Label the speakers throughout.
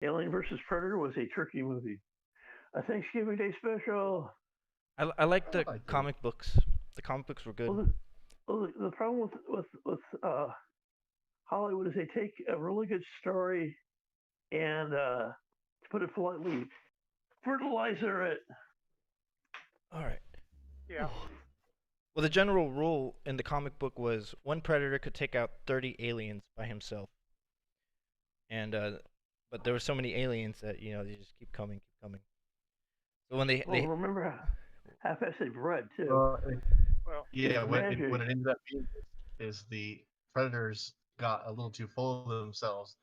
Speaker 1: Alien versus Predator was a turkey movie. A Thanksgiving Day special.
Speaker 2: I like
Speaker 3: I
Speaker 2: the
Speaker 3: liked it.
Speaker 2: comic books. The comic books were good.
Speaker 1: Well, the problem with Hollywood is they take a really good story and, to put it politely, fertilizer it.
Speaker 2: All right.
Speaker 4: Yeah.
Speaker 2: Well, the general rule in the comic book was one predator could take out 30 aliens by himself, and but there were so many aliens that they just keep coming, keep coming. So when
Speaker 1: Well,
Speaker 2: they
Speaker 1: remember how fast they bred too.
Speaker 3: Uh,
Speaker 4: Well,
Speaker 1: It's
Speaker 3: yeah, what
Speaker 1: magic.
Speaker 3: it ended up being is the predators got a little too full of themselves,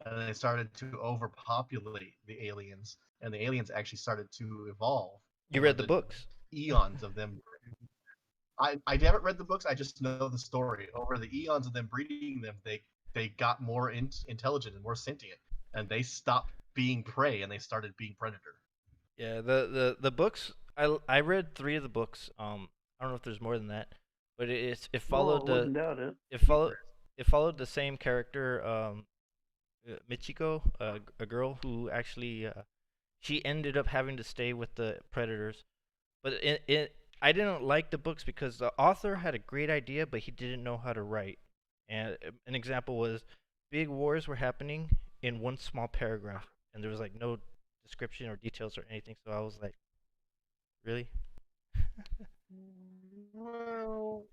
Speaker 3: and they started to overpopulate the aliens, and the aliens actually started to evolve
Speaker 2: you
Speaker 3: over
Speaker 2: read the
Speaker 3: the
Speaker 2: books.
Speaker 3: eons of them. I haven't read the books. I just know the story. Over the eons of them breeding them, they got more intelligent and more sentient, and they stopped being prey and they started being predator.
Speaker 2: Yeah, the books. I read three of the books. I don't know if there's more than that, but it
Speaker 1: Well,
Speaker 2: followed
Speaker 1: I wouldn't doubt it.
Speaker 2: it followed it followed the same character, Michiko, a girl who actually she ended up having to stay with the predators. But I didn't like the books because the author had a great idea, but he didn't know how to write. And an example was big wars were happening in one small paragraph, and there was like no description or details or anything. So I was like, really?
Speaker 3: Well,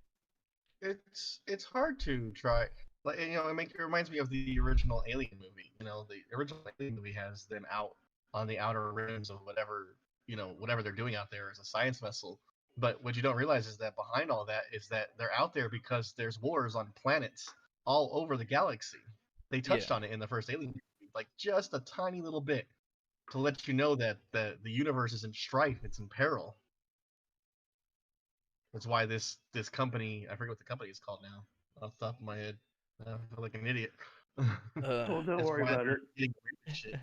Speaker 3: it's hard to try. Like it reminds me of the original Alien movie. The original Alien movie has them out on the outer rims of whatever they're doing out there as a science vessel. But what you don't realize is that behind all that is that they're out there because there's wars on planets all over the galaxy. They
Speaker 2: Yeah.
Speaker 3: touched on it in the first Alien movie, like just a tiny little bit to let you know that the universe is in strife, it's in peril. That's why this company, I forget what the company is called now, off the top of my head. I feel like an idiot.
Speaker 2: Uh.
Speaker 1: Well, don't
Speaker 3: It's
Speaker 1: worry
Speaker 3: why
Speaker 1: about
Speaker 3: they're
Speaker 1: it.
Speaker 3: getting away with shit.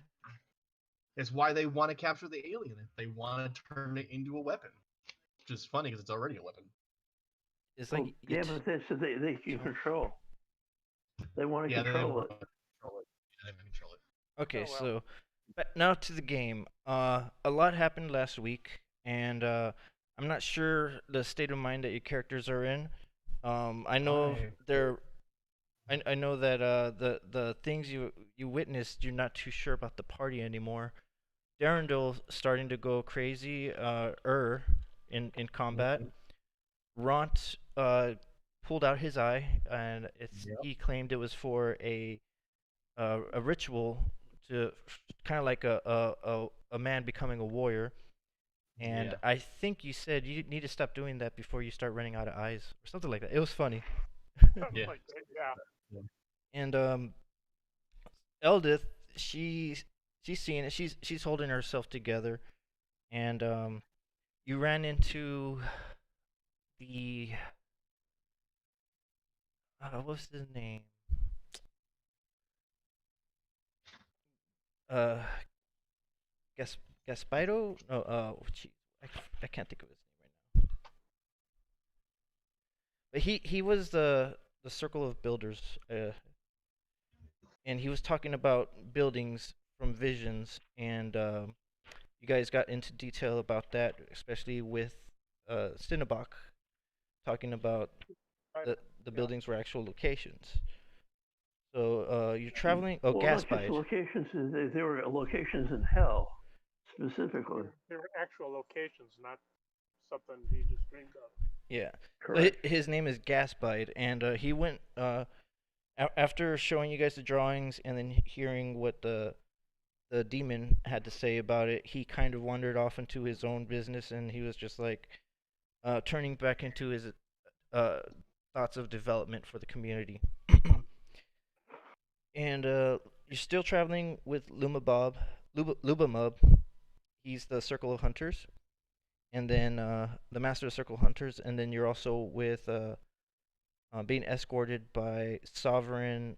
Speaker 3: It's why they want to capture the alien. They want to turn it into a weapon, which is funny because it's already a weapon.
Speaker 2: It's
Speaker 1: Well,
Speaker 2: like
Speaker 1: yeah, but that's so they can control. They want to
Speaker 3: Yeah, they
Speaker 1: control
Speaker 3: want
Speaker 1: it.
Speaker 3: to control it. Yeah, they want to control it.
Speaker 2: okay.
Speaker 4: oh well.
Speaker 2: So now to the game. A lot happened last week, and I'm not sure the state of mind that your characters are in. I know
Speaker 3: I
Speaker 2: they're I know that the things you witnessed, you're not too sure about the party anymore. Darrendel's starting to go crazy, in combat. Ront pulled out his eye, and
Speaker 3: Yep.
Speaker 2: he claimed it was for a ritual to kind of like a man becoming a warrior. And
Speaker 3: Yeah.
Speaker 2: I think you said you need to stop doing that before you start running out of eyes or something like that. It was funny.
Speaker 3: Yeah.
Speaker 4: Like yeah.
Speaker 3: Yeah.
Speaker 2: And Eldith, she's seeing it. She's holding herself together, and you ran into the what's his name? Uh, Gas Gaspiro? No, gee, I can't think of his name right now. But he was the circle of builders, and he was talking about buildings from visions, and you guys got into detail about that, especially with Cinnabach talking about
Speaker 4: Right.
Speaker 2: the
Speaker 4: Yeah.
Speaker 2: buildings were actual locations. So you're traveling. Oh,
Speaker 1: Well, not just
Speaker 2: Gaspide.
Speaker 1: locations. They were locations in hell, specifically.
Speaker 4: There were actual locations, not something he just dreamed of.
Speaker 2: Yeah. So
Speaker 1: Correct.
Speaker 2: his name is Gaspide, and he went after showing you guys the drawings and then hearing what the demon had to say about it. He kind of wandered off into his own business, and he was just like turning back into his uh, thoughts of development for the community. And you're still traveling with Lumabub. He's the Circle of Hunters, and then the Master of Circle Hunters, and then you're also with being escorted by Sovereign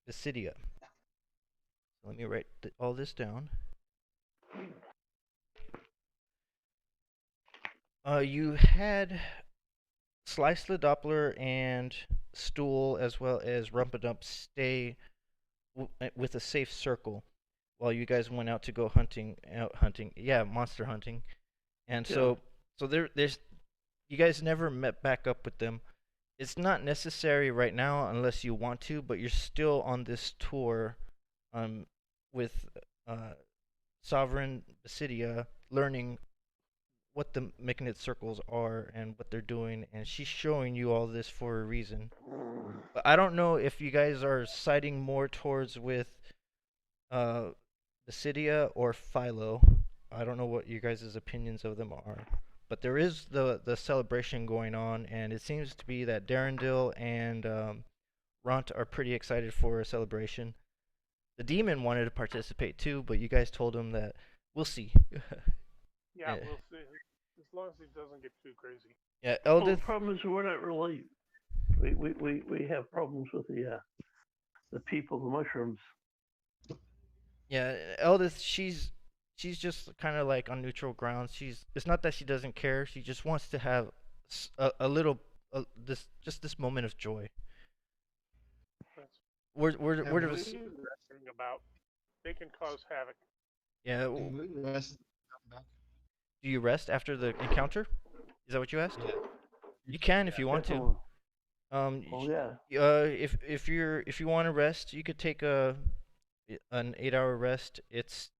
Speaker 2: Basidia. Let me write all this down. You had Slice the Doppler and Stool as well as Rumpadump stay with a safe circle. while you guys went out to go hunting, yeah, monster hunting. And
Speaker 1: Yeah.
Speaker 2: so there's you guys never met back up with them. It's not necessary right now unless you want to, but you're still on this tour, um, with uh, Sovereign Basidia, learning what the Myconid circles are and what they're doing, and she's showing you all this for a reason. But I don't know if you guys are siding more towards with uh, Basidia or Philo. I don't know what you guys' opinions of them are. But there is the celebration going on, and it seems to be that Darendil and Ront are pretty excited for a celebration. The demon wanted to participate too, but you guys told him that we'll see.
Speaker 4: Yeah,
Speaker 2: Yeah,
Speaker 4: we'll see. As long as he doesn't get too crazy.
Speaker 2: yeah,
Speaker 1: Well, the
Speaker 2: Eldith.
Speaker 1: problem is we're not really. We have problems with the people, the mushrooms.
Speaker 2: Yeah, Eldith. She's just kind of like on neutral ground. It's not that she doesn't care. She just wants to have a little this moment of joy.
Speaker 4: That's
Speaker 2: Where
Speaker 3: Have
Speaker 2: does
Speaker 3: we
Speaker 4: thing about they can cause havoc.
Speaker 2: yeah?
Speaker 3: have we rested back?
Speaker 2: Do you rest after the encounter? Is that what you asked?
Speaker 3: Yeah.
Speaker 2: You can if you want to.
Speaker 1: Definitely.
Speaker 2: Y-
Speaker 1: Oh yeah.
Speaker 2: if you want to rest, you could take an 8 hour rest. It's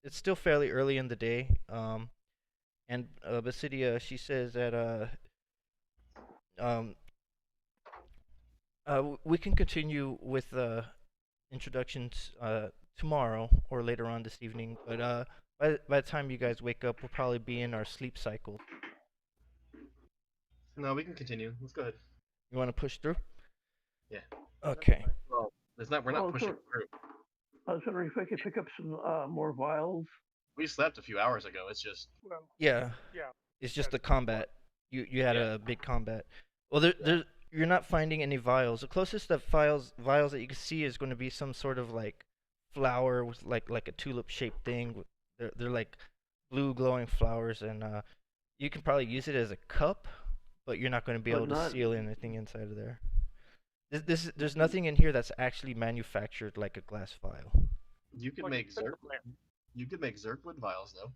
Speaker 2: still fairly early in the day. And Basidia, she says that um we can continue with introductions tomorrow or later on this evening. But by the time you guys wake up, we'll probably be in our sleep cycle.
Speaker 3: No, we can continue. Let's go ahead.
Speaker 2: You want to push through?
Speaker 3: Yeah.
Speaker 2: Okay.
Speaker 3: Well, we're not
Speaker 1: Oh,
Speaker 3: pushing
Speaker 1: sure.
Speaker 3: through.
Speaker 1: I was wondering if I could pick up some more vials.
Speaker 3: We slept a few hours ago. It's just
Speaker 4: Well,
Speaker 2: Yeah.
Speaker 4: yeah.
Speaker 2: It's just the
Speaker 4: That's
Speaker 2: combat. You had
Speaker 3: Yeah.
Speaker 2: a big combat. Well, you're not finding any vials. The closest that vials that you can see is going to be some sort of like flower with like a tulip shaped thing. They're like blue glowing flowers, and you can probably use it as a cup, but you're not going to be
Speaker 1: But
Speaker 2: able to
Speaker 1: not-
Speaker 2: seal anything inside of there. There's nothing in here that's actually manufactured like a glass vial.
Speaker 3: you could
Speaker 4: Like
Speaker 3: make
Speaker 4: a pickle
Speaker 3: Zerk.
Speaker 4: plant.
Speaker 3: You could make Zerkwood vials though.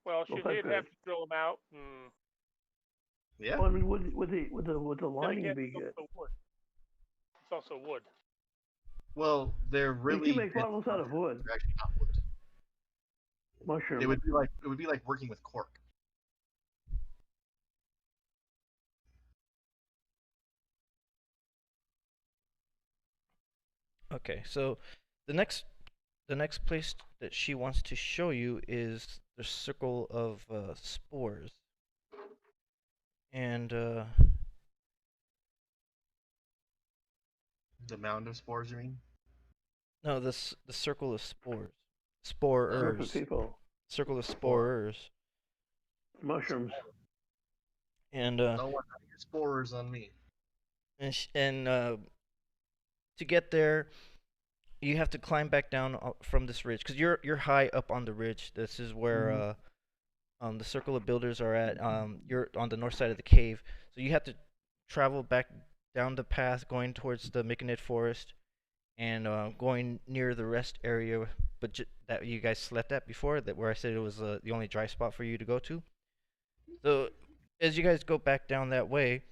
Speaker 4: Well,
Speaker 1: Well,
Speaker 4: she'd
Speaker 1: that's
Speaker 4: have to drill them out and
Speaker 3: Yeah.
Speaker 1: Well, I mean, would the
Speaker 4: then
Speaker 1: lining
Speaker 4: again,
Speaker 1: be
Speaker 4: it's
Speaker 1: good?
Speaker 4: also wood. It's also wood.
Speaker 3: Well, they're really
Speaker 1: You can make bottles out of wood,
Speaker 3: They're actually not wood.
Speaker 1: mushroom.
Speaker 3: It would be like working with cork.
Speaker 2: Okay, so the next the next place that she wants to show you is the circle of spores. And
Speaker 3: The mound of spores, you mean?
Speaker 2: no, the circle of spores.
Speaker 1: Group of
Speaker 2: Sporers.
Speaker 1: people,
Speaker 2: Circle of sporers.
Speaker 1: mushrooms.
Speaker 2: And
Speaker 3: Don't want any of your spores on me.
Speaker 2: to get there, you have to climb back down from this ridge because you're high up on the ridge. This is where the circle of builders are at. You're on the north side of the cave, so you have to travel back down the path going towards the Myconid forest and going near the rest area, but that you guys slept at before, that where I said it was the only dry spot for you to go to. So as you guys go back down that way,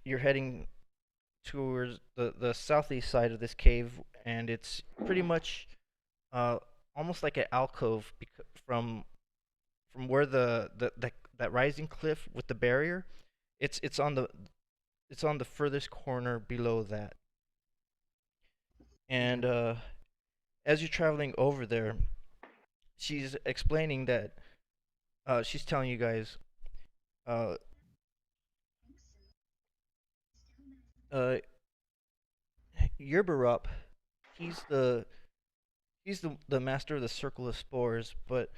Speaker 2: you're heading towards the southeast side of this cave, and it's pretty much almost like an alcove from where that rising cliff with the barrier. It's on the furthest corner below that. And as you're traveling over there, she's explaining that she's telling you guys uh, Yerbarup, he's the master of the circle of spores, but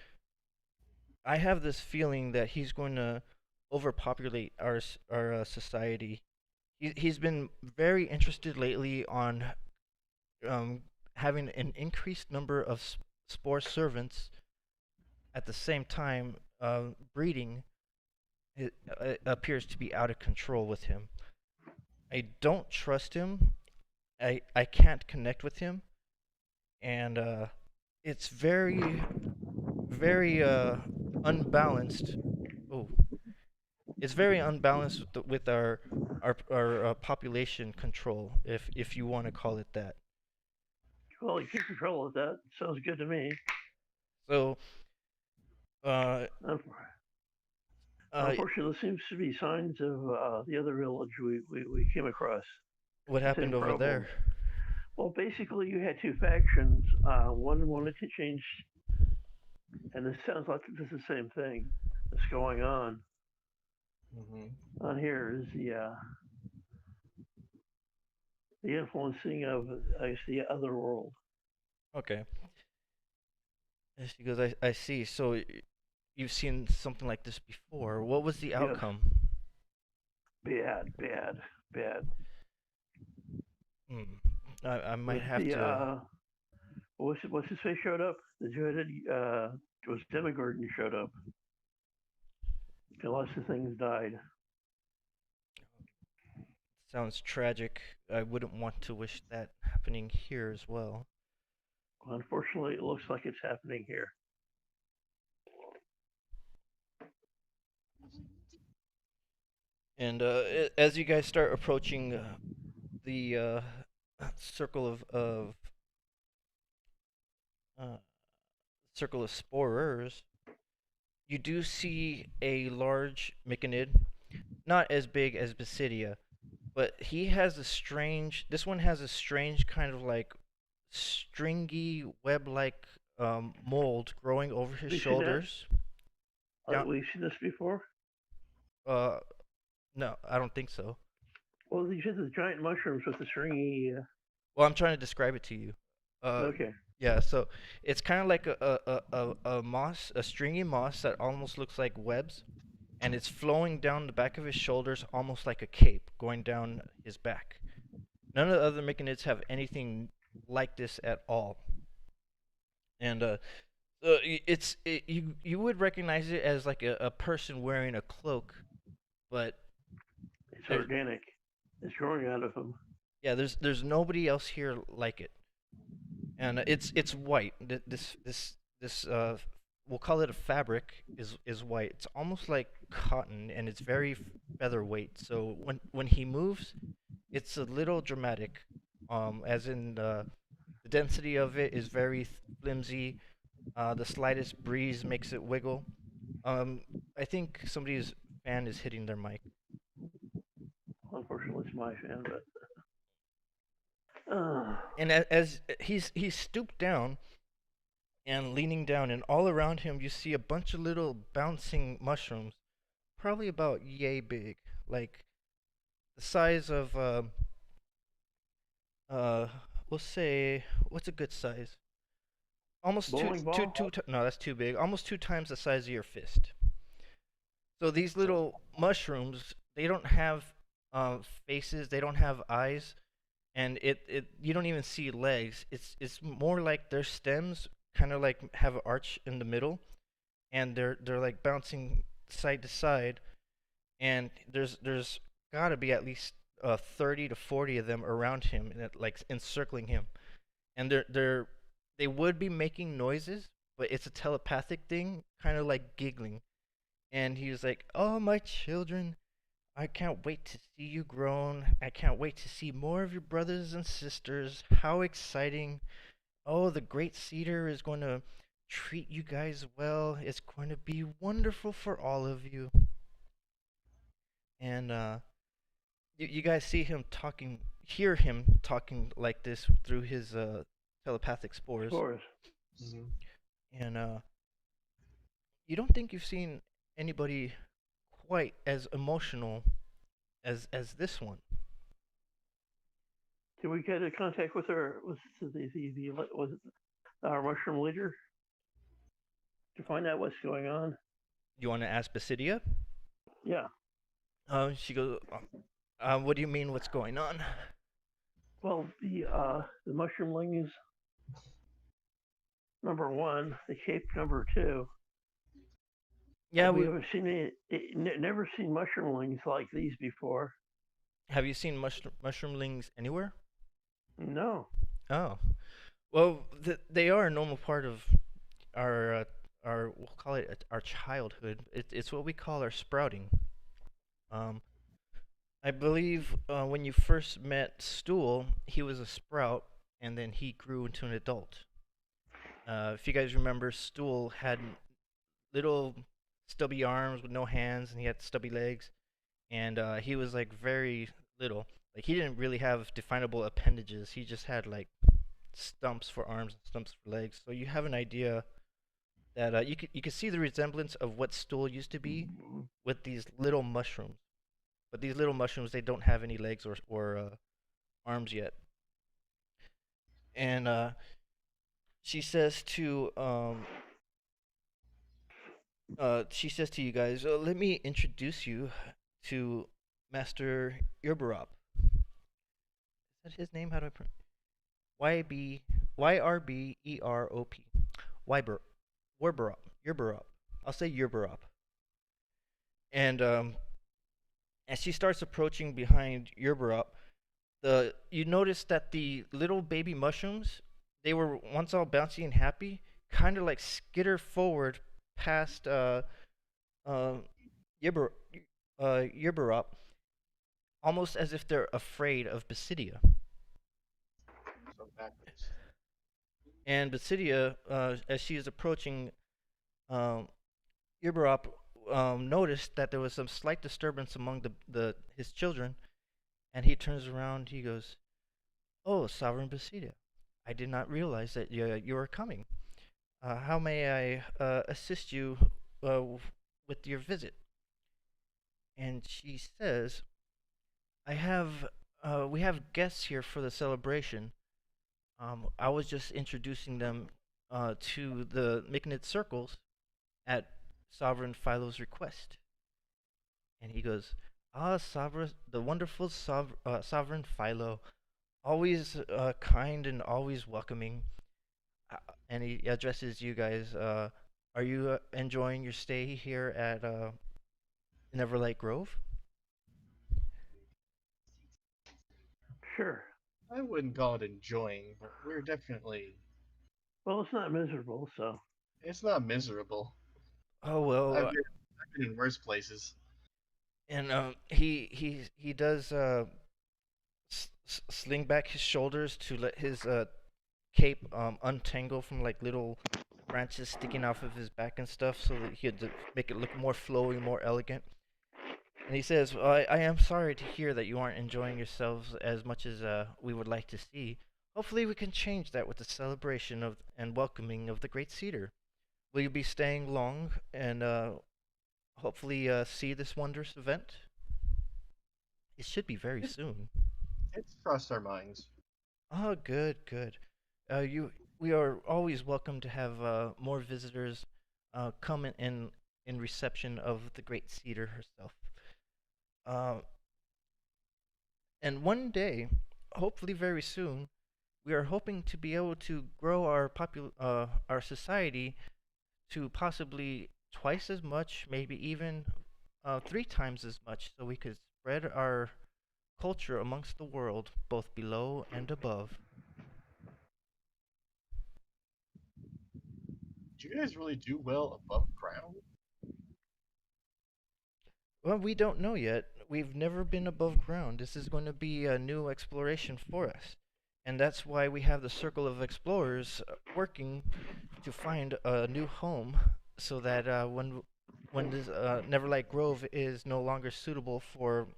Speaker 2: I have this feeling that he's going to overpopulate our society. He's been very interested lately on having an increased number of spore servants. At the same time, breeding appears to be out of control with him. I don't trust him. I can't connect with him, and it's very, very unbalanced. Oh, it's very unbalanced with our population control, if you want to call it that.
Speaker 1: Well, you keep control of that. Sounds good to me.
Speaker 2: So, uh, uh,
Speaker 1: Unfortunately, there seems to be signs of the other village we came across.
Speaker 2: what
Speaker 1: The
Speaker 2: happened
Speaker 1: same
Speaker 2: over
Speaker 1: problem.
Speaker 2: there?
Speaker 1: Well, basically, you had two factions. One wanted to change, and this sounds like this is the same thing that's going on. On here is the influencing of, I guess, the other world.
Speaker 2: Okay. Yes, because I see. So you've seen something like this before. What was the
Speaker 1: Yes.
Speaker 2: outcome?
Speaker 1: Bad, bad, bad.
Speaker 2: Hmm. I might
Speaker 1: With
Speaker 2: have
Speaker 1: the
Speaker 2: to.
Speaker 1: what's his face showed up? The dreaded it was Demogorgon showed up. And lots of things died.
Speaker 2: Sounds tragic. I wouldn't want to wish that happening here as well.
Speaker 1: Unfortunately, it looks like it's happening here.
Speaker 2: And as you guys start approaching the circle of uh, circle of sporers, you do see a large Myconid, not as big as Basidia, but he has a strange. This one has a strange kind of like stringy web-like mold growing over his
Speaker 1: We've seen that?
Speaker 2: shoulders.
Speaker 1: We've seen this before.
Speaker 2: Uh, no, I don't think so.
Speaker 1: Well, these are the giant mushrooms with the stringy.
Speaker 2: Well, I'm trying to describe it to you.
Speaker 1: Okay.
Speaker 2: Yeah, so it's kind of like a moss, a stringy moss that almost looks like webs, and it's flowing down the back of his shoulders almost like a cape going down his back. None of the other Myconids have anything like this at all. And you would recognize it as like a person wearing a cloak, but
Speaker 1: it's organic. It's growing out of him.
Speaker 2: Yeah, there's nobody else here like it, and it's white. This we'll call it a fabric is white. It's almost like cotton, and it's very featherweight. So when he moves, it's a little dramatic. As in the density of it is very flimsy. The slightest breeze makes it wiggle. I think somebody's fan is hitting their mic.
Speaker 1: Unfortunately, it's my fan, but.
Speaker 2: And as he's stooped down and leaning down, and all around him you see a bunch of little bouncing mushrooms, probably about yay big, like the size of we'll say, what's a good size? Almost
Speaker 1: Bowling ball?
Speaker 2: no, that's too big. Almost 2 times the size of your fist. So these little mushrooms, they don't have faces, they don't have eyes, and it you don't even see legs. It's more like their stems kind of like have an arch in the middle, and they're like bouncing side to side, and there's gotta be at least 30 to 40 of them around him, and like encircling him, and they would be making noises, but it's a telepathic thing, kind of like giggling, and he was like, "Oh, my children, I can't wait to see you grown. I can't wait to see more of your brothers and sisters. How exciting. Oh, the great cedar is going to treat you guys well. It's going to be wonderful for all of you." And you guys see him talking, hear him talking like this through his telepathic spores.
Speaker 1: Mm-hmm.
Speaker 2: And you don't think you've seen anybody quite as emotional as this one.
Speaker 1: Did we get a contact with our was it our mushroom leader to find out what's going on?
Speaker 2: You want to ask Basidia?
Speaker 1: Yeah.
Speaker 2: She goes, what do you mean, what's going on?
Speaker 1: Well, the mushroomlings number one, the cape number two.
Speaker 2: Yeah,
Speaker 1: we haven't seen never seen mushroomlings like these before.
Speaker 2: Have you seen mushroomlings anywhere?
Speaker 1: No.
Speaker 2: Oh, Well, they are a normal part of our we'll call it our childhood. It's what we call our sprouting. Um, I believe when you first met Stool, he was a sprout, and then he grew into an adult. If you guys remember, Stool had little stubby arms with no hands, and he had stubby legs, and he was like very little. Like he didn't really have definable appendages. He just had like stumps for arms and stumps for legs. So you have an idea that you could see the resemblance of what Stool used to be with these little mushrooms. But these little mushrooms, they don't have any legs or arms yet. And she says to she says to you guys, let me introduce you to Master Yerberop. Is that his name? How do I pronounce? Yberop. Wyber Yerberop. Yerberop. I'll say Yerberop. And as she starts approaching behind Yerberop, you notice that the little baby mushrooms, they were once all bouncy and happy, kind of like skitter forward past uh Yerber, Yerberop, almost as if they're afraid of Basidia.
Speaker 3: So backwards.
Speaker 2: And Basidia, as she is approaching, um, Yerberop noticed that there was some slight disturbance among the his children, and he turns around. He goes, "Oh, Sovereign Basidia, I did not realize that you were coming. How may I assist you with your visit?" And she says, we have guests here for the celebration. I was just introducing them to the Myconid circles at Sovereign Philo's request." And he goes, "Ah, Sovereign, the wonderful Sovereign Philo, always kind and always welcoming." And he addresses you guys. Are you enjoying your stay here at Neverlight Grove?
Speaker 1: Sure.
Speaker 3: I wouldn't call it enjoying, but we're definitely.
Speaker 1: Well, it's not miserable, so.
Speaker 3: It's not miserable.
Speaker 2: Oh well,
Speaker 3: I've been in worse places.
Speaker 2: and he does sling back his shoulders to let his cape untangle from like little branches sticking off of his back and stuff, so that he had to make it look more flowy, more elegant. And he says, well, I am sorry to hear that you aren't enjoying yourselves as much as we would like to see. Hopefully, we can change that with the celebration of and welcoming of the Great Cedar. Will you be staying long and hopefully see this wondrous event? It should be very soon.
Speaker 3: It's crossed our minds.
Speaker 2: Oh, good, good. We are always welcome to have more visitors come in reception of the Great Cedar herself. Uh, and one day, hopefully very soon, we are hoping to be able to grow our society to possibly twice as much, maybe even 3 times as much, so we could spread our culture amongst the world, both below and above.
Speaker 3: Do you guys really do well above ground?
Speaker 2: Well, we don't know yet. We've never been above ground. This is going to be a new exploration for us. And that's why we have the Circle of Explorers working to find a new home so that when this Neverlight Grove is no longer suitable for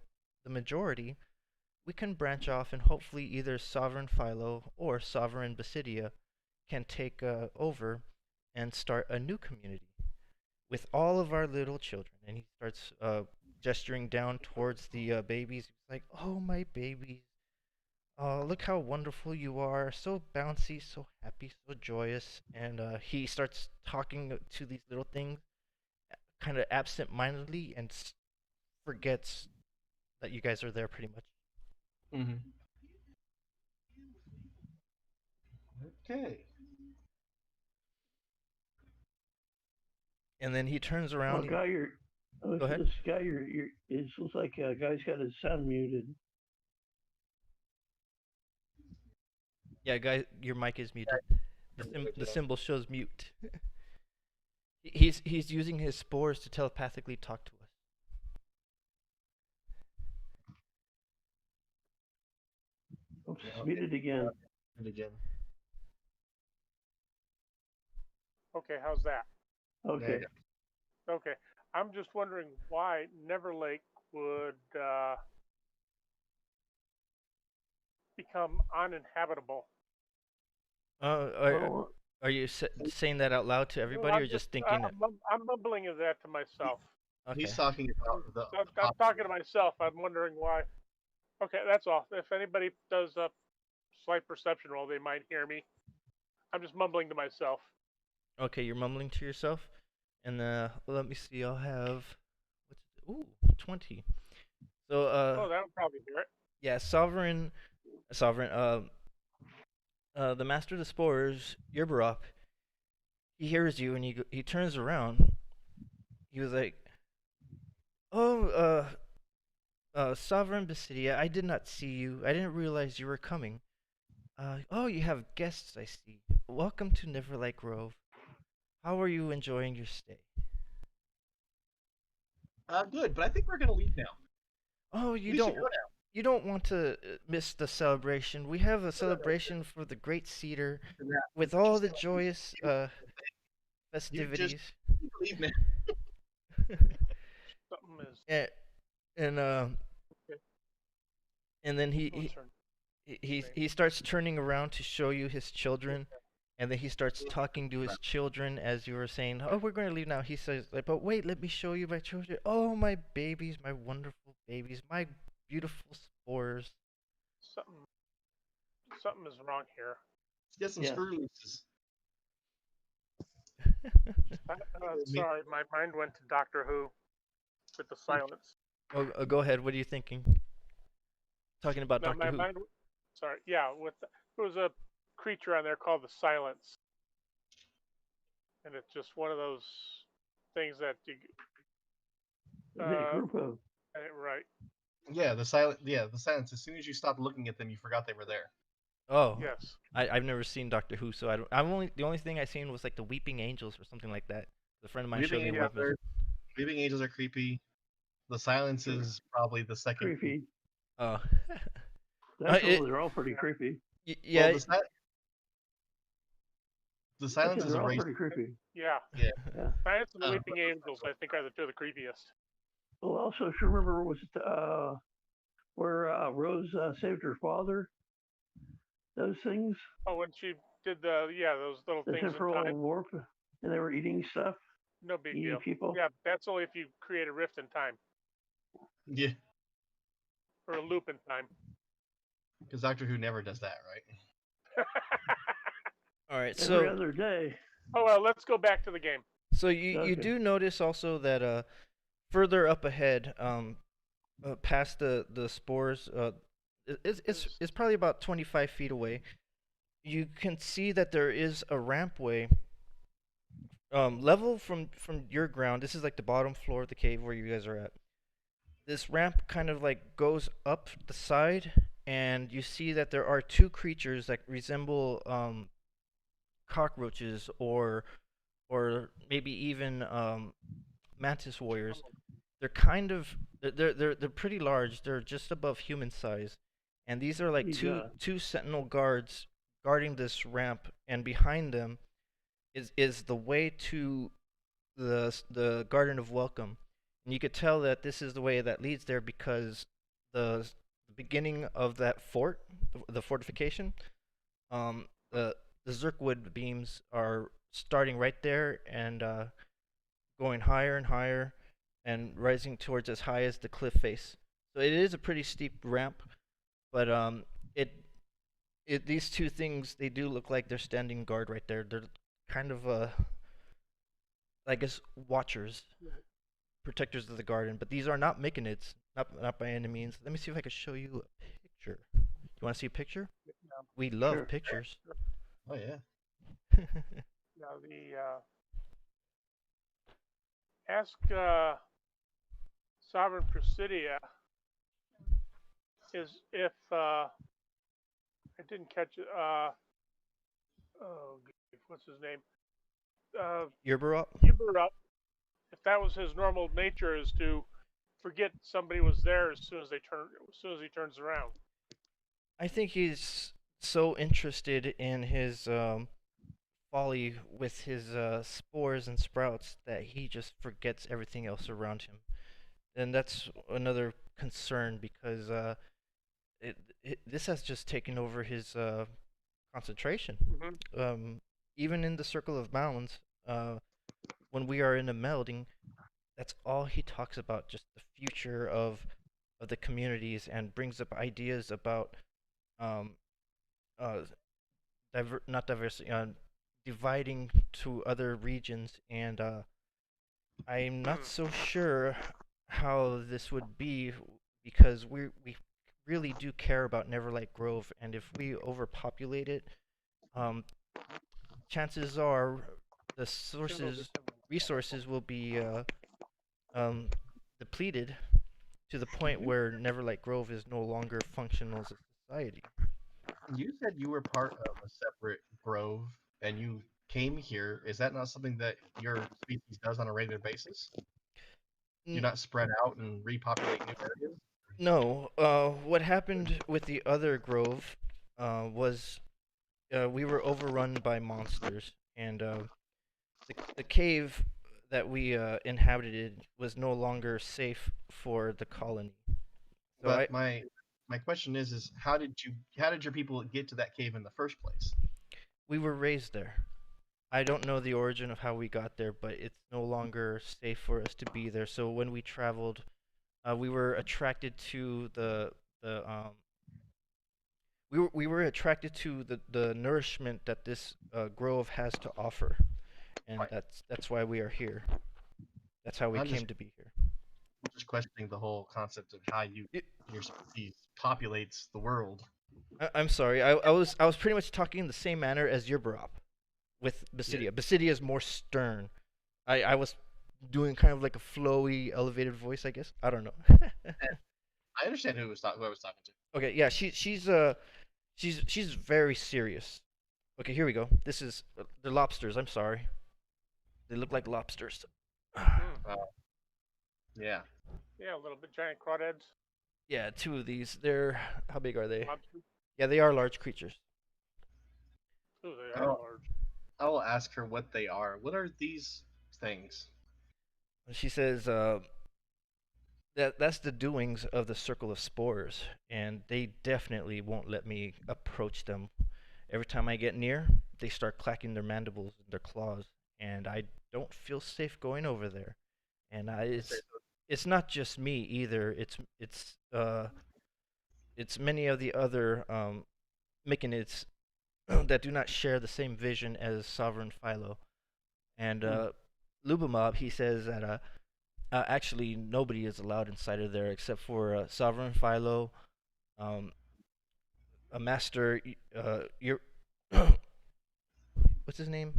Speaker 2: the majority, we can branch off and hopefully either Sovereign Philo or Sovereign Basidia can take over and start a new community with all of our little children. And he starts gesturing down towards the babies. He's like, "Oh, my babies. Oh, look how wonderful you are. So bouncy, so happy, so joyous." And he starts talking to these little things kind of absent mindedly and forgets that you guys are there pretty much.
Speaker 3: Mm-hmm. Okay.
Speaker 2: And then he turns
Speaker 1: Well,
Speaker 2: around.
Speaker 1: guy,
Speaker 2: Go ahead.
Speaker 1: this guy, it looks like a guy's got his sound muted.
Speaker 2: Yeah, guys, your mic is muted. The
Speaker 3: Yeah.
Speaker 2: symbol shows mute. He's using his spores to telepathically talk to us.
Speaker 1: Oops, muted again.
Speaker 3: And again.
Speaker 4: Okay, how's that?
Speaker 1: Okay.
Speaker 4: Okay, I'm just wondering why Neverlake would become uninhabitable.
Speaker 2: Are you saying that out loud to everybody, or just thinking it?
Speaker 4: I'm mumbling that to myself.
Speaker 2: Okay.
Speaker 3: He's talking about
Speaker 4: I'm talking to myself. I'm wondering why. Okay, that's all. If anybody does a slight perception roll, they might hear me. I'm just mumbling to myself.
Speaker 2: Okay, you're mumbling to yourself, and let me see. I'll have 20. So
Speaker 4: Oh, that would probably hear it.
Speaker 2: Yeah, sovereign. The master of the spores, Yerbarop, he hears you and he turns around. He was like, "Oh, Sovereign Basidia, I did not see you. I didn't realize you were coming. Oh, you have guests, I see. Welcome to Neverlight Grove. How are you enjoying your stay?"
Speaker 3: Good, but I think we're gonna leave now.
Speaker 2: Oh, you don't want to miss the celebration. We have a celebration for the Great Cedar with all the joyous festivities.
Speaker 3: You just leave now.
Speaker 4: Something is.
Speaker 2: And then he starts turning around to show you his children, and then he starts talking to his children as you were saying, "Oh, we're going to leave now." He says, like, "But wait, let me show you my children. Oh, my babies, my wonderful babies, my beautiful spores."
Speaker 4: Something is wrong here.
Speaker 3: Get some screw looses.
Speaker 4: Sorry, my mind went to Doctor Who with the silence.
Speaker 2: Oh, go ahead. What are you thinking? Talking about Doctor Who.
Speaker 4: Sorry, yeah. There was a creature on there called the Silence, and it's just one of those things that you.
Speaker 1: Group of.
Speaker 4: Right.
Speaker 3: Yeah, the silence. As soon as you stopped looking at them, you forgot they were there.
Speaker 2: Oh.
Speaker 4: Yes.
Speaker 2: I've never seen Doctor Who, so the only thing I seen was like the Weeping Angels or something like that. A friend of mine showed me one.
Speaker 3: Weeping Angels are creepy. The Silence is probably the second.
Speaker 1: Creepy.
Speaker 2: Oh.
Speaker 1: They're all pretty creepy.
Speaker 2: Yeah.
Speaker 3: Well, the Silence is
Speaker 1: all pretty creepy.
Speaker 4: Yeah. Silence and the Weeping Angels, I think, are the two of the creepiest.
Speaker 1: Well, also, if you remember, was it where Rose saved her father? Those things.
Speaker 4: Oh, when she did those little things in time.
Speaker 1: Warp, and they were eating stuff.
Speaker 4: No big
Speaker 1: eating
Speaker 4: deal.
Speaker 1: People.
Speaker 4: Yeah, that's only if you create a rift in time.
Speaker 3: Yeah.
Speaker 4: Or a loop in time.
Speaker 3: Because Doctor Who never does that, right?
Speaker 2: All right.
Speaker 1: Every other day.
Speaker 4: Oh well, let's go back to the game.
Speaker 2: So you do notice also that further up ahead, past the spores, it's probably about 25 feet away. You can see that there is a rampway, level from your ground. This is like the bottom floor of the cave where you guys are at. This ramp kind of like goes up the side, and you see that there are two creatures that resemble cockroaches or maybe even mantis warriors. They're kind of they're pretty large. They're just above human size, and these are like two sentinel guards guarding this ramp, and behind them is the way to the Garden of Welcome, and you could tell that this is the way that leads there because the beginning of that fort, the fortification, the Zirkwood beams are starting right there and going higher and higher and rising towards as high as the cliff face. So it is a pretty steep ramp, but these two things, they do look like they're standing guard right there. They're kind of I guess watchers, protectors of the garden, but these are not Myconids, not by any means. Let me see if I can show you a picture. You want to see a picture? We love pictures.
Speaker 3: Oh yeah.
Speaker 4: Now ask Sovereign Presidia is if I didn't catch it. Oh, what's his name?
Speaker 2: Yerberop?
Speaker 4: Yuberop. If that was his normal nature, is to forget somebody was there as soon as he turns around.
Speaker 2: I think he's so interested in his folly with his spores and sprouts that he just forgets everything else around him. And that's another concern because this has just taken over his concentration.
Speaker 4: Mm-hmm.
Speaker 2: Even in the Circle of Mounds, when we are in a melding, that's all he talks about, just the future of the communities, and brings up ideas about um, uh, not diversity, dividing to other regions, and I'm not so sure how this would be because we really do care about Neverlight Grove, and if we overpopulate it, um, chances are the resources will be um, depleted to the point where Neverlight Grove is no longer functional as a society.
Speaker 3: You said you were part of a separate grove and you came here. Is that not something that your species does on a regular basis? You're not spread out and repopulate new areas?
Speaker 2: No. What happened with the other grove was we were overrun by monsters, and the cave that we inhabited was no longer safe for the colony. So
Speaker 3: But my question is how did your people get to that cave in the first place?
Speaker 2: we were raised there. I don't know the origin of how we got there, but it's no longer safe for us to be there. So when we traveled, we were attracted to the we were attracted to the nourishment that this grove has to offer, and
Speaker 3: Right.
Speaker 2: that's why we are here. That's how we came to be here.
Speaker 3: I'm just questioning the whole concept of how your species populates the world.
Speaker 2: I'm sorry. I was pretty much talking in the same manner as Yerberop with Basidia.
Speaker 3: Yeah.
Speaker 2: Basidia is more stern. I was doing kind of like a flowy, elevated voice, I guess. I don't know.
Speaker 3: I understand who I was talking to.
Speaker 2: Okay, yeah, she's very serious. Okay, here we go. This is they're lobsters. I'm sorry. They look like lobsters.
Speaker 3: Yeah.
Speaker 4: Yeah, a little bit giant crawdads.
Speaker 2: Yeah, two of these. They're how big are they?
Speaker 4: Lobsters.
Speaker 2: Yeah, they are large creatures.
Speaker 4: Oh, they are large.
Speaker 3: I will ask her what they are. What are these things?
Speaker 2: She says, that's the doings of the Circle of Spores, and they definitely won't let me approach them. Every time I get near, they start clacking their mandibles and their claws, and I don't feel safe going over there. And it's not just me either. It's many of the other Myconids that do not share the same vision as Sovereign Philo. And Lubamob, he says that actually nobody is allowed inside of there except for Sovereign Philo, a master. Your what's his name?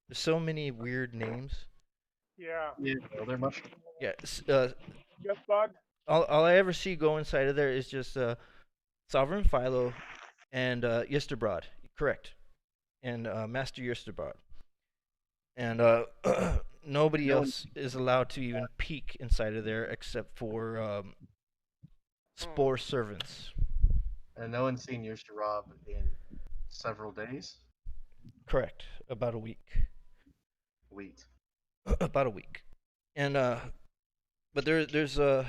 Speaker 2: There's so many weird names.
Speaker 4: Yeah.
Speaker 3: Yeah, they're much.
Speaker 2: Yeah.
Speaker 4: Yes, bud.
Speaker 2: All I ever see go inside of there is just Sovereign Philo and Yisterbrod. Correct. And Master Yisterbrod. And nobody else is allowed to even peek inside of there except for spore servants.
Speaker 3: And no one's seen Yisterbrod in several days.
Speaker 2: Correct. About a week. About a week. And but there's up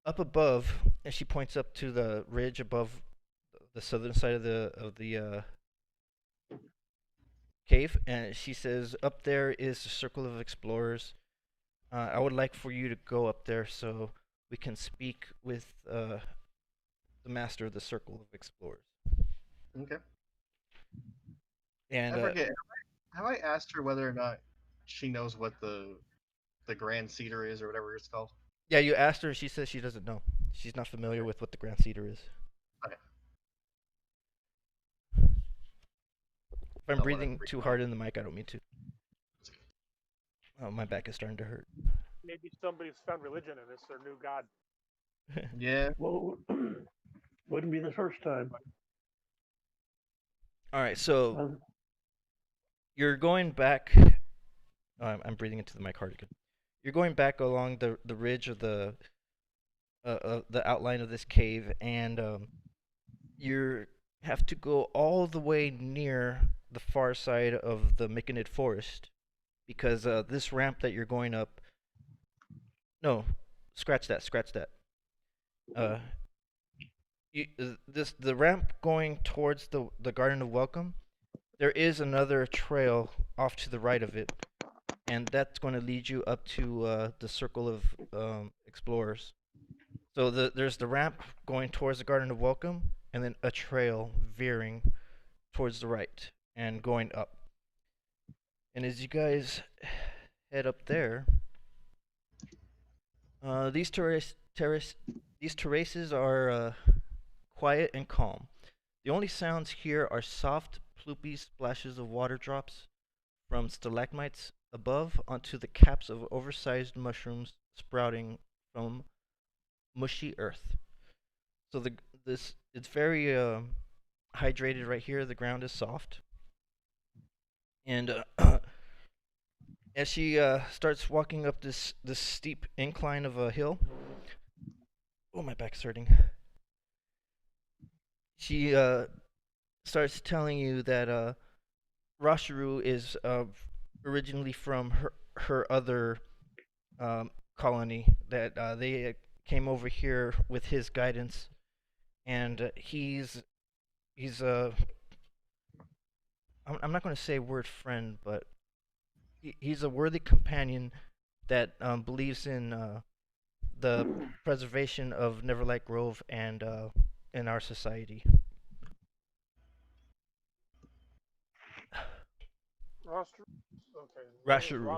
Speaker 2: above, and she points up to the ridge above the southern side of the cave, and she says, "Up there is the Circle of Explorers. I would like for you to go up there so we can speak with the master of the Circle of Explorers."
Speaker 3: Okay.
Speaker 2: And
Speaker 3: I forget. Have I asked her whether or not she knows what the Grand Cedar is or whatever it's called?
Speaker 2: yeah, you asked her. She says she doesn't know. She's not familiar with what the Grand Cedar is.
Speaker 3: Okay.
Speaker 2: If I'm breathing too hard in the mic, I don't mean to. Oh, my back is starting to hurt.
Speaker 4: Maybe somebody's found religion and it's their new god.
Speaker 3: Yeah.
Speaker 1: Well, wouldn't be the first time.
Speaker 2: All right, so you're going back. I'm breathing into my cardigan. You're going back along the ridge of the outline of this cave, and you have to go all the way near the far side of the Myconid forest because this ramp that you're going up. No, scratch that. Scratch that. Uh, the ramp going towards the Garden of Welcome. There is another trail off to the right of it, and that's going to lead you up to the Circle of Explorers. So there's the ramp going towards the Garden of Welcome, and then a trail veering towards the right and going up. And as you guys head up there, these terraces are quiet and calm. The only sounds here are soft, ploopy splashes of water drops from stalagmites above onto the caps of oversized mushrooms sprouting from mushy earth. So it's very hydrated right here. The ground is soft, and as she starts walking up this steep incline of a hill, oh, my back's hurting. She starts telling you that Rasharu is originally from her other colony, that they came over here with his guidance, and he's I'm not going to say word friend, but he's a worthy companion that believes in the preservation of Neverlight Grove and in our society. Rasharu. Rasharu.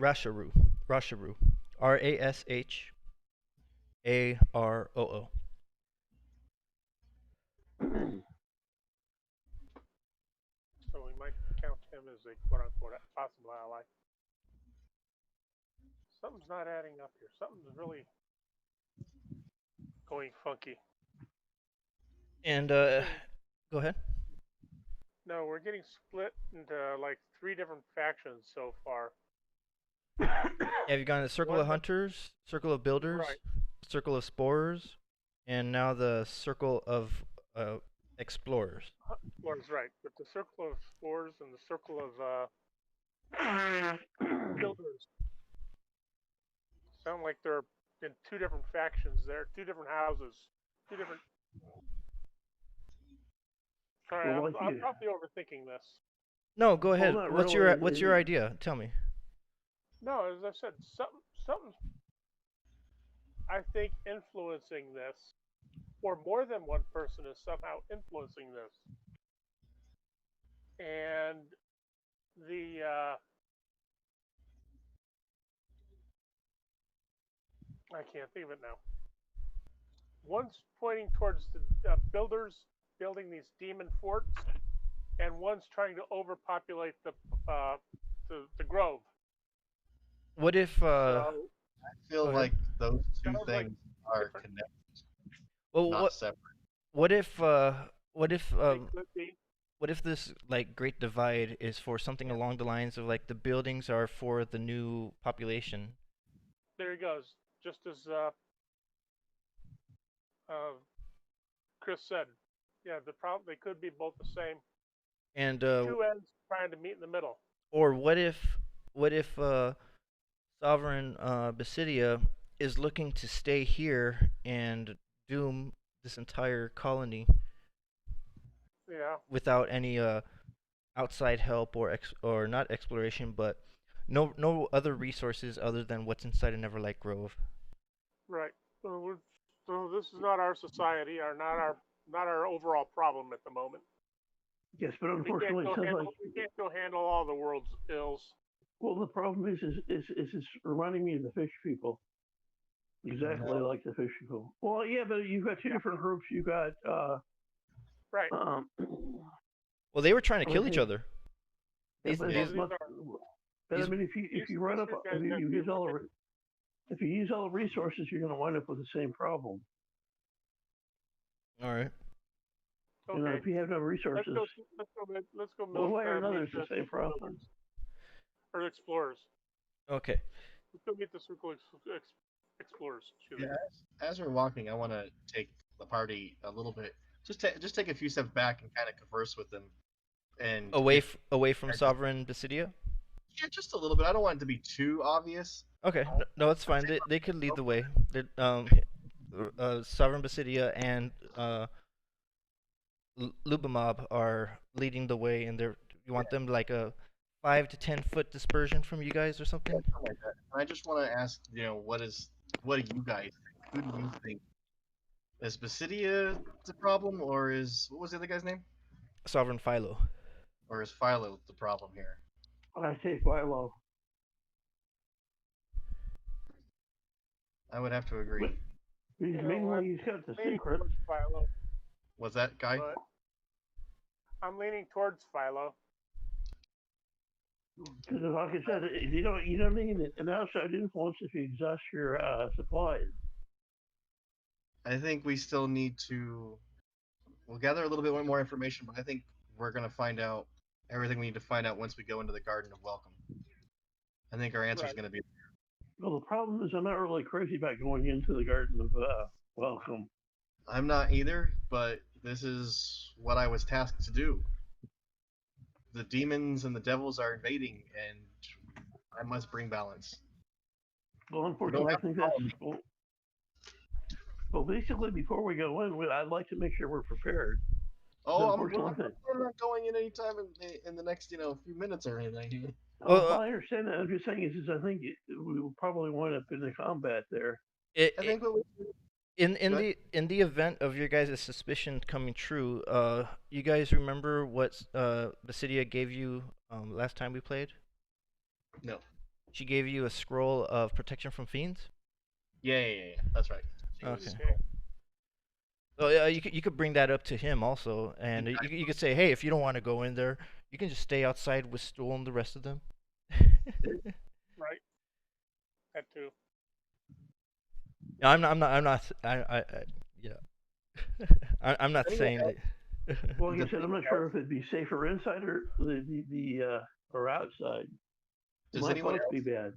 Speaker 2: Rasharu. Rasharoo.
Speaker 4: So we might count him as a quote-unquote possible ally. Something's not adding up here. Something's really going funky.
Speaker 2: And go ahead.
Speaker 4: No, we're getting split into like 3 different factions so far.
Speaker 2: Yeah, you've got the Circle of Hunters, Circle of Builders,
Speaker 4: right.
Speaker 2: Circle of Explorers, and now the Circle of Explorers.
Speaker 4: Explorers, right. But the Circle of Explorers and the Circle of Builders sound like they're in 2 different factions there, 2 different houses, 2 different... Sorry, I'm probably overthinking this.
Speaker 2: No, go ahead. What's
Speaker 1: really.
Speaker 2: your idea? Tell me.
Speaker 4: No, as I said, something I think influencing this, or more than one person is somehow influencing this. And the I can't think of it now. One's pointing towards the builders building these demon forts, and one's trying to overpopulate the grove.
Speaker 2: What if?
Speaker 3: I feel like those two things are connected, not separate.
Speaker 2: What if? What if this like Great Divide is for something along the lines of like the buildings are for the new population?
Speaker 4: There he goes. Just as Chris said, yeah, they could be both the same.
Speaker 2: And
Speaker 4: 2 ends trying to meet in the middle.
Speaker 2: Or what if Sovereign Basidia is looking to stay here and doom this entire colony?
Speaker 4: Yeah.
Speaker 2: Without any outside help or not exploration, but no other resources other than what's inside of Neverlight Grove.
Speaker 4: Right. So this is not our society, not our overall problem at the moment.
Speaker 1: Yes, but unfortunately,
Speaker 4: we can't go handle all the world's ills.
Speaker 1: Well, the problem is it's reminding me of the fish people. Exactly like the fish people. Well, yeah, but you've got 2 different groups. You got
Speaker 4: right.
Speaker 2: Well, they were trying to kill each other.
Speaker 1: But I mean, if you run up, if you use all the If you use all the resources, you're going to wind up with the same problem.
Speaker 2: All right.
Speaker 1: Okay. You know, if you have no resources,
Speaker 4: let's go.
Speaker 1: One way or another, it's the same problem.
Speaker 4: Or explorers.
Speaker 2: Okay.
Speaker 4: Let's go meet the circle explorers.
Speaker 3: Yeah, as we're walking, I want to take the party a little bit, just take a few steps back and kind of converse with them, and
Speaker 2: away from Sovereign Basidia.
Speaker 3: Yeah, just a little bit. I don't want it to be too obvious.
Speaker 2: Okay, no, it's fine. They could lead the way. Sovereign Basidia and Lubamob are leading the way, and you want them like a 5 to 10 foot dispersion from you guys or something.
Speaker 3: Yeah, something like that. I just want to ask, what do you guys think? Who do you think? Is Basidia the problem, or what was the other guy's name?
Speaker 2: Sovereign Philo.
Speaker 3: Or is Philo the problem here?
Speaker 1: I say Philo.
Speaker 3: I would have to agree.
Speaker 1: Meanwhile, he's got the secret.
Speaker 3: Was that guy?
Speaker 4: But I'm leaning towards Philo.
Speaker 1: Because, like I said, you don't need an outside influence if you exhaust your supplies.
Speaker 3: I think we still need to. We'll gather a little bit more information, but I think we're going to find out everything we need to find out once we go into the Garden of Welcome. I think our answer is going to be.
Speaker 1: Well, the problem is I'm not really crazy about going into the Garden of Welcome.
Speaker 3: I'm not either, but this is what I was tasked to do. The demons and the devils are invading, and I must bring balance.
Speaker 1: Well, unfortunately, I think that's... Well, basically, before we go in, I'd like to make sure we're prepared.
Speaker 3: Oh, we're not going in anytime in the next, few minutes or anything.
Speaker 1: I understand that. I'm just saying I think we will probably wind up in the combat there.
Speaker 2: In the event of your guys' suspicion coming true, you guys remember what Basidia gave you last time we played?
Speaker 3: No.
Speaker 2: She gave you a scroll of protection from fiends?
Speaker 3: Yeah. That's right.
Speaker 2: Okay. So you could bring that up to him also, and you could say, hey, if you don't want to go in there, you can just stay outside with Stool and the rest of them.
Speaker 4: Right. That too.
Speaker 2: No, I'm not I'm not saying that.
Speaker 1: Well, like I said, I'm not sure if it'd be safer inside or outside.
Speaker 3: Does anyone else
Speaker 1: be bad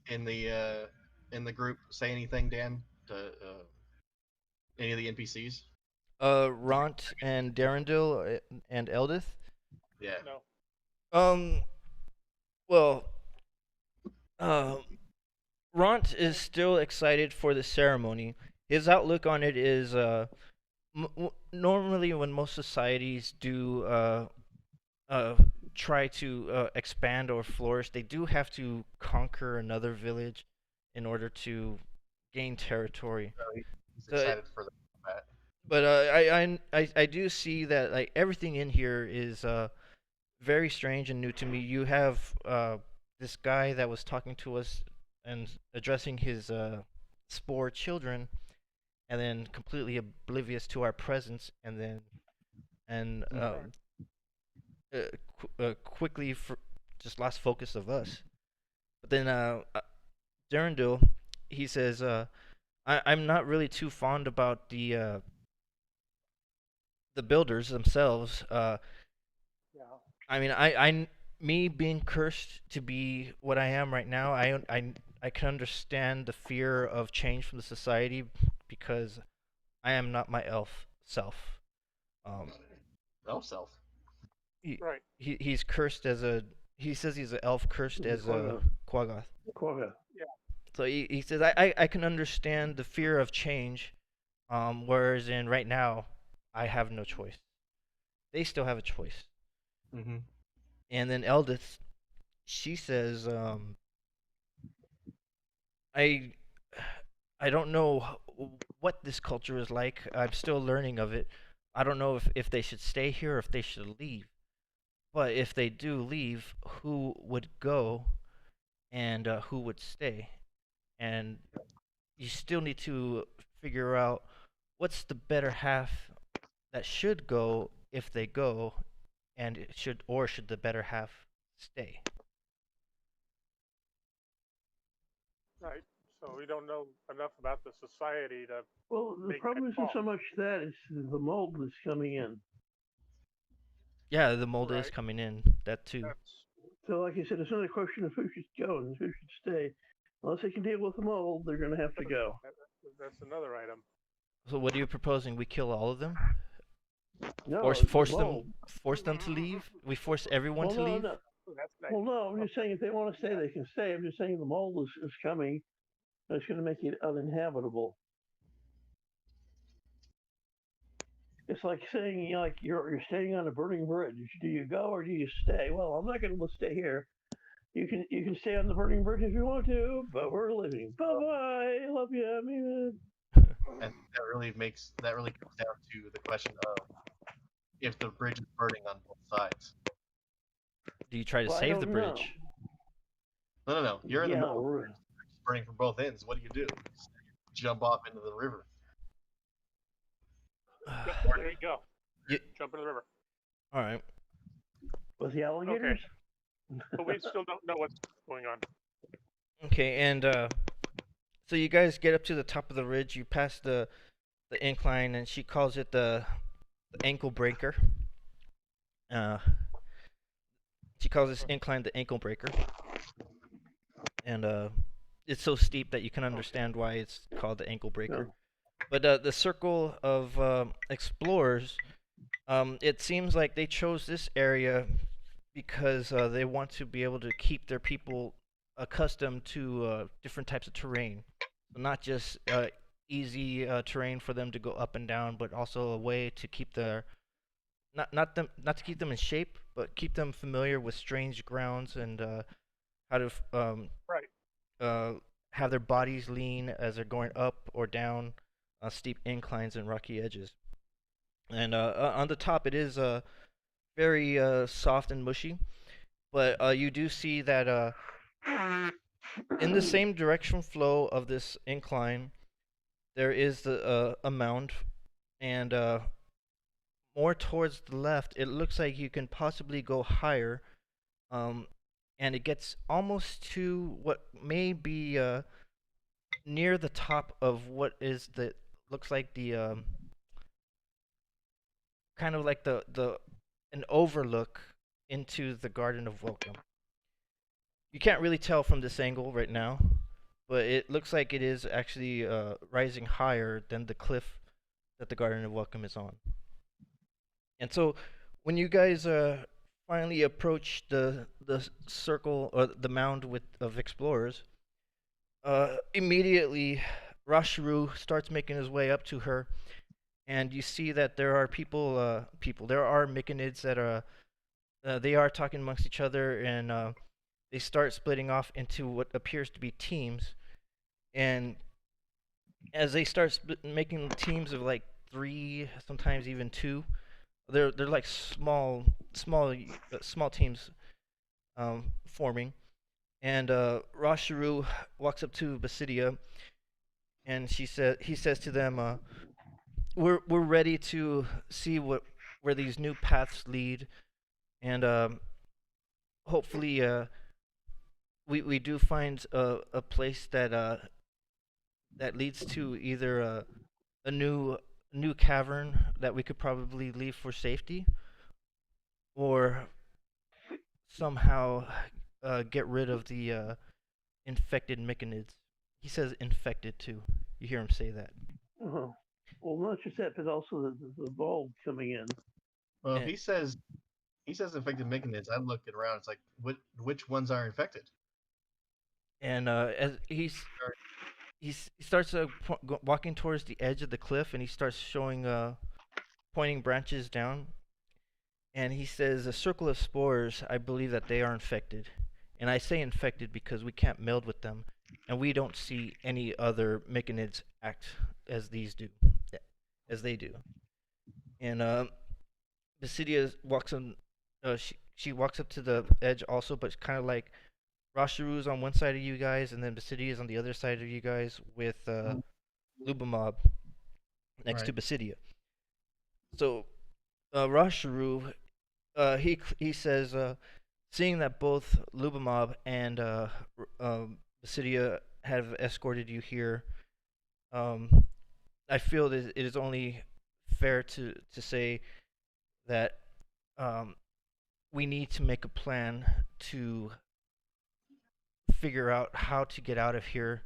Speaker 3: in the group say anything, Dan, to any of the NPCs?
Speaker 2: Ront and Darendil and Eldith.
Speaker 3: Yeah.
Speaker 4: No.
Speaker 2: Well, Ront is still excited for the ceremony. His outlook on it is normally when most societies do try to expand or flourish, they do have to conquer another village in order to gain territory.
Speaker 3: So he's excited for the combat.
Speaker 2: But I do see that like everything in here is very strange and new to me. You have this guy that was talking to us and addressing his spore children, and then completely oblivious to our presence, and then quickly just lost focus of us. But then Darendil, he says, I'm not really too fond about the builders themselves.
Speaker 4: Yeah.
Speaker 2: I mean, me being cursed to be what I am right now, I can understand the fear of change from the society because I am not my elf self.
Speaker 3: Elf self.
Speaker 4: Right.
Speaker 2: He's cursed as a. He says he's an elf cursed as a Quaggoth.
Speaker 1: Quaggoth.
Speaker 4: Yeah.
Speaker 2: So he says I can understand the fear of change, whereas in right now, I have no choice. They still have a choice.
Speaker 3: Mm-hmm.
Speaker 2: And then Eldith, she says, I don't know what this culture is like. I'm still learning of it. I don't know if they should stay here or if they should leave. But if they do leave, who would go and who would stay? And you still need to figure out what's the better half that should go if they go, and should the better half stay?
Speaker 4: Right. So we don't know enough about the society to.
Speaker 1: Well, the
Speaker 4: Make
Speaker 1: problem
Speaker 4: that
Speaker 1: isn't
Speaker 4: call.
Speaker 1: so much that, it's the mold that's coming in.
Speaker 2: Yeah, the mold is
Speaker 4: Right.
Speaker 2: coming in. That too.
Speaker 4: That's
Speaker 1: So, like I said, it's not a question of who should go and who should stay. Unless they can deal with the mold, they're going to have to go.
Speaker 4: that's another item.
Speaker 2: So what are you proposing? We kill all of them?
Speaker 1: No,
Speaker 2: Force
Speaker 1: mold.
Speaker 2: them to leave? We force everyone
Speaker 1: Well,
Speaker 2: to leave?
Speaker 1: no.
Speaker 4: That's nice.
Speaker 1: Well, no, I'm just saying if they want to stay, they can stay. I'm just saying the mold is coming. And it's going to make it uninhabitable. It's like saying, you know, like you're standing on a burning bridge. Do you go or do you stay? Well, I'm not going to stay here. You can stay on the burning bridge if you want to, but we're leaving. Bye bye. Love you. I mean,
Speaker 3: And that really comes down to the question of if the bridge is burning on both sides.
Speaker 2: Do you try to
Speaker 1: Well, I
Speaker 2: save the
Speaker 1: don't
Speaker 2: bridge?
Speaker 3: No. You're in the
Speaker 1: Yeah,
Speaker 3: middle of the bridge. It's burning from both ends. What do? You jump off into the river.
Speaker 4: There you go. Jump into the river.
Speaker 2: All right.
Speaker 1: with the alligators.
Speaker 4: But we still don't know what's going on.
Speaker 2: Okay, and so you guys get up to the top of the ridge. You pass the incline, and she calls it the ankle breaker. She calls this incline the ankle breaker, and it's so steep that you can understand why it's called the ankle breaker.
Speaker 1: Yeah.
Speaker 2: But the circle of explorers, it seems like they chose this area because they want to be able to keep their people accustomed to different types of terrain. So not just easy terrain for them to go up and down, but also a way to keep their not to keep them in shape, but keep them familiar with strange grounds and how to have their bodies lean as they're going up or down steep inclines and rocky edges. And on the top, it is very soft and mushy, but you do see that in the same direction flow of this incline, there is a mound, and more towards the left, it looks like you can possibly go higher, and it gets almost to what may be near the top of what is looks like the kind of like an overlook into the Garden of Welcome. You can't really tell from this angle right now, but it looks like it is actually rising higher than the cliff that the Garden of Welcome is on. And so, when you guys finally approach the circle or the mound of explorers, immediately Rashiru starts making his way up to her, and you see that there are there are Myconids that are they are talking amongst each other, and they start splitting off into what appears to be teams. And as they start making teams of like 3, sometimes even 2, they're like small teams forming. And Rashiru walks up to Basidia, and he says to them, we're ready to see where these new paths lead, and hopefully we do find a place that leads to either a new cavern that we could probably leave for safety, or somehow get rid of the infected Myconids. He says infected too. You hear him say that.
Speaker 1: Uh-huh. Well, not just that, but also the bulb coming in.
Speaker 3: Well, if he says infected Myconids, I look around. It's like, which ones are infected?
Speaker 2: And as he starts walking towards the edge of the cliff, and he starts showing pointing branches down, and he says, a circle of spores, I believe that they are infected. And I say infected because we can't meld with them, and we don't see any other Myconids act as they do. And Basidia walks on. She walks up to the edge also, but kind of like Rashiru is on one side of you guys, and then Basidia is on the other side of you guys with Lubamob next to Basidia. So Rashiru, he says, seeing that both Lubamob and Basidia have escorted you here. Um, I feel that it is only fair to say that um, we need to make a plan to figure out how to get out of here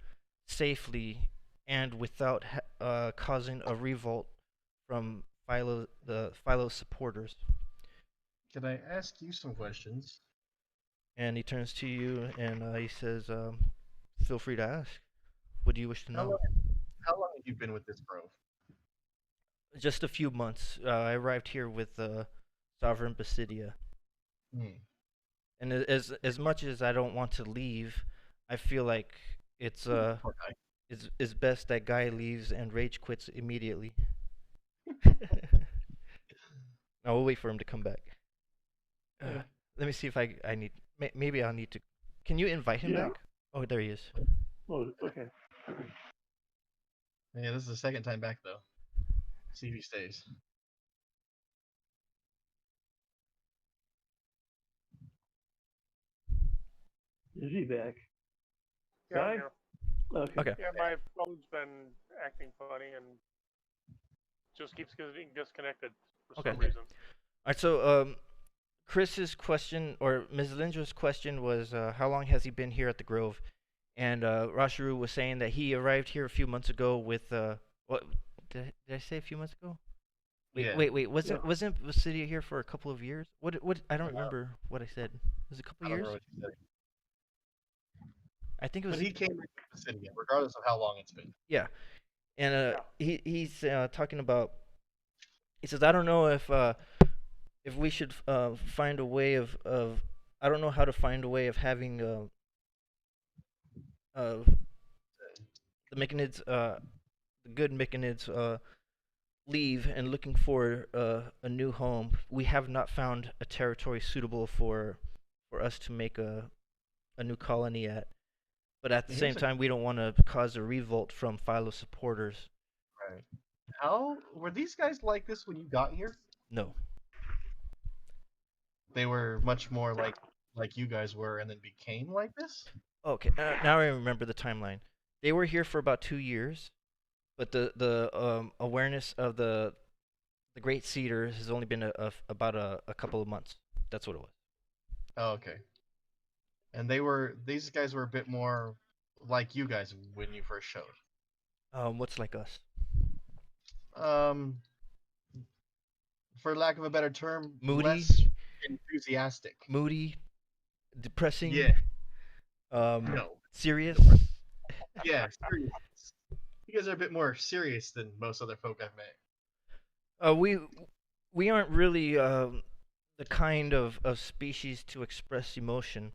Speaker 2: safely and without causing a revolt from the Philo supporters.
Speaker 3: Can I ask you some questions?
Speaker 2: And he turns to you and he says, "Feel free to ask. What do you wish to
Speaker 3: How
Speaker 2: know?"
Speaker 3: long, how long have you been with this grove?
Speaker 2: Just a few months. I arrived here with Sovereign Basidia,
Speaker 3: Hmm.
Speaker 2: and as much as I don't want to leave, I feel like it's
Speaker 3: Poor guy.
Speaker 2: it's best that guy leaves and rage quits immediately. I will wait for him to come back.
Speaker 3: Yeah.
Speaker 2: Let me see if I need maybe I'll need to. Can you invite him
Speaker 1: Yeah.
Speaker 2: back? Oh, there he is.
Speaker 1: Oh, okay.
Speaker 3: Yeah, this is the second time back though. See if he stays.
Speaker 1: Is he back?
Speaker 4: Yeah, I'm
Speaker 1: Guy?
Speaker 4: here.
Speaker 1: Okay.
Speaker 2: Okay.
Speaker 4: Yeah, my phone's been acting funny and just keeps getting disconnected for
Speaker 2: Okay.
Speaker 4: some reason.
Speaker 2: All right. So Chris's question or Ms. Lindra's question was, how long has he been here at the Grove? And Rasharu was saying that he arrived here a few months ago with what did I say a few months ago? Wait,
Speaker 3: Yeah.
Speaker 2: wait. Wasn't Basidia here for a couple of years? What? I don't remember what I said. Was it a couple
Speaker 3: I
Speaker 2: of
Speaker 3: don't
Speaker 2: years?
Speaker 3: remember what you said.
Speaker 2: I think it
Speaker 3: But
Speaker 2: was.
Speaker 3: he came back to the city again, regardless of how long it's been.
Speaker 2: Yeah. And
Speaker 4: Yeah.
Speaker 2: he's talking about. He says, I don't know if we should find a way of I don't know how to find a way of having the Myconids the good Myconids leave and looking for a new home. We have not found a territory suitable for us to make a new colony at. But at the
Speaker 3: Here's
Speaker 2: same
Speaker 3: a
Speaker 2: time, we don't want to cause a revolt from Philo supporters.
Speaker 3: right. How were these guys like this when you got here?
Speaker 2: No.
Speaker 3: They were much more like you guys were, and then became like this.
Speaker 2: Okay, now I remember the timeline. They were here for about 2 years, but the awareness of the Great Cedar has only been about a couple of months. That's what it was.
Speaker 3: Oh, okay. And these guys were a bit more like you guys when you first showed.
Speaker 2: What's like us?
Speaker 3: Um, for lack of a better term,
Speaker 2: Moody,
Speaker 3: less enthusiastic.
Speaker 2: moody, depressing.
Speaker 3: Yeah. No.
Speaker 2: Serious.
Speaker 3: Yeah. Serious. You guys are a bit more serious than most other folk I've met.
Speaker 2: We aren't really the kind of species to express emotion.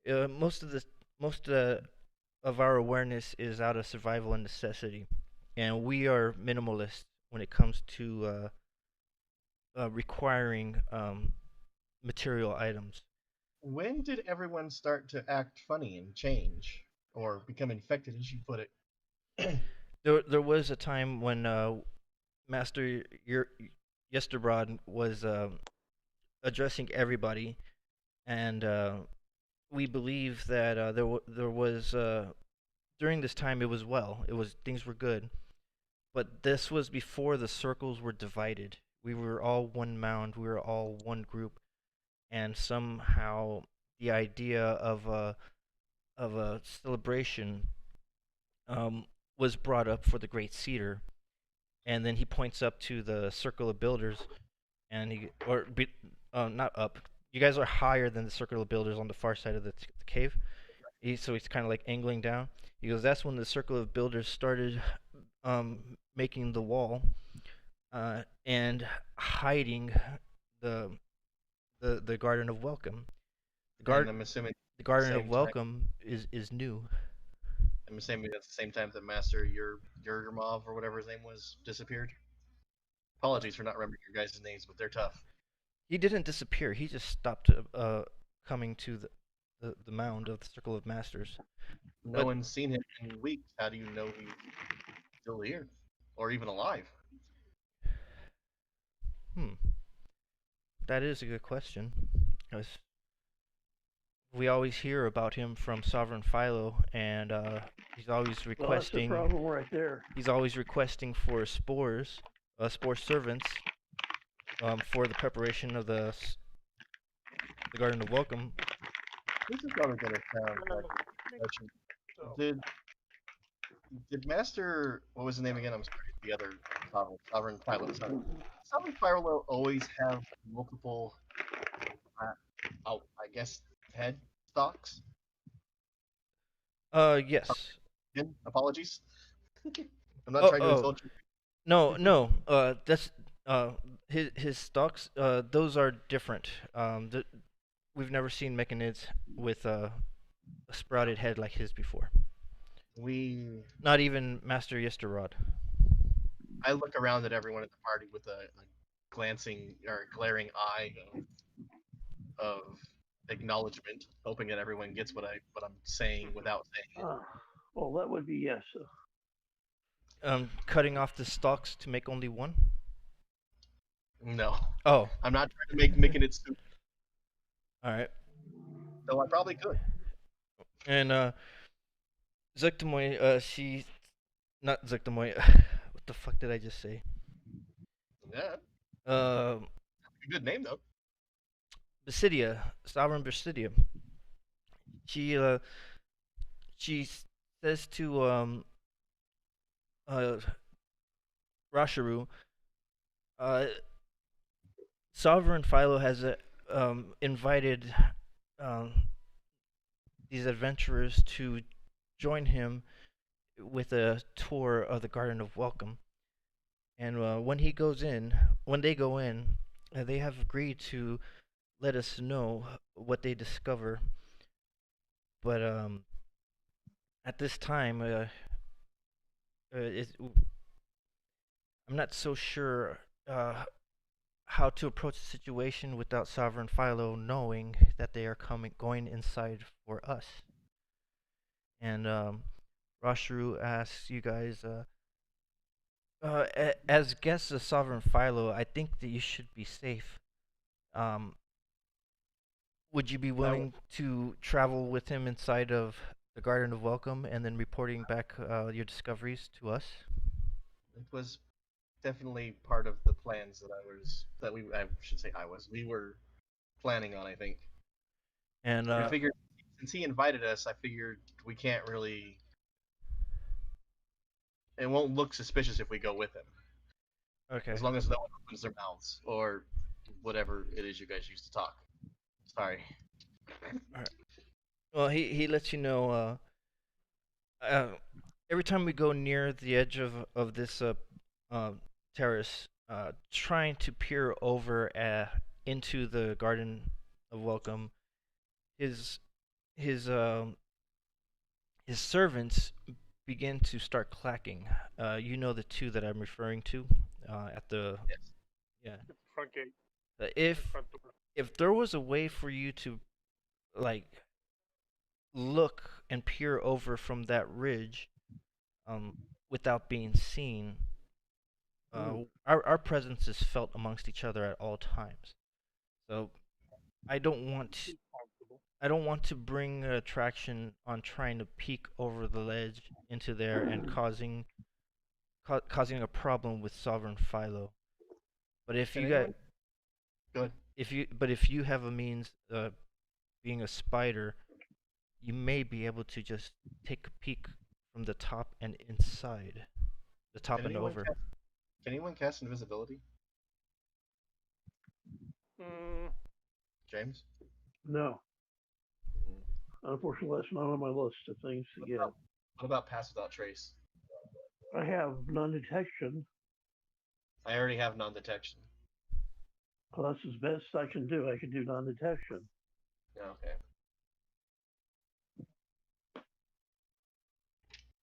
Speaker 2: Most of our awareness is out of survival and necessity, and we are minimalist when it comes to requiring material items.
Speaker 3: When did everyone start to act funny and change, or become infected, as you put it?
Speaker 2: There was a time when Master Yesterbrod was addressing everybody, and we believe that there was during this time it was things were good, but this was before the circles were divided. We were all one mound. We were all one group, and somehow the idea of a celebration was brought up for the Great Cedar, and then he points up to the circle of builders, and not up. You guys are higher than the circle of builders on the far side of the cave. So he's kind of like angling down. He goes, that's when the circle of builders started making the wall and hiding the the garden of welcome.
Speaker 3: And I'm assuming
Speaker 2: The garden of
Speaker 3: same time.
Speaker 2: welcome is new.
Speaker 3: I'm assuming that's the same time that Master Yurgurmov or whatever his name was disappeared. Apologies for not remembering your guys' names, but they're tough.
Speaker 2: He didn't disappear. He just stopped coming to the mound of the Circle of Masters.
Speaker 3: No one's seen him in weeks. How do you know he's still here, or even alive?
Speaker 2: That is a good question. 'Cause we always hear about him from Sovereign Philo, and he's always
Speaker 1: Well, that's the
Speaker 2: requesting.
Speaker 1: problem right there.
Speaker 2: He's always requesting for spores, spore servants, for the preparation of the Garden of Welcome.
Speaker 3: This is probably gonna sound like a question. Did Master, what was the name again? I'm sorry, the other Sovereign Philo. Sorry. Sovereign Philo always have multiple, I guess, head stocks.
Speaker 2: Yes.
Speaker 3: Apologies. I'm not trying to insult you.
Speaker 2: No. That's his stocks. Those are different. We've never seen mechanids with a sprouted head like his before. Not even Master Yesterrod.
Speaker 3: I look around at everyone at the party with a glancing or glaring eye of acknowledgement, hoping that everyone gets what I'm saying without saying it.
Speaker 1: Well, that would be yes.
Speaker 2: Cutting off the stalks to make only one?
Speaker 3: No.
Speaker 2: Oh.
Speaker 3: I'm not trying to make it stupid.
Speaker 2: Alright.
Speaker 3: Though I probably could.
Speaker 2: And Zektamoy, she... Not Zektamoy. What the fuck did I just say?
Speaker 3: Yeah.
Speaker 2: A
Speaker 3: good name, though.
Speaker 2: Basidia. Sovereign Basidia. She says to, Rasharu, Sovereign Philo has invited these adventurers to join him with a tour of the Garden of Welcome. And when they go in, they have agreed to let us know what they discover. But at this time, I'm not so sure how to approach the situation without Sovereign Philo knowing that they are going inside for us. And Rasharu asks you guys, as guests of Sovereign Philo, I think that you should be safe. Would you be willing to travel with him inside of the Garden of Welcome and then reporting back your discoveries to us?
Speaker 3: It was definitely part of the plans we were planning on, I think.
Speaker 2: And
Speaker 3: I figured, since he invited us, I figured we can't really... It won't look suspicious if we go with him.
Speaker 2: Okay.
Speaker 3: As long as no one opens their mouths, or whatever it is you guys use to talk. Sorry.
Speaker 2: Alright. Well, he lets you know, every time we go near the edge of this terrace, trying to peer over into the Garden of Welcome, his servants begin to start clacking. You know the two that I'm referring to at the
Speaker 3: yes.
Speaker 4: At the front gate.
Speaker 2: If there was a way for you to like look and peer over from that ridge without being seen, our presence is felt amongst each other at all times. So I don't want to bring attraction on trying to peek over the ledge into there and causing a problem with Sovereign Philo. But if if you have a means, being a spider, you may be able to just take a peek from the top and inside, the top and over.
Speaker 3: Can anyone cast invisibility? James?
Speaker 1: No. Unfortunately, that's not on my list of things to get.
Speaker 3: What about pass without trace?
Speaker 1: I have non-detection.
Speaker 3: I already have non-detection.
Speaker 1: Well, that's as best I can do. I can do non-detection.
Speaker 3: Okay.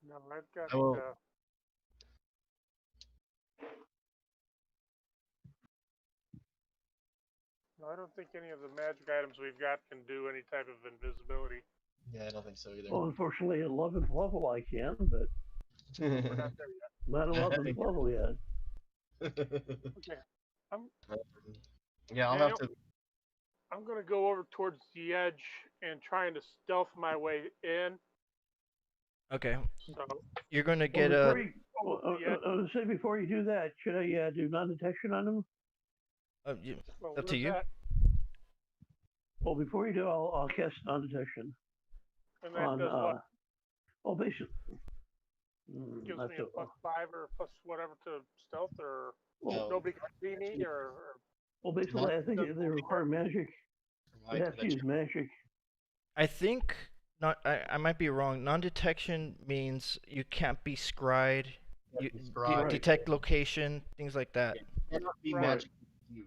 Speaker 4: No, I've got. No, I don't think any of the magic items we've got can do any type of invisibility.
Speaker 3: Yeah, I don't think so either.
Speaker 1: Well, unfortunately, at 11th level I can, but
Speaker 4: we're not there yet.
Speaker 1: Not 11th level yet.
Speaker 4: Okay.
Speaker 3: Yeah, I'll have to.
Speaker 4: I'm gonna go over towards the edge and trying to stealth my way in.
Speaker 2: Okay.
Speaker 4: So
Speaker 2: You're going to get
Speaker 1: Well,
Speaker 2: a.
Speaker 1: say before you do that, should I do non-detection on him?
Speaker 2: Up to you.
Speaker 4: That?
Speaker 1: Well, before you do, I'll cast non-detection.
Speaker 4: And that does what?
Speaker 1: Well, basically,
Speaker 4: Gives me a +5 or plus whatever to stealth, or nobody can see me, or.
Speaker 1: Well, basically, I think they require magic. They have to use magic.
Speaker 2: I think not. I might be wrong. Non-detection means you can't be scryed. You detect location, things like that.
Speaker 3: You cannot be magically viewed.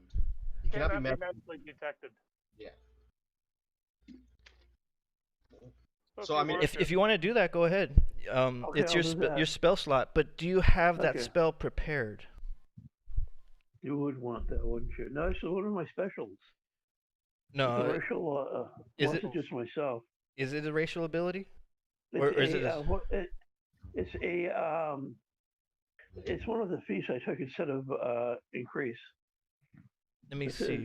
Speaker 3: You
Speaker 4: cannot be magically detected.
Speaker 3: Yeah.
Speaker 2: So I mean, if you want to do that, go ahead. It's your spell slot. But do you have that spell prepared?
Speaker 1: You would want that, wouldn't you? No, actually, one of my specials.
Speaker 2: No.
Speaker 1: It's a racial. Is it just myself?
Speaker 2: Is it a racial ability?
Speaker 1: It's it's one of the feats I took instead of increase.
Speaker 2: Let me see.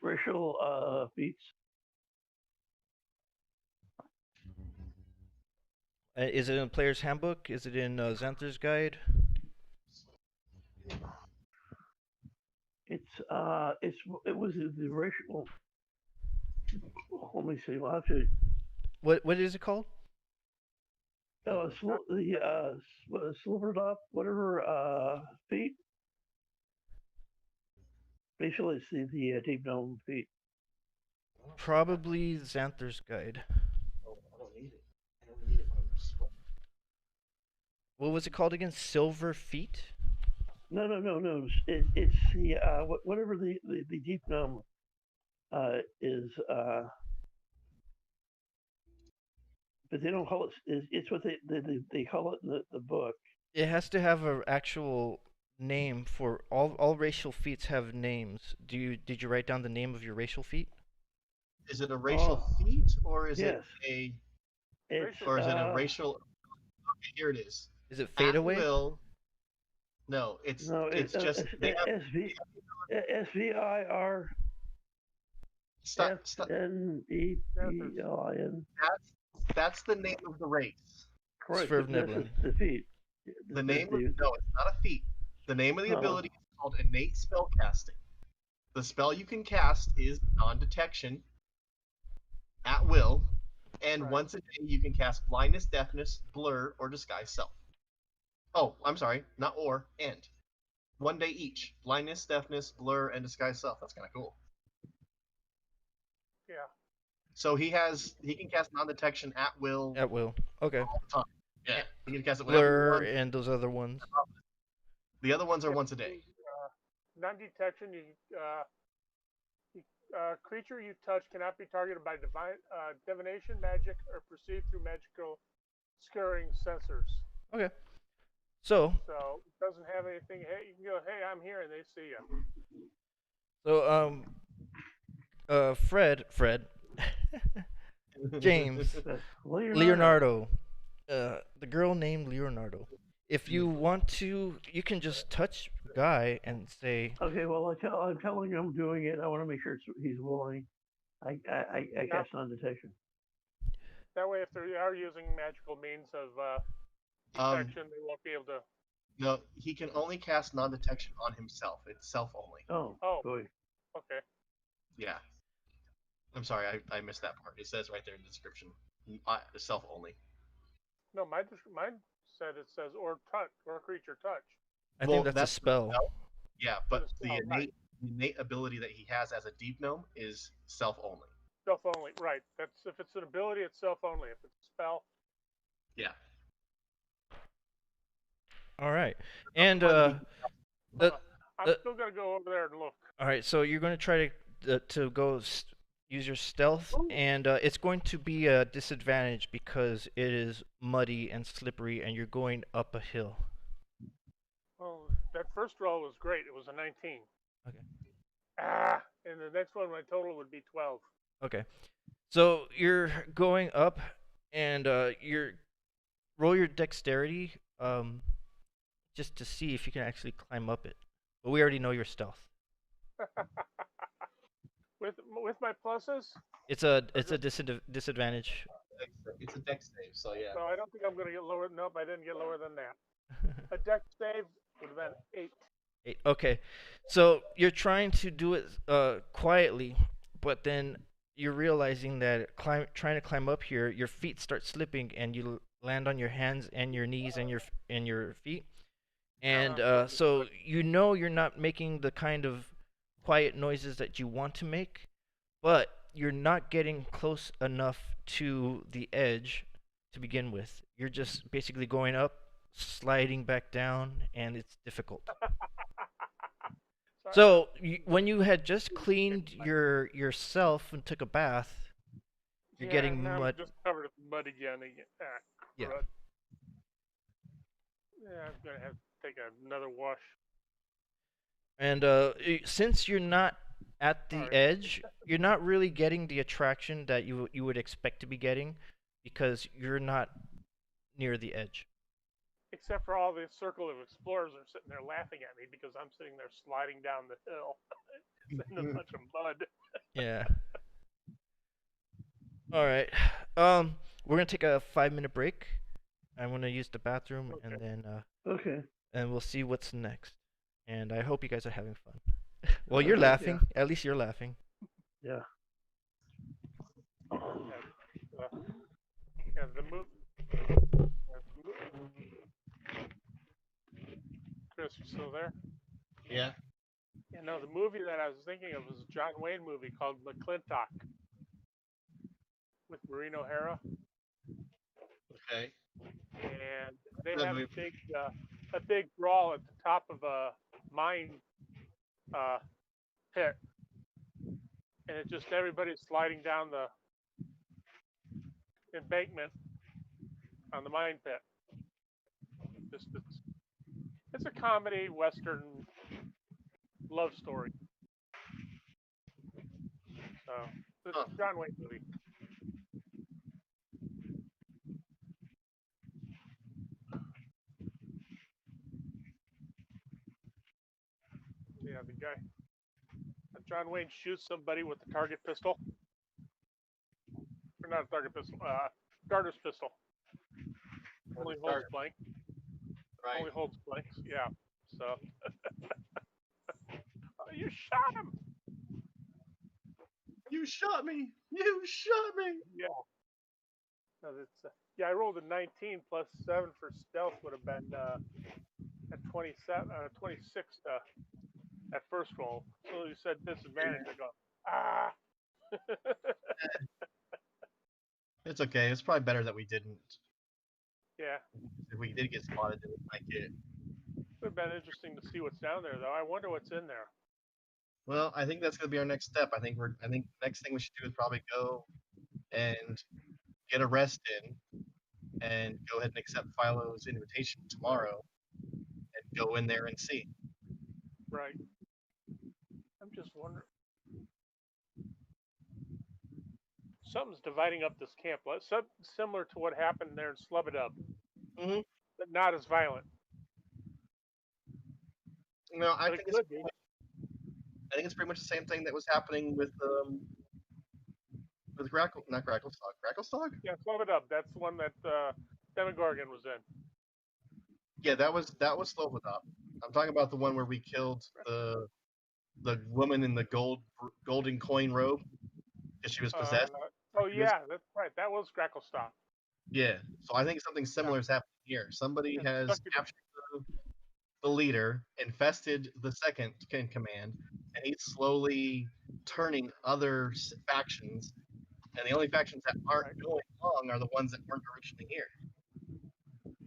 Speaker 1: Racial feats.
Speaker 2: Is it in Player's Handbook? Is it in Xanther's Guide?
Speaker 1: It was the racial. Let me see. We'll have to.
Speaker 2: What is it called?
Speaker 1: The slivered up whatever feat. Basically, it's the deep gnome feat.
Speaker 2: Probably Xanther's Guide.
Speaker 3: Oh, I don't need it. I don't need it.
Speaker 2: What was it called again? Silver Feet?
Speaker 1: No. It's the whatever the deep gnome is. But they don't call it. It's what they call it in the book.
Speaker 2: It has to have an actual name for all racial feats. Have names. Did you write down the name of your racial feat?
Speaker 3: Is it a racial feat or is
Speaker 1: yes.
Speaker 3: Is it a racial? Okay, here it is.
Speaker 2: Is it Fade Away?
Speaker 3: No, it's
Speaker 1: just SVIR. FNEBLIN.
Speaker 3: That's the name of the race.
Speaker 1: Correct. The feat.
Speaker 3: No, it's not a feat. The name of the ability is called innate spellcasting. The spell you can cast is non-detection at will, and once a day you can cast blindness, deafness, blur, or disguise self. Oh, I'm sorry, not or, and. One day each. Blindness, deafness, blur, and disguise self. That's kind of cool.
Speaker 4: Yeah.
Speaker 3: So he can cast non-detection at will.
Speaker 2: At will. Okay.
Speaker 3: All the time. Yeah. He can cast it
Speaker 2: blur and those other ones.
Speaker 3: The other ones are once a day.
Speaker 4: Non-detection, creature you touch cannot be targeted by divination, magic, or perceived through magical scurrying sensors.
Speaker 2: Okay. So
Speaker 4: it doesn't have anything. Hey, you can go. Hey, I'm here, and they see
Speaker 2: you. So Fred, James, Leonardo, the girl named Leonardo. If you want to, you can just touch Guy and say.
Speaker 1: Okay, well, I'm telling him I'm doing it. I want to make sure he's willing. I cast non-detection.
Speaker 4: That way, if they are using magical means of detection, they won't be able to.
Speaker 3: No, he can only cast non-detection on himself. It's self only.
Speaker 1: Oh, boy.
Speaker 4: Okay.
Speaker 3: Yeah. I'm sorry, I missed that part. It says right there in the description, self only.
Speaker 4: No, mine says or touch or creature touch.
Speaker 2: I think that's a spell.
Speaker 3: Yeah, but the innate ability that he has as a deep gnome is self only.
Speaker 4: Self only, right? That's if it's an ability, it's self only. If it's a spell.
Speaker 3: Yeah.
Speaker 2: All right, and
Speaker 4: I'm still gonna go over there and look.
Speaker 2: All right, so you're gonna try to go use your stealth, and it's going to be a disadvantage because it is muddy and slippery, and you're going up a hill.
Speaker 4: Well, that first roll was great. It was a 19.
Speaker 2: Okay.
Speaker 4: And the next one, my total would be 12.
Speaker 2: Okay, so you're going up, and roll your dexterity, just to see if you can actually climb up it. But we already know your stealth.
Speaker 4: my pluses?
Speaker 2: It's a disadvantage.
Speaker 3: It's a deck save, so yeah.
Speaker 4: So I don't think I'm going to get lower. Nope, I didn't get lower than that. A deck save would have been 8.
Speaker 2: 8. Okay, so you're trying to do it quietly, but then you're realizing that trying to climb up here, your feet start slipping, and you land on your hands and your knees and your feet, and so you know you're not making the kind of quiet noises that you want to make, but you're not getting close enough to the edge to begin with. You're just basically going up, sliding back down, and it's difficult. So when you had just cleaned yourself and took a bath, you're getting
Speaker 4: now
Speaker 2: mud.
Speaker 4: I'm just covered with mud again.
Speaker 2: Yeah.
Speaker 4: Crud. Yeah, I'm gonna have to take another wash.
Speaker 2: And since you're not at the edge, you're not really getting the attraction that you would expect to be getting, because you're not near the edge.
Speaker 4: Except for all the circle of explorers are sitting there laughing at me because I'm sitting there sliding down the hill in a bunch of mud.
Speaker 2: Yeah. All right. We're gonna take a 5-minute break. I'm gonna use the bathroom,
Speaker 4: Okay.
Speaker 2: and then
Speaker 1: Okay.
Speaker 2: and we'll see what's next. And I hope you guys are having fun. Well, you're laughing.
Speaker 1: Yeah.
Speaker 2: At least you're laughing.
Speaker 1: Yeah.
Speaker 4: Yeah, the move. Chris, you still there?
Speaker 3: Yeah.
Speaker 4: Yeah, no, the movie that I was thinking of was a John Wayne movie called McClintock with Maureen O'Hara,
Speaker 3: Okay.
Speaker 4: and they
Speaker 3: Good
Speaker 4: have
Speaker 3: movie.
Speaker 4: a big brawl at the top of a mine pit, and it's just everybody's sliding down the embankment on the mine pit. It's a comedy western love story. So it's a John Wayne movie. Yeah, the guy. John Wayne shoots somebody with a target pistol. Or not a target pistol, Darter's pistol. Only holds blank.
Speaker 3: Right.
Speaker 4: Only holds blanks, yeah. So you shot him.
Speaker 3: You shot me. You shot me.
Speaker 4: Yeah. No, that's yeah. I rolled a 19 plus 7 for stealth would have been at 27, 26 at first roll. So you said disadvantage. I go ah.
Speaker 3: It's okay. It's probably better that we didn't.
Speaker 4: Yeah.
Speaker 3: If we did get spotted, then we might get it.
Speaker 4: Would have been interesting to see what's down there, though. I wonder what's in there.
Speaker 3: Well, I think that's gonna be our next step. I think the next thing we should do is probably go and get a rest in, and go ahead and accept Philo's invitation tomorrow, and go in there and see.
Speaker 4: Right. I'm just wondering. Something's dividing up this camp. Something similar to what happened there in Slubadub, but not as violent.
Speaker 3: No, I think it's pretty much the same thing that was happening with not Gracklestog?
Speaker 4: Yeah, Slubadub. That's the one that Demogorgon was in.
Speaker 3: Yeah, that was Slobodop. I'm talking about the one where we killed the woman in the golden coin robe because she was possessed.
Speaker 4: Oh yeah, that's right. That was Gracklestog.
Speaker 3: Yeah, so I think something similar is happening here. Somebody has captured the leader, infested the second in command, and he's slowly turning other factions. And the only factions that aren't going along are the ones that weren't originally here,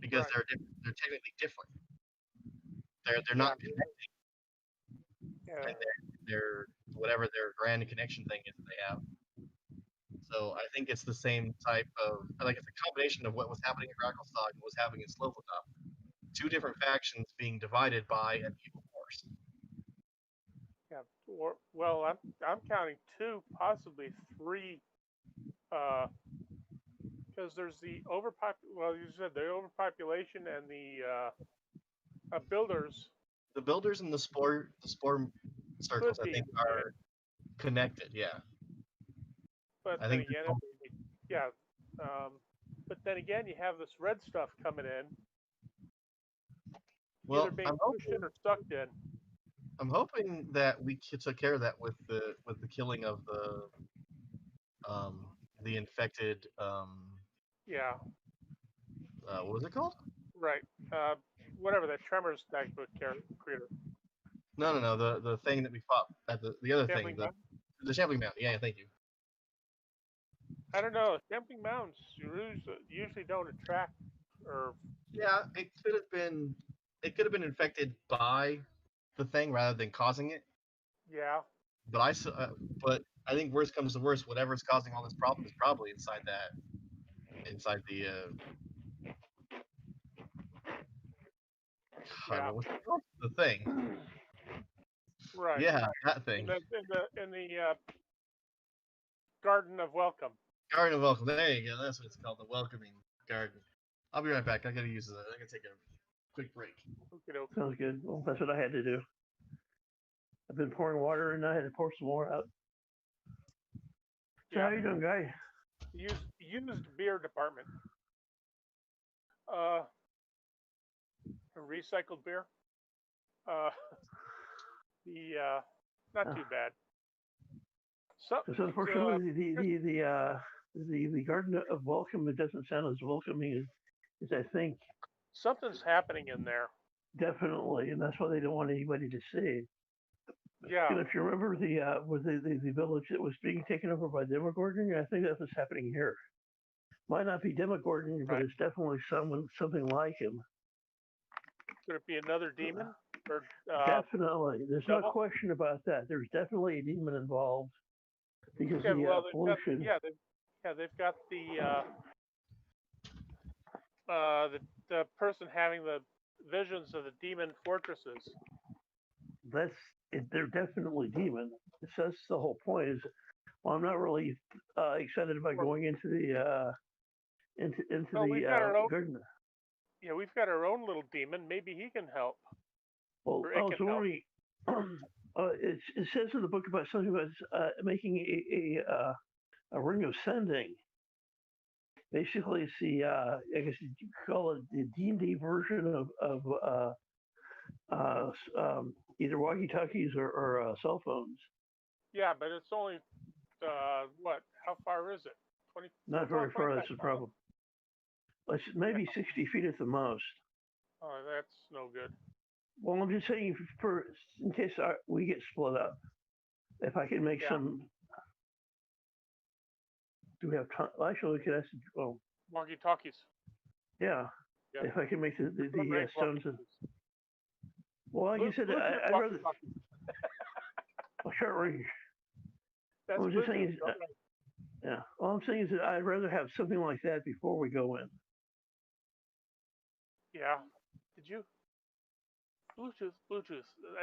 Speaker 3: because they're technically different. They're not connecting.
Speaker 4: Yeah.
Speaker 3: And they're whatever their grand connection thing is that they have. So I think it's the same type of, like, it's a combination of what was happening in Gracklestog and what was happening in Slobodop. 2 different factions being divided by an evil force.
Speaker 4: Yeah. Well, I'm counting 2, possibly 3. Because there's the well, you said the overpopulation and the builders.
Speaker 3: The builders and the spore circles, I think, are connected. Yeah.
Speaker 4: But
Speaker 3: I
Speaker 4: then
Speaker 3: think
Speaker 4: again, yeah. But then again, you have this red stuff coming in,
Speaker 3: well,
Speaker 4: either being pushed in or sucked in.
Speaker 3: I'm hoping that we took care of that with the killing of the infected
Speaker 4: Yeah.
Speaker 3: What was it called?
Speaker 4: Right. Whatever that Tremors MacBook creator.
Speaker 3: No. The thing that we fought at the other
Speaker 4: Shambling
Speaker 3: thing,
Speaker 4: Mountain?
Speaker 3: the Shambling Mountain. Yeah, thank you.
Speaker 4: I don't know. Shambling Mountains usually don't attract or.
Speaker 3: Yeah, it could have been. It could have been infected by the thing rather than causing it.
Speaker 4: Yeah.
Speaker 3: But but I think worst comes to worst, whatever's causing all this problem is probably inside the
Speaker 4: Yeah.
Speaker 3: what's it called? The thing.
Speaker 4: Right.
Speaker 3: Yeah, that thing.
Speaker 4: In the Garden of Welcome.
Speaker 3: Garden of Welcome. There you go. That's what it's called. The welcoming garden. I'll be right back. I gotta take a quick break.
Speaker 4: Okay.
Speaker 1: Sounds good. Well, that's what I had to do. I've been pouring water and I had to pour some more out. So how you doing, guy?
Speaker 4: Used beer department. Recycled beer. Not too bad.
Speaker 1: So unfortunately, the Garden of Welcome, it doesn't sound as welcoming as I think.
Speaker 4: Something's happening in there.
Speaker 1: Definitely, and that's why they don't want anybody to see.
Speaker 4: Yeah.
Speaker 1: And if you remember the village that was being taken over by Demogorgon, I think that's what's happening here. Might not be Demogorgon, but it's definitely something like him.
Speaker 4: Could it be another demon? Or,
Speaker 1: definitely. There's no question about that. There's definitely a demon involved because pollution.
Speaker 4: They've got the person having the visions of the demon fortresses.
Speaker 1: They're definitely demon. That's the whole point. Well, I'm not really excited about going into the garden.
Speaker 4: Yeah, we've got our own little demon. Maybe he can help.
Speaker 1: Well, it says in the book about something about making a ring of sending. Basically, it's the I guess you could call it the D&D version of either walkie-talkies or cell phones.
Speaker 4: Yeah, but it's only what? How far is it? 20.
Speaker 1: Not very far. That's the problem. Maybe 60 feet at the most.
Speaker 4: Oh, that's no good.
Speaker 1: Well, I'm just saying, in case we get split up, if I can make some. Do we have time? Actually, we could ask. Well,
Speaker 4: walkie-talkies.
Speaker 1: Yeah. If I can make the stones. Well, like you said, I'd rather. Short range.
Speaker 4: That's
Speaker 1: I'm just saying. Yeah. All I'm saying is that I'd rather have something like that before we go in.
Speaker 4: Yeah. Did you? Bluetooth.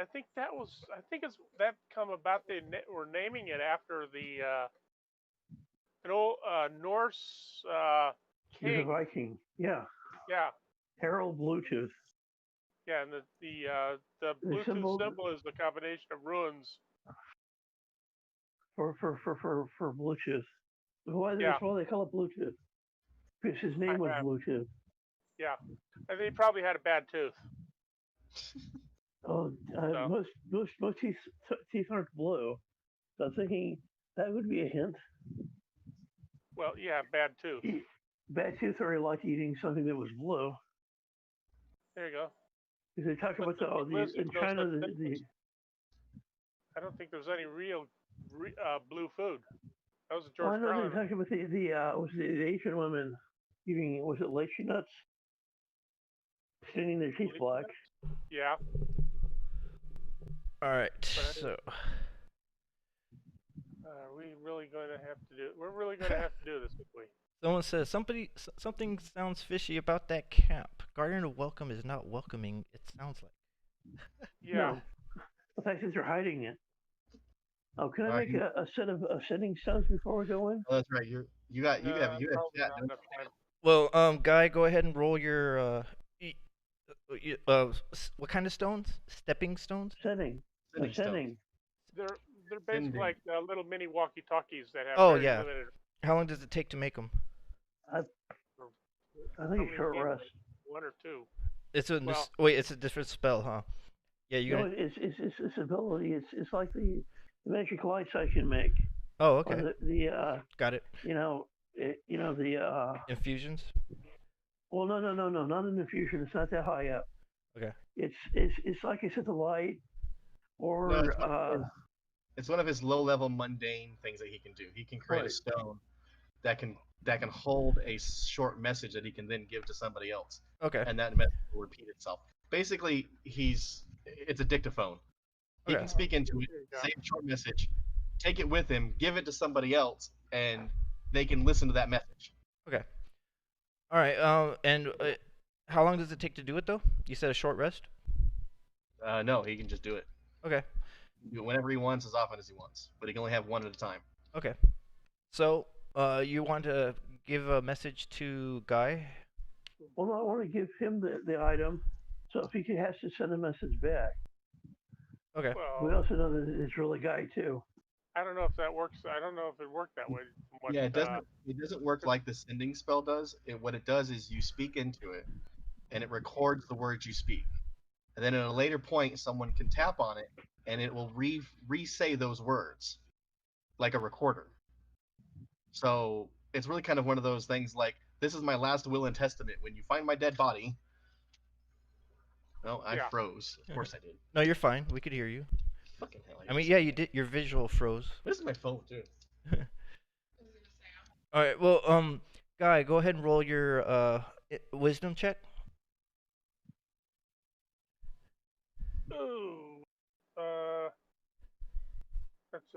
Speaker 4: I think that come about. They were naming it after an old Norse king.
Speaker 1: He's a Viking. Yeah.
Speaker 4: Yeah.
Speaker 1: Harold Bluetooth.
Speaker 4: Yeah, and the Bluetooth symbol is the combination of runes.
Speaker 1: For Bluetooth. That's why they call it Bluetooth. Because his name was Bluetooth.
Speaker 4: Yeah. I think he probably had a bad tooth.
Speaker 1: Oh, most teeth aren't blue. So I'm thinking that would be a hint.
Speaker 4: Well, yeah, bad tooth.
Speaker 1: Bad tooth, or he liked eating something that was blue.
Speaker 4: There you go.
Speaker 1: Because they talk about in China
Speaker 4: I don't think there's any real blue food. That was George Carlin.
Speaker 1: I know they talk about the Asian women eating, was it lychee nuts? Staining their teeth black.
Speaker 4: Yeah.
Speaker 2: All right, so.
Speaker 4: Are we really going to have to do it? We're really going to have to do this, we?
Speaker 2: Someone says something sounds fishy about that camp. Garden of Welcome is not welcoming. It sounds like.
Speaker 4: Yeah.
Speaker 1: No. The fact that they're hiding it. Oh, can I make a set of sending stones before we go in?
Speaker 3: Oh, that's right. You have chat.
Speaker 2: Well, Guy, go ahead and roll your what kind of stones? Stepping stones?
Speaker 1: Sending.
Speaker 4: They're basically like little mini walkie-talkies that have
Speaker 2: Oh
Speaker 4: very
Speaker 2: yeah.
Speaker 4: limited.
Speaker 2: How long does it take to make them?
Speaker 1: I think a short rest.
Speaker 4: 1 or 2.
Speaker 2: It's a
Speaker 4: Well,
Speaker 2: wait. It's a different spell, huh? Yeah, you're
Speaker 1: No,
Speaker 2: gonna.
Speaker 1: it's ability. It's like the magic lights I can make.
Speaker 2: Oh, okay.
Speaker 1: Or
Speaker 2: Got it.
Speaker 1: The
Speaker 2: Infusions.
Speaker 1: well, no, not an infusion. It's not that high up.
Speaker 2: Okay.
Speaker 1: It's like I said, the light, or
Speaker 3: No, it's one of his low-level mundane things that he can do. He can create a stone that can hold a short message that he can then give to somebody else.
Speaker 2: Okay.
Speaker 3: And that message will repeat itself. Basically, it's a dictaphone. He can speak into it, say a short message, take it with him, give it to somebody else, and they can listen to that message.
Speaker 2: Okay. All right. And how long does it take to do it though? You said a short rest.
Speaker 3: No, he can just do it.
Speaker 2: Okay.
Speaker 3: Do it whenever he wants, as often as he wants, but he can only have one at a time.
Speaker 2: Okay. So, you want to give a message to Guy?
Speaker 1: Well, I want to give him the item, so if he has to send a message back.
Speaker 2: Okay.
Speaker 4: Well,
Speaker 1: we also know that it's really Guy too.
Speaker 4: I don't know if that works. I don't know if it worked that way.
Speaker 3: Yeah, it doesn't. It doesn't work like the sending spell does. What it does is you speak into it, and it records the words you speak, and then at a later point, someone can tap on it, and it will re-say those words, like a recorder. So it's really kind of one of those things like, this is my last will and testament. When you find my dead body. No, I froze. Of course I did.
Speaker 2: No, you're fine. We could hear you.
Speaker 3: Fucking hell.
Speaker 2: I mean, yeah, you did. Your visual froze.
Speaker 3: This is my phone too.
Speaker 2: All right. Well, Guy, go ahead and roll your wisdom check.
Speaker 4: Ooh. That's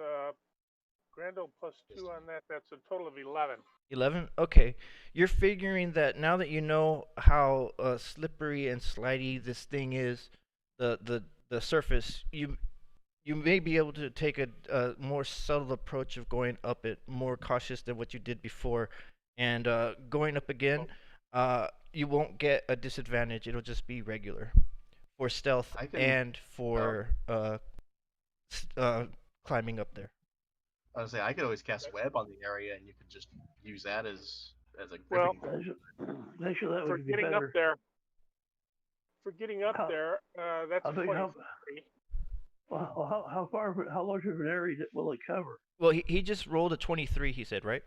Speaker 4: Grando plus 2 on that. That's a total of 11.
Speaker 2: 11. Okay. You're figuring that now that you know how slippery and slidey this thing is, the surface, you may be able to take a more subtle approach of going up it, more cautious than what you did before, and going up again. You won't get a disadvantage. It'll just be regular for stealth and for climbing up there.
Speaker 3: I was say I could always cast web on the area, and you could just use that as a gripping.
Speaker 1: Actually, that would be better.
Speaker 4: For getting up there, that's
Speaker 1: how large of an area will it cover?
Speaker 2: Well, he just rolled a 23. He said, right?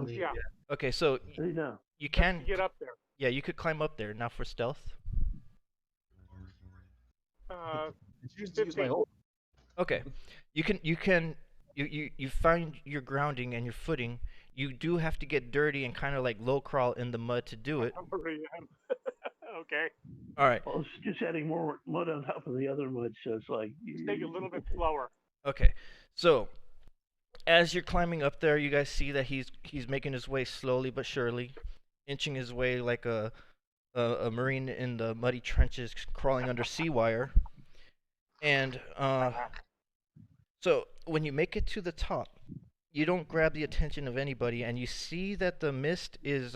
Speaker 4: Yeah.
Speaker 2: Okay, so you can
Speaker 4: get up there.
Speaker 2: Yeah, you could climb up there. Now for stealth. Okay, you find your grounding and your footing. You do have to get dirty and kind of like low crawl in the mud to do it.
Speaker 4: Okay.
Speaker 2: All right.
Speaker 1: Well, it's just adding more mud on top of the other mud, so it's like
Speaker 4: take it a little bit slower.
Speaker 2: Okay, so as you're climbing up there, you guys see that he's making his way slowly but surely, inching his way like a marine in the muddy trenches crawling under sea wire. And so when you make it to the top, you don't grab the attention of anybody, and you see that the mist is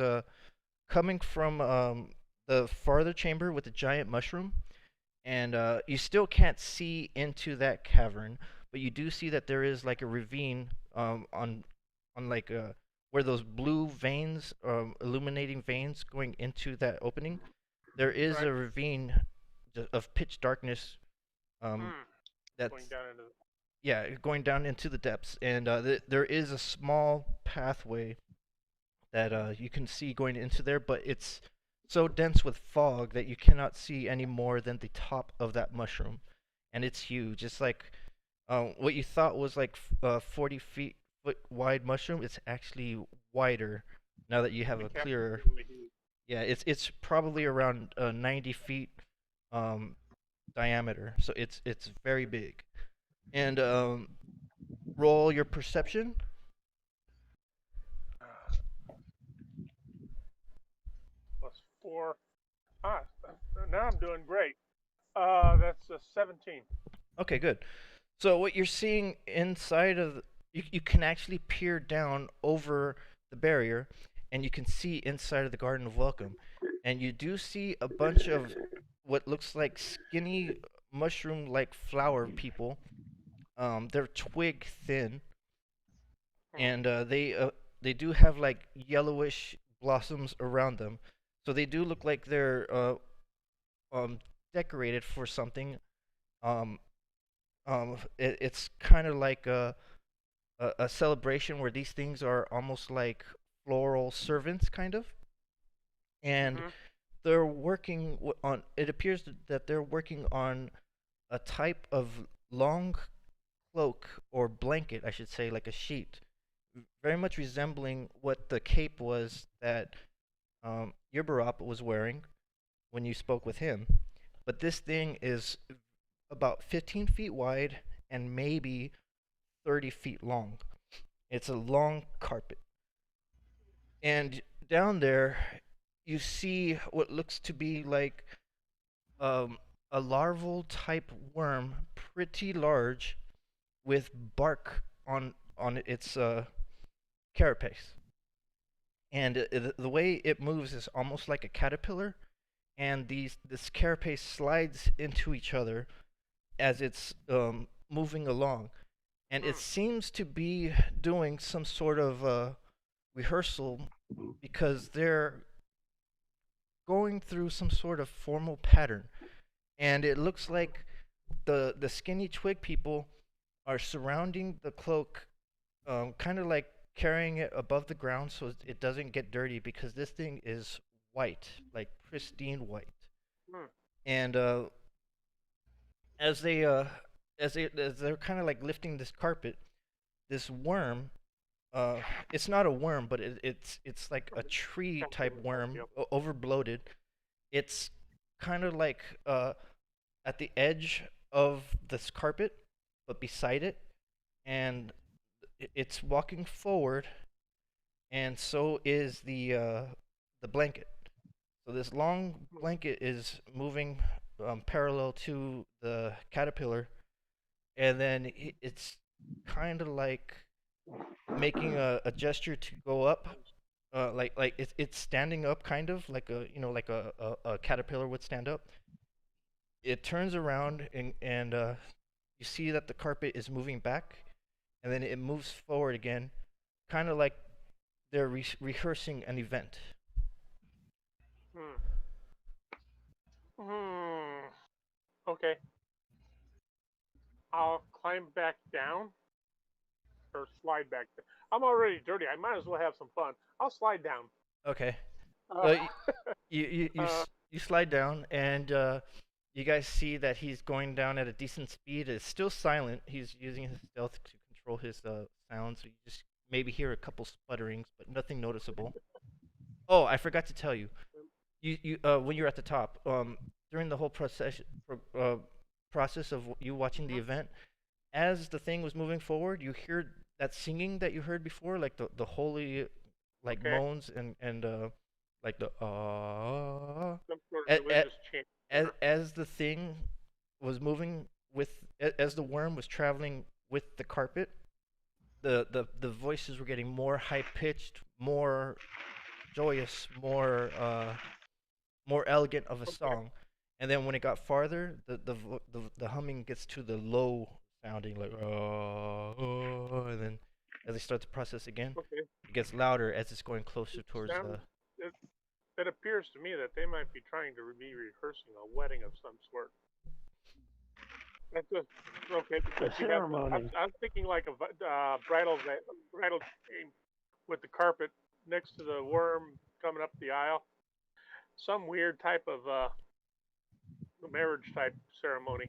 Speaker 2: coming from the farther chamber with the giant mushroom, and you still can't see into that cavern, but you do see that there is like a ravine on like where those blue veins, illuminating veins going into that opening. There is a ravine of pitch darkness. That's
Speaker 4: going down into
Speaker 2: going down into the depths, and there is a small pathway that you can see going into there, but it's so dense with fog that you cannot see any more than the top of that mushroom, and it's huge. It's like what you thought was like 40 foot wide mushroom. It's actually wider now that you have a clearer. Yeah, it's probably around 90 feet diameter, so it's very big. And roll your perception.
Speaker 4: Plus 4. Now I'm doing great. That's a 17.
Speaker 2: Okay, good. So what you're seeing inside of you can actually peer down over the barrier, and you can see inside of the Garden of Welcome, and you do see a bunch of what looks like skinny mushroom-like flower people they're twig thin,
Speaker 4: Hmm.
Speaker 2: and they do have like yellowish blossoms around them, so they do look like they're um decorated for something. Um, it's kind of like a celebration where these things are almost like floral servants, kind of, and
Speaker 4: Mm-hmm.
Speaker 2: they're working on. It appears that they're working on a type of long cloak or blanket, I should say, like a sheet, very much resembling what the cape was that Yerbarop was wearing when you spoke with him. But this thing is about 15 feet wide and maybe 30 feet long. It's a long carpet. And down there, you see what looks to be like um, a larval type worm, pretty large, with bark on its carapace. And the way it moves is almost like a caterpillar, and this carapace slides into each other as it's moving along, and it seems to be doing some sort of rehearsal because they're going through some sort of formal pattern, and it looks like the skinny twig people are surrounding the cloak, kind of like carrying it above the ground so it doesn't get dirty because this thing is white, like pristine white.
Speaker 4: Hmm.
Speaker 2: And as they uh, as they're kind of like lifting this carpet, this worm, it's not a worm, but it's like a tree type worm, over bloated. It's kind of like at the edge of this carpet, but beside it, and it's walking forward, and so is the blanket. So this long blanket is moving parallel to the caterpillar, and then it's kind of like making a gesture to go up, like it's standing up, kind of like like a caterpillar would stand up. It turns around and you see that the carpet is moving back, and then it moves forward again, kind of like they're rehearsing an event.
Speaker 4: Hmm. Hmm. Okay. I'll climb back down or slide back. I'm already dirty. I might as well have some fun. I'll slide down.
Speaker 2: Okay.
Speaker 4: Uh,
Speaker 2: Uh,
Speaker 4: uh,
Speaker 2: you slide down, and you guys see that he's going down at a decent speed. It's still silent. He's using his stealth to control his sounds. So you just maybe hear a couple sputterings, but nothing noticeable. Oh, I forgot to tell you. You when you're at the top, during the whole process of you watching the event, as the thing was moving forward, you hear that singing that you heard before, like the holy, like
Speaker 4: okay.
Speaker 2: moans and like the
Speaker 4: Some sort of religious chant.
Speaker 2: as the thing was moving as the worm was traveling with the carpet, the voices were getting more high pitched, more joyous, more elegant of a song. And then when it got farther, the humming gets to the low sounding, like and then as they start to process again,
Speaker 4: Okay.
Speaker 2: it gets louder as it's going closer towards
Speaker 4: Sounds, it appears to me that they might be trying to be rehearsing a wedding of some sort. That's just okay because
Speaker 1: A
Speaker 4: you got.
Speaker 1: ceremony.
Speaker 4: I'm thinking like a bridal game with the carpet next to the worm coming up the aisle. Some weird type of marriage type ceremony.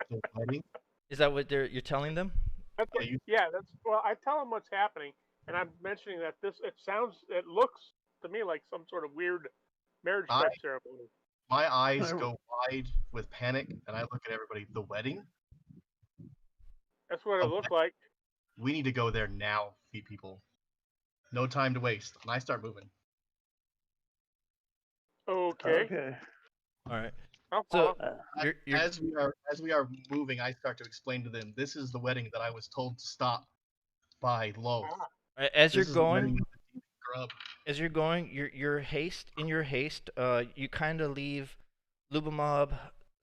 Speaker 3: The wedding.
Speaker 2: Is that what you're telling them?
Speaker 4: That's what, yeah. That's well. I tell them what's happening, and I'm mentioning that it looks to me like some sort of weird marriage type ceremony.
Speaker 3: My eyes go wide with panic, and I look at everybody. The wedding?
Speaker 4: That's what it looked like.
Speaker 3: We need to go there now, people. No time to waste. And I start moving.
Speaker 4: Okay.
Speaker 1: Okay.
Speaker 2: All right.
Speaker 4: So
Speaker 2: you're
Speaker 3: as we are moving, I start to explain to them, this is the wedding that I was told to stop by Loth.
Speaker 2: As
Speaker 3: This
Speaker 2: you're going,
Speaker 3: grub.
Speaker 2: as you're going, your haste, you kind of leave Lubamob,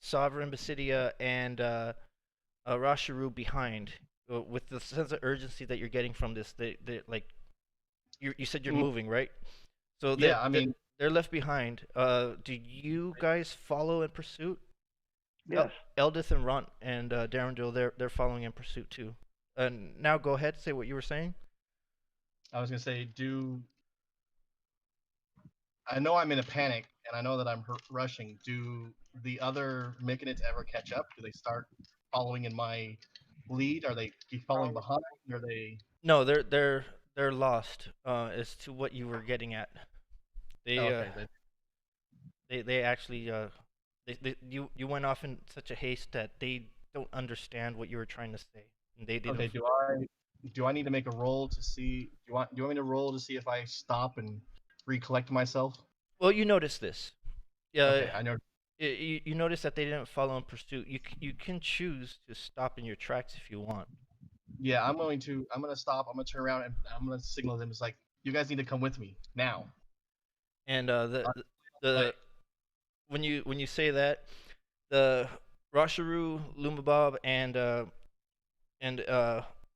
Speaker 2: Sovereign Basidia, and Rashiru behind with the sense of urgency that you're getting from this. They like you said you're moving, right? So
Speaker 3: yeah, I mean,
Speaker 2: they're left behind. Do you guys follow in pursuit?
Speaker 1: Yes.
Speaker 2: Eldith and Ront and Darendil, they're following in pursuit too. Now go ahead, say what you were saying.
Speaker 3: I was gonna say, I know I'm in a panic, and I know that I'm rushing. Do the other Myconids ever catch up? Do they start following in my lead? Are they keep following behind? Are they?
Speaker 2: No, they're lost. As to what you were getting at,
Speaker 3: Okay,
Speaker 2: they actually you went off in such a haste that they don't understand what you were trying to say. And they
Speaker 3: okay.
Speaker 2: don't.
Speaker 3: Do I need to make a roll to see? Do you want me to roll to see if I stop and recollect myself?
Speaker 2: Well, you notice this.
Speaker 3: Okay, I know.
Speaker 2: You notice that they didn't follow in pursuit. You can choose to stop in your tracks if you want.
Speaker 3: Yeah, I'm going to. I'm gonna stop. I'm gonna turn around and I'm gonna signal them. It's like, you guys need to come with me now.
Speaker 2: And the when you say that, the Rasharu, Lumabob, and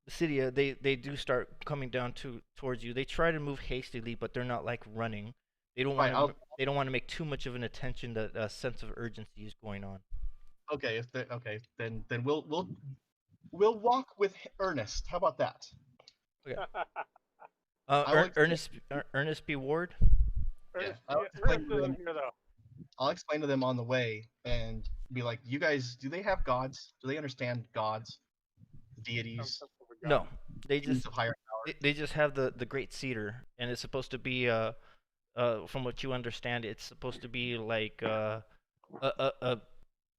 Speaker 2: Basidia, they do start coming down towards you. They try to move hastily, but they're not like running. They don't want to. They don't want to make too much of an attention that a sense of urgency is going on.
Speaker 3: Okay, then we'll walk with Ernest. How about that?
Speaker 2: Okay.
Speaker 3: will
Speaker 2: Ernest B. Ward.
Speaker 3: Yeah,
Speaker 4: though.
Speaker 3: I'll explain to them on the way and be like, you guys, do they have gods? Do they understand gods, deities?
Speaker 2: No, they just
Speaker 3: of higher power?
Speaker 2: they just have the Great Cedar, and it's supposed to be from what you understand, it's supposed to be like a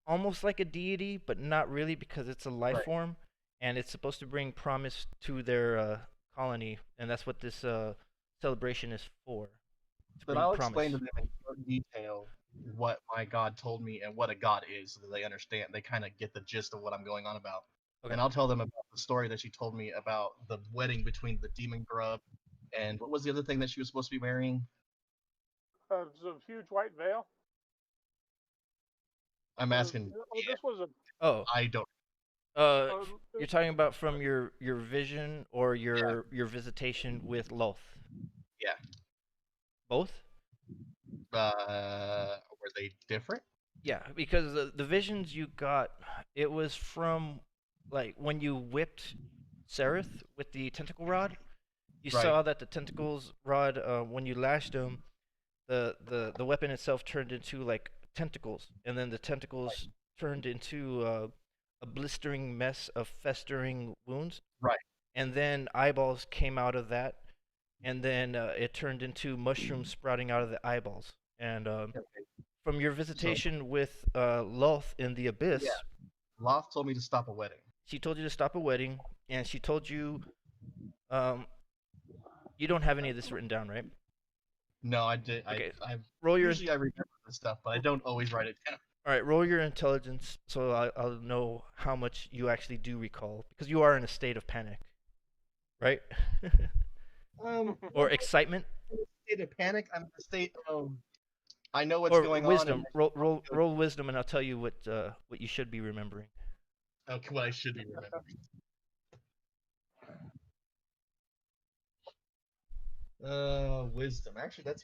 Speaker 2: almost like a deity, but not really because it's a life form, and it's supposed to bring promise to their colony, and that's what this celebration is for.
Speaker 3: But I'll explain to them in short detail what my god told me and what a god is, so that they understand. They kind of get the gist of what I'm going on about. Okay. And I'll tell them about the story that she told me about the wedding between the demon grub and what was the other thing that she was supposed to be wearing?
Speaker 4: A huge white veil.
Speaker 3: I'm asking.
Speaker 4: This was a.
Speaker 2: Oh,
Speaker 3: I don't.
Speaker 2: You're talking about from your vision or your visitation with Loth?
Speaker 3: Yeah.
Speaker 2: Both?
Speaker 3: Were they different?
Speaker 2: Yeah, because the visions you got, it was from like when you whipped Sereth with the tentacle rod. You saw that the tentacles rod, when you lashed him, the weapon itself turned into like tentacles, and then the tentacles turned into a blistering mess of festering wounds.
Speaker 3: Right.
Speaker 2: And then eyeballs came out of that, and then it turned into mushrooms sprouting out of the eyeballs. And from your visitation with Loth in the Abyss,
Speaker 3: Loth told me to stop a wedding.
Speaker 2: She told you to stop a wedding, and she told you, you don't have any of this written down, right?
Speaker 3: No, I did.
Speaker 2: Okay.
Speaker 3: Usually I remember this stuff, but I don't always write it down.
Speaker 2: All right, roll your intelligence, so I'll know how much you actually do recall, because you are in a state of panic, right? Or excitement.
Speaker 3: I'm in a state of panic. I'm in a state of. I know what's going
Speaker 2: wisdom.
Speaker 3: on.
Speaker 2: Roll wisdom, and I'll tell you what you should be remembering.
Speaker 3: Okay, what I should be remembering. Wisdom. Actually,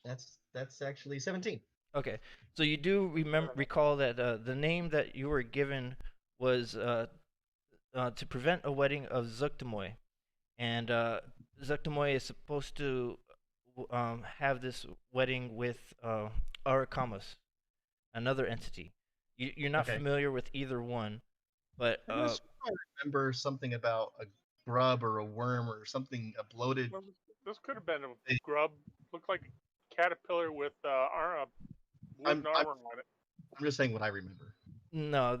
Speaker 3: that's actually 17.
Speaker 2: Okay, so you do recall that the name that you were given was to prevent a wedding of Zuktamoy, and Zuktamoy is supposed to have this wedding with Arakamas, another entity. You're not familiar with either one, but
Speaker 3: I remember something about a grub or a worm or something, a bloated.
Speaker 4: Well, this could have been a grub. Looked like a caterpillar with wooden armor on it.
Speaker 3: I'm just saying what I remember.
Speaker 2: No,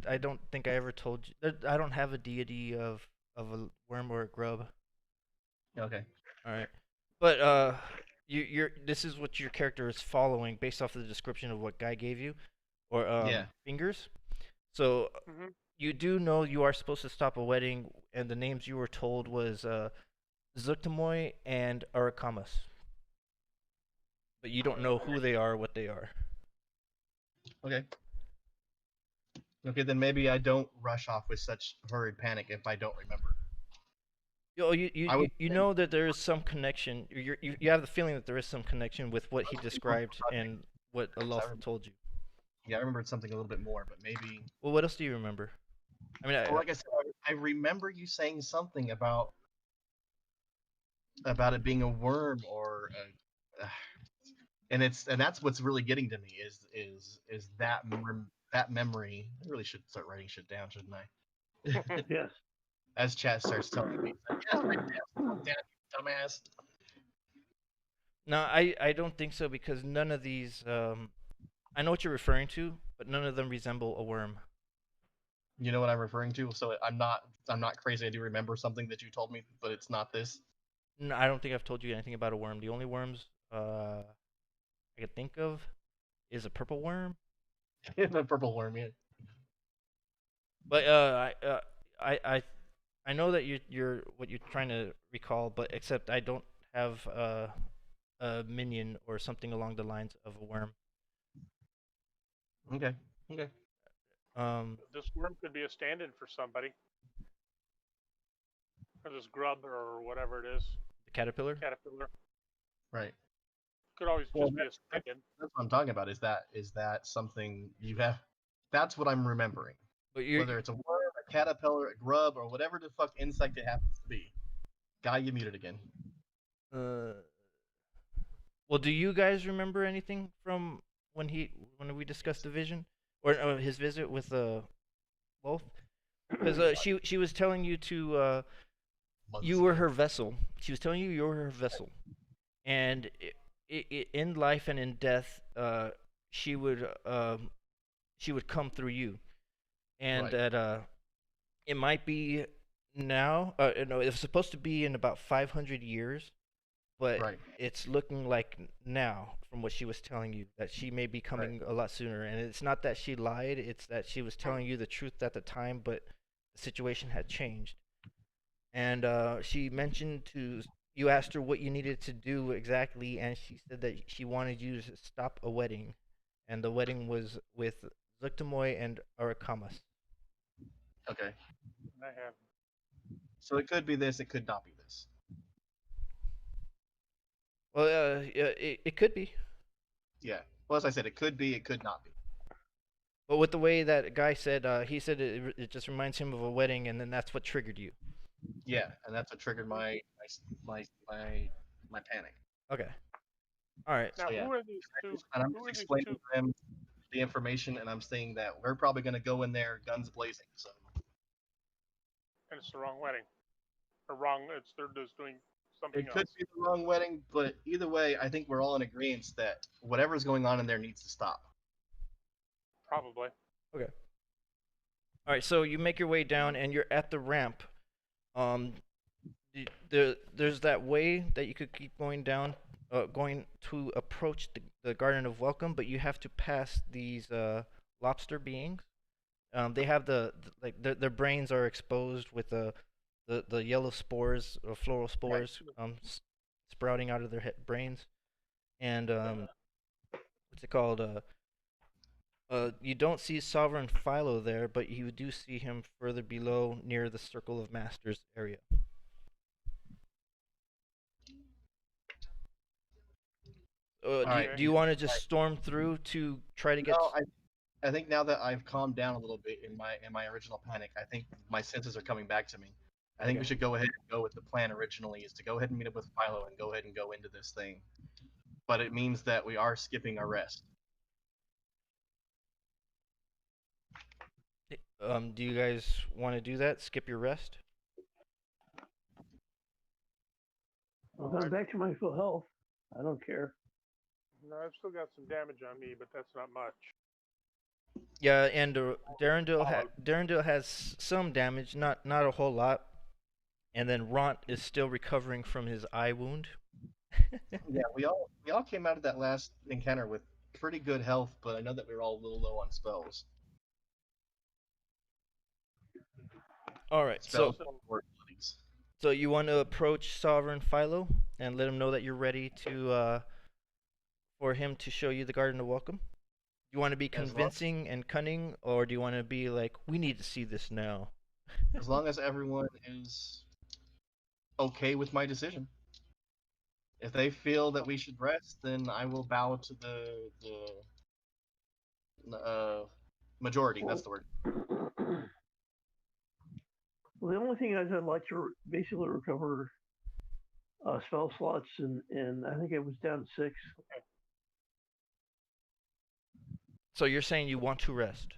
Speaker 2: I don't think I ever told you. I don't have a deity of a worm or a grub.
Speaker 3: Okay.
Speaker 2: All right, but this is what your character is following based off the description of what Guy gave you, or Fingers. So you do know you are supposed to stop a wedding, and the names you were told was Zuktamoy and Arakamas. But you don't know who they are, what they are.
Speaker 3: Okay. Okay, then maybe I don't rush off with such hurried panic if I don't remember.
Speaker 2: You know that there is some connection. You have the feeling that there is some connection with what he described and what Allah told you.
Speaker 3: Yeah, I remembered something a little bit more, but maybe.
Speaker 2: Well, what else do you remember? I mean,
Speaker 3: well, like I said, I remember you saying something about it being a worm or, and that's what's really getting to me is that that memory. I really should start writing shit down, shouldn't I?
Speaker 1: Yes.
Speaker 3: As Chad starts telling me, yes, damn, dumbass.
Speaker 2: No, I don't think so because none of these. I know what you're referring to, but none of them resemble a worm.
Speaker 3: You know what I'm referring to, so I'm not crazy. I do remember something that you told me, but it's not this.
Speaker 2: No, I don't think I've told you anything about a worm. The only worms I could think of is a purple worm.
Speaker 3: The purple worm, yeah.
Speaker 2: But I know that you're what you're trying to recall, but except I don't have a minion or something along the lines of a worm.
Speaker 3: Okay.
Speaker 4: This worm could be a stand-in for somebody. Or this grub or whatever it is.
Speaker 2: The caterpillar?
Speaker 4: Caterpillar.
Speaker 3: Right.
Speaker 4: Could always just be a stand-in.
Speaker 3: That's what I'm talking about. Is that something you have? That's what I'm remembering.
Speaker 2: But
Speaker 3: whether it's a worm, a caterpillar, a grub, or whatever the fuck insect it happens to be. Guy, you muted again.
Speaker 2: Well, do you guys remember anything from when we discussed the vision or his visit with Wolf? Because she was telling you to you were her vessel. She was telling you were her vessel, and in life and in death, she would come through you, and
Speaker 3: Right.
Speaker 2: that it might be now. No, it was supposed to be in about 500 years, but
Speaker 3: Right.
Speaker 2: it's looking like now, from what she was telling you, that she may be coming a lot sooner. And it's not that she lied; it's that she was telling you the truth at the time, but the situation had changed. And she mentioned to you, asked her what you needed to do exactly, and she said that she wanted you to stop a wedding, and the wedding was with Zuktamoy and Arakamas.
Speaker 3: Okay.
Speaker 4: I have.
Speaker 3: So it could be this. It could not be this.
Speaker 2: Well, it could be.
Speaker 3: Yeah. Well, as I said, it could be. It could not be.
Speaker 2: But with the way that guy said, he said it just reminds him of a wedding, and then that's what triggered you.
Speaker 3: Yeah, and that's what triggered my panic.
Speaker 2: Okay. All right.
Speaker 4: Now,
Speaker 3: So, yeah.
Speaker 4: who are these two?
Speaker 3: And I'm just explaining to them the information, and I'm saying that we're probably going to go in there guns blazing. So.
Speaker 4: And it's the wrong wedding, or wrong. They're just doing something else.
Speaker 3: It could be the wrong wedding, but either way, I think we're all in agreement that whatever's going on in there needs to stop.
Speaker 4: Probably.
Speaker 2: Okay. All right. So you make your way down, and you're at the ramp. There's that way that you could keep going down, going to approach the Garden of Welcome, but you have to pass these lobster beings. They have their brains are exposed with the yellow spores or floral spores sprouting out of their brains, and what's it called? You don't see Sovereign Philo there, but you do see him further below near the Circle of Masters area. Do you want to just storm through to try to get?
Speaker 3: No, I think now that I've calmed down a little bit in my original panic, I think my senses are coming back to me. I think we should go ahead and go with the plan originally, is to go ahead and meet up with Philo and go ahead and go into this thing. But it means that we are skipping our rest.
Speaker 2: Do you guys want to do that? Skip your rest?
Speaker 1: Well, I'm back to my full health. I don't care.
Speaker 4: No, I've still got some damage on me, but that's not much.
Speaker 2: Yeah, and Darendil has some damage, not a whole lot. And then Ront is still recovering from his eye wound.
Speaker 3: Yeah, we all came out of that last encounter with pretty good health, but I know that we were all a little low on spells.
Speaker 2: All right, so you want to approach Sovereign Philo and let him know that you're ready to for him to show you the Garden of Welcome? You want to be convincing and cunning, or do you want to be like, we need to see this now?
Speaker 3: As long as everyone is okay with my decision. If they feel that we should rest, then I will bow to the majority. That's the word.
Speaker 1: Well, the only thing is I'd like to basically recover spell slots, and I think it was down to 6.
Speaker 2: So you're saying you want to rest?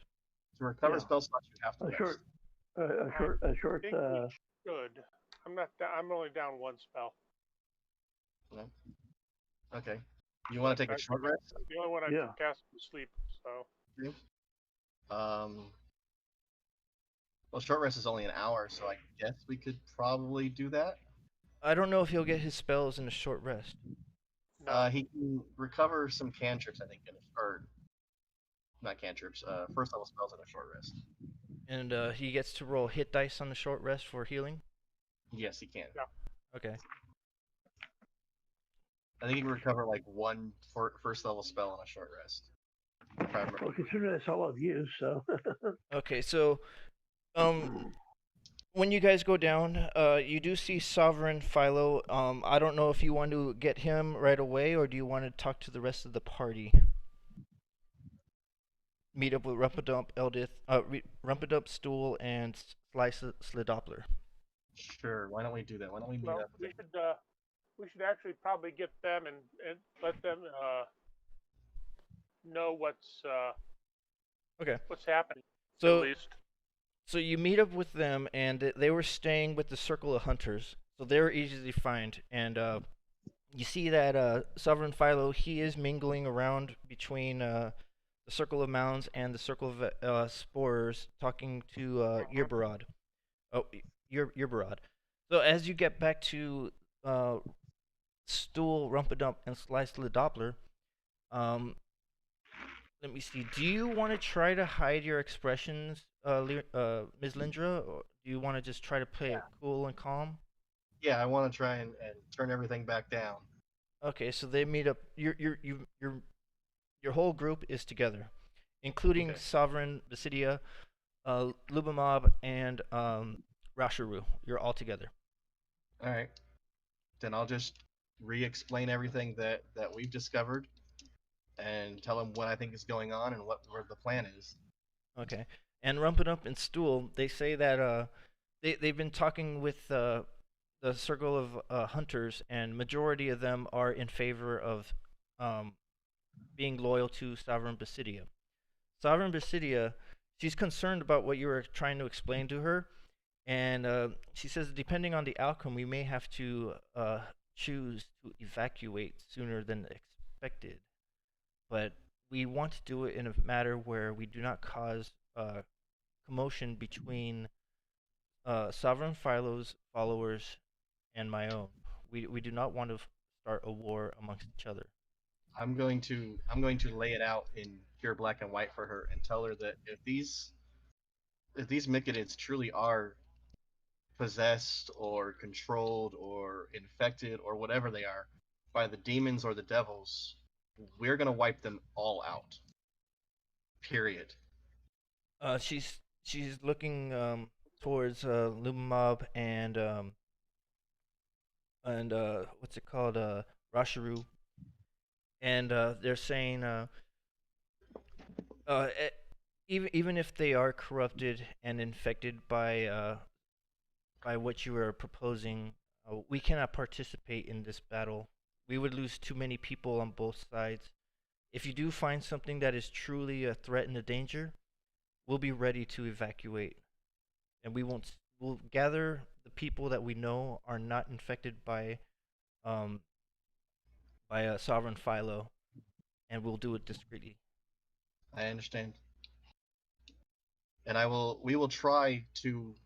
Speaker 3: To recover spell slots, you have to rest.
Speaker 1: A short.
Speaker 4: Good. I'm not. I'm only down 1 spell.
Speaker 3: No. Okay. You want to take a short rest?
Speaker 4: The only one I can cast is sleep. So.
Speaker 3: Well, short rest is only an hour, so I guess we could probably do that.
Speaker 2: I don't know if he'll get his spells in a short rest.
Speaker 4: No.
Speaker 3: He can recover some cantrips, I think, or not cantrips. First level spells in a short rest.
Speaker 2: And he gets to roll hit dice on the short rest for healing?
Speaker 3: Yes, he can.
Speaker 4: Yeah.
Speaker 2: Okay.
Speaker 3: I think he can recover like 1 first level spell on a short rest.
Speaker 1: Well, considering that's all I've used, so.
Speaker 2: Okay, so when you guys go down, you do see Sovereign Philo. I don't know if you want to get him right away, or do you want to talk to the rest of the party? Meet up with Rumpadump, Rumpadump, Stool, and Slidoppler.
Speaker 3: Sure. Why don't we do that? Why don't we meet up?
Speaker 4: We should actually probably get them and let them know what's happening.
Speaker 2: So,
Speaker 4: at least.
Speaker 2: So you meet up with them, and they were staying with the Circle of Hunters, so they were easy to find. And you see that Sovereign Philo, he is mingling around between the Circle of Mounds and the Circle of Sporers, talking to Yerbarad. Oh, Yerbarad. So as you get back to Stool, Rumpadump, and Slice the Doppler, let me see. Do you want to try to hide your expressions, Ms. Lindra, or do you want to just try to play it cool and calm?
Speaker 3: Yeah, I want to try and turn everything back down.
Speaker 2: Okay, so they meet up. Your whole group is together, including Sovereign, Basidia, Lubamab, and Rasharu. You're all together.
Speaker 3: All right. Then I'll just re-explain everything that we've discovered, and tell them what I think is going on and where the plan is.
Speaker 2: Okay. And Rumpadump and Stool, they say that they've been talking with the Circle of Hunters, and majority of them are in favor of being loyal to Sovereign Basidia. Sovereign Basidia, she's concerned about what you were trying to explain to her, and she says depending on the outcome, we may have to choose to evacuate sooner than expected. But we want to do it in a matter where we do not cause commotion between Sovereign Philo's followers and my own. We do not want to start a war amongst each other.
Speaker 3: I'm going to lay it out in pure black and white for her and tell her that if these Myconids truly are possessed or controlled or infected or whatever they are by the demons or the devils, we're gonna wipe them all out. Period.
Speaker 2: She's looking towards Lumab and what's it called, Rasharu, and they're saying even if they are corrupted and infected by what you are proposing, we cannot participate in this battle. We would lose too many people on both sides. If you do find something that is truly a threat and a danger, we'll be ready to evacuate. And we'll gather the people that we know are not infected by a Sovereign Philo, and we'll do it discreetly.
Speaker 3: I understand. And we will try to,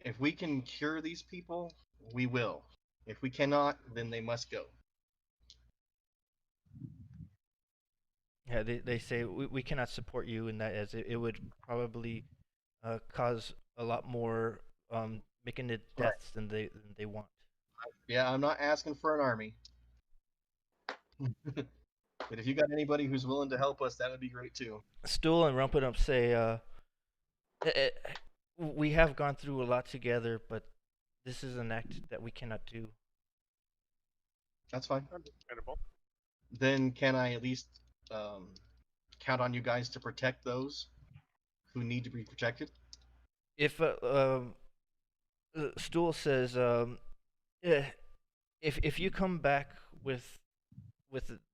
Speaker 3: if we can cure these people, we will. If we cannot, then they must go.
Speaker 2: Yeah, they say we cannot support you in that, as it would probably cause a lot more Myconid deaths than they want.
Speaker 3: Yeah, I'm not asking for an army. But if you got anybody who's willing to help us, that would be great too.
Speaker 2: Stool and Rumpadump say, we have gone through a lot together, but this is an act that we cannot do.
Speaker 3: That's fine.
Speaker 4: Understandable.
Speaker 3: Then can I at least count on you guys to protect those who need to be protected?
Speaker 2: If Stool says, if you come back with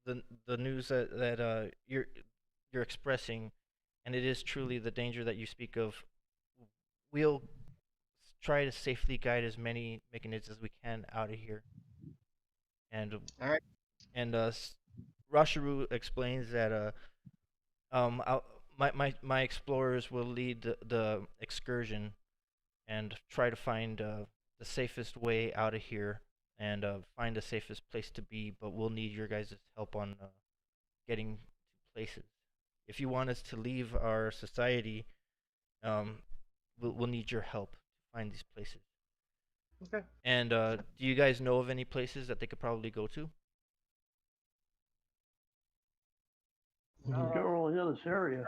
Speaker 2: the news that you're expressing, and it is truly the danger that you speak of, we'll try to safely guide as many mechanics as we can out of here. And
Speaker 3: all right.
Speaker 2: And Rasharu explains that my explorers will lead the excursion and try to find the safest way out of here and find the safest place to be. But we'll need your guys' help on getting to places. If you want us to leave our society, we'll need your help to find these places.
Speaker 3: Okay.
Speaker 2: And do you guys know of any places that they could probably go to?
Speaker 1: You don't really know this area.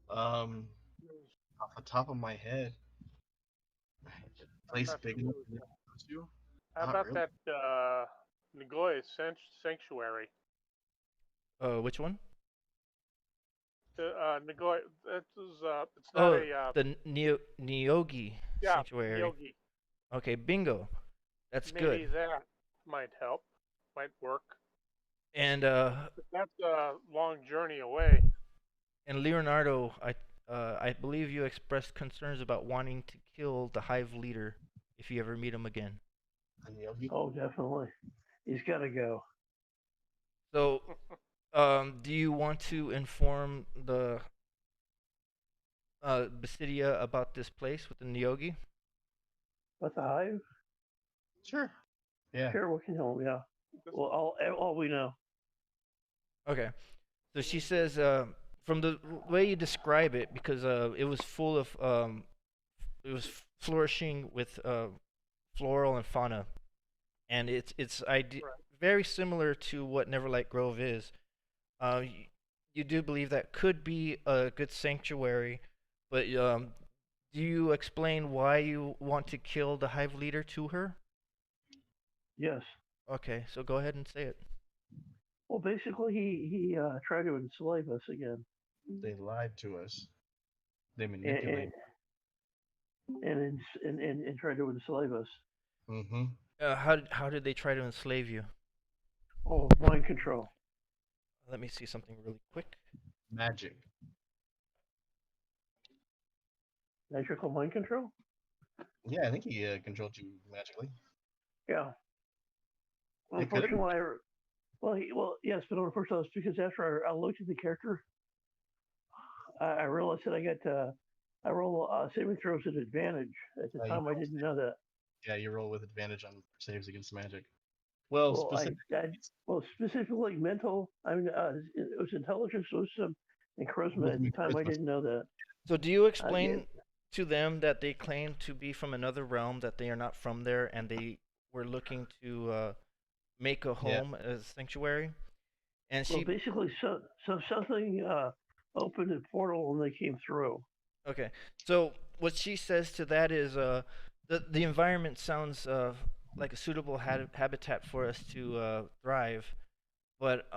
Speaker 3: Off the top of my head, place big enough to.
Speaker 4: How about that Nagoya Sanctuary?
Speaker 2: Which one?
Speaker 4: The Nagoya. It's not a.
Speaker 2: The Nyogi Sanctuary.
Speaker 4: Nyogi.
Speaker 2: Okay, bingo. That's
Speaker 4: Maybe
Speaker 2: good.
Speaker 4: Maybe that might help. Might work.
Speaker 2: And
Speaker 4: but that's a long journey away.
Speaker 2: And Leonardo, I believe you expressed concerns about wanting to kill the Hive leader if you ever meet him again.
Speaker 1: Oh, definitely. He's got to go.
Speaker 2: So, do you want to inform the Basidia about this place with the Nyogi?
Speaker 1: About the Hive?
Speaker 3: Sure. Yeah.
Speaker 1: Sure, we can tell him, yeah. Well, all we know.
Speaker 2: Okay. So she says, from the way you describe it, because it was full of, it was flourishing with floral and fauna, and it's very similar to what Neverlight Grove is. You do believe that could be a good sanctuary, but do you explain why you want to kill the Hive leader to her?
Speaker 1: Yes.
Speaker 2: Okay, so go ahead and say it.
Speaker 1: Well, basically, he tried to enslave us again.
Speaker 3: They lied to us. They manipulated.
Speaker 1: And tried to enslave us.
Speaker 3: Mm-hmm.
Speaker 2: How did they try to enslave you?
Speaker 1: Oh, mind control.
Speaker 2: Let me see something really quick.
Speaker 3: Magic.
Speaker 1: Magical mind control?
Speaker 3: Yeah, I think he controlled you magically.
Speaker 1: Yeah. Unfortunately, yes, but unfortunately, it's because after I looked at the character, I realized that I roll saving throws at advantage. At the time, I didn't know that.
Speaker 3: Yeah, you roll with advantage on saves against magic. Well,
Speaker 1: specifically mental. I mean, it was intelligence, wisdom, and charisma. At the time, I didn't know that.
Speaker 2: So, do you explain to them that they claim to be from another realm, that they are not from there, and they were looking to make a home as a sanctuary? And
Speaker 1: basically, something opened a portal and they came through.
Speaker 2: Okay, so what she says to that is, the environment sounds like a suitable habitat for us to thrive, but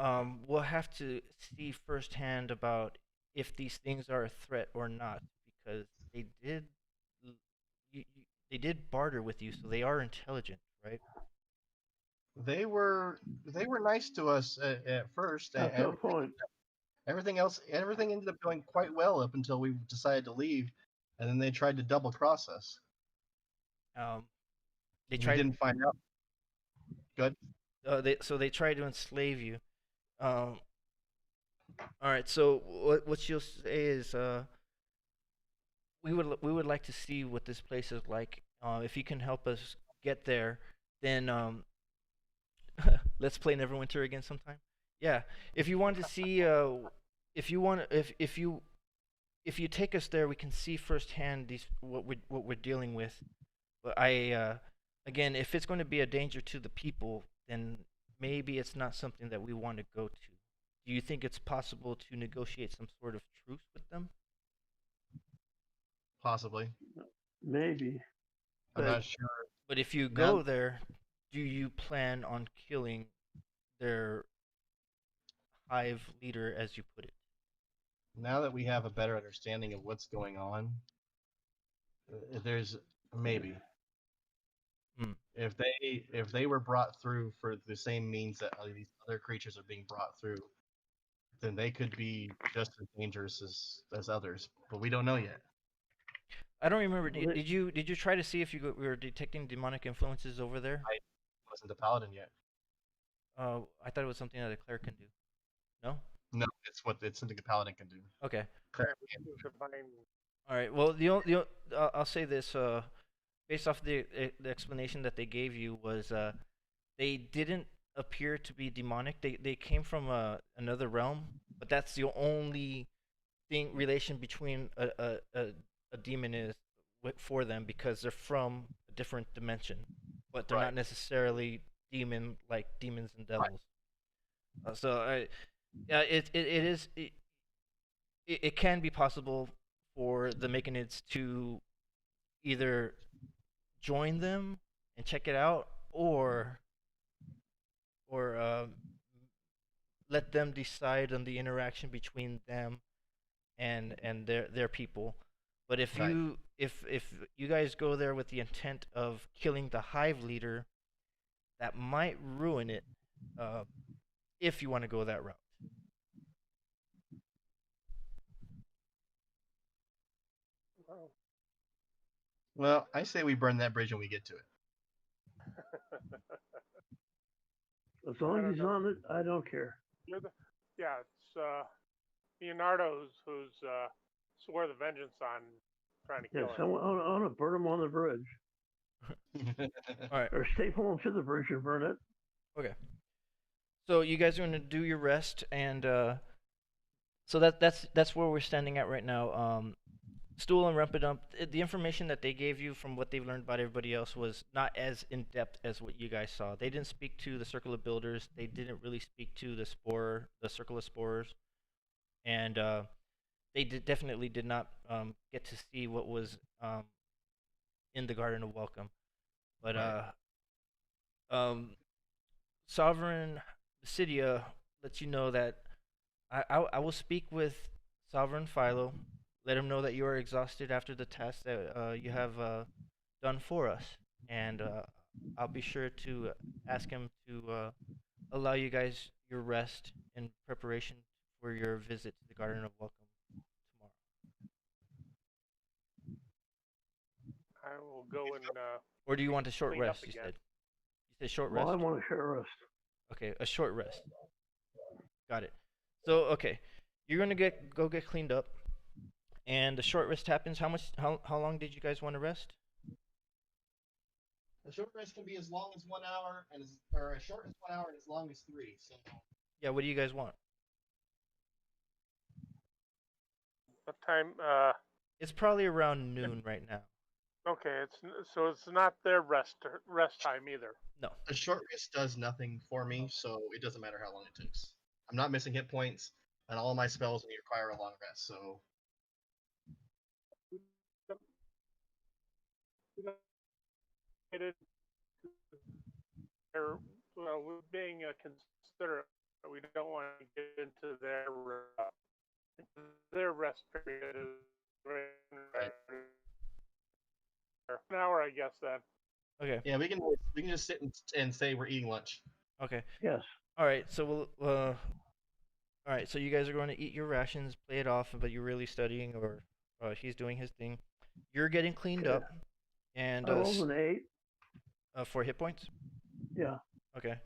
Speaker 2: we'll have to see firsthand about if these things are a threat or not, because they did barter with you, so they are intelligent, right?
Speaker 3: They were nice to us at first.
Speaker 1: That's no point.
Speaker 3: Everything ended up going quite well up until we decided to leave, and then they tried to double cross us. We didn't find out. Good.
Speaker 2: They tried to enslave you. All right. So what she'll say is, we would like to see what this place is like. If you can help us get there, then let's play Neverwinter again sometime. Yeah. If you want to see, if you take us there, we can see firsthand what we're dealing with. But again, if it's going to be a danger to the people, then maybe it's not something that we want to go to. Do you think it's possible to negotiate some sort of truce with them?
Speaker 3: Possibly.
Speaker 1: Maybe.
Speaker 3: I'm
Speaker 1: But
Speaker 3: not sure.
Speaker 2: But if you
Speaker 3: Now-
Speaker 2: go there, do you plan on killing their hive leader, as you put it?
Speaker 3: Now that we have a better understanding of what's going on, there's maybe.
Speaker 2: Hmm.
Speaker 3: If they were brought through for the same means that these other creatures are being brought through, then they could be just as dangerous as others. But we don't know yet.
Speaker 2: I don't remember.
Speaker 1: Well,
Speaker 2: Did you try to see if you were detecting demonic influences over there?
Speaker 3: I wasn't a paladin yet.
Speaker 2: I thought it was something that a cleric can do. No.
Speaker 3: No, it's something a paladin can do.
Speaker 2: Okay.
Speaker 4: Combine
Speaker 2: All right. Well, I'll say this. Based off the explanation that they gave you was they didn't appear to be demonic. They came from another realm, but that's the only relation between a demon is for them, because they're from a different dimension, but they're
Speaker 3: Right.
Speaker 2: not necessarily demons and devils. It can be possible for the Mechanids to either join them and check it out, or let them decide on the interaction between them and their people. But if
Speaker 3: Right.
Speaker 2: if you guys go there with the intent of killing the hive leader, that might ruin it. If you want to go that route.
Speaker 3: Well, I say we burn that bridge when we get to it.
Speaker 1: as long
Speaker 4: I
Speaker 1: as
Speaker 4: don't
Speaker 1: he's
Speaker 4: know.
Speaker 1: on it, I don't care.
Speaker 4: Yeah, it's Leonardo who's swore the vengeance on trying to
Speaker 1: Yes,
Speaker 4: kill
Speaker 1: I
Speaker 4: him.
Speaker 1: want to burn him on the bridge,
Speaker 2: All right.
Speaker 1: or staple him to the bridge and burn it.
Speaker 2: Okay. So you guys are going to do your rest, and so that's where we're standing at right now. Stool and Rumpedump, the information that they gave you from what they've learned about everybody else was not as in depth as what you guys saw. They didn't speak to the Circle of Builders. They didn't really speak to the Circle of Sporers, and they definitely did not get to see what was in the Garden of Welcome. But
Speaker 3: Right.
Speaker 2: Sovereign Cydia lets you know that I will speak with Sovereign Philo, let him know that you are exhausted after the task that you have done for us, and I'll be sure to ask him to allow you guys your rest in preparation for your visit to the Garden of Welcome tomorrow.
Speaker 4: I will go and
Speaker 2: Or do you want a short
Speaker 4: clean up
Speaker 2: rest? You
Speaker 4: again.
Speaker 2: said. You said short
Speaker 1: Well,
Speaker 2: rest.
Speaker 1: I want a short rest.
Speaker 2: Okay, a short rest. Got it. So okay, you're gonna go get cleaned up, and the short rest happens. How long did you guys want to rest?
Speaker 3: A short rest can be as long as 1 hour, or as short as 1 hour and as long as 3. So
Speaker 2: Yeah, what do you guys want?
Speaker 4: what time?
Speaker 2: It's probably around noon right now.
Speaker 4: Okay, it's not their rest time either.
Speaker 2: No.
Speaker 3: a short rest does nothing for me, so it doesn't matter how long it takes. I'm not missing hit points, and all of my spells only require a long rest. So
Speaker 4: Well, we're being considerate, but we don't want to get into their rest period is
Speaker 3: Right.
Speaker 4: an hour, I guess. Then
Speaker 2: Okay.
Speaker 3: yeah, we can just sit and say we're eating lunch.
Speaker 2: Okay.
Speaker 1: Yes.
Speaker 2: All right. So we'll. All right. So you guys are going to eat your rations, play it off, but you're really studying, or he's doing his thing. You're getting cleaned
Speaker 1: Okay.
Speaker 2: up, and
Speaker 1: I rolled an 8.
Speaker 2: for hit points.
Speaker 1: Yeah.
Speaker 2: Okay.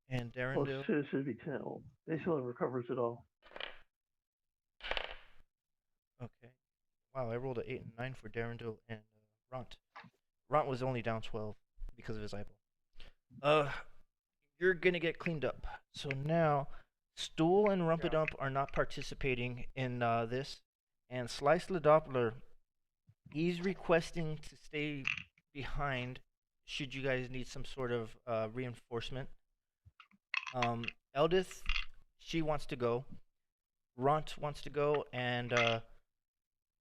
Speaker 2: And
Speaker 1: Well,
Speaker 2: Darendil.
Speaker 1: it should be 10. Basically recovers it all.
Speaker 2: Okay. Wow, I rolled an 8 and 9 for Darendil and Ront. Ront was only down 12 because of his eyeball. You're gonna get cleaned up. So now, Stool and Rumpedump are not participating in this, and Slice the Doppler, he's requesting to stay behind should you guys need some sort of reinforcement Eldith, she wants to go. Ront wants to go, and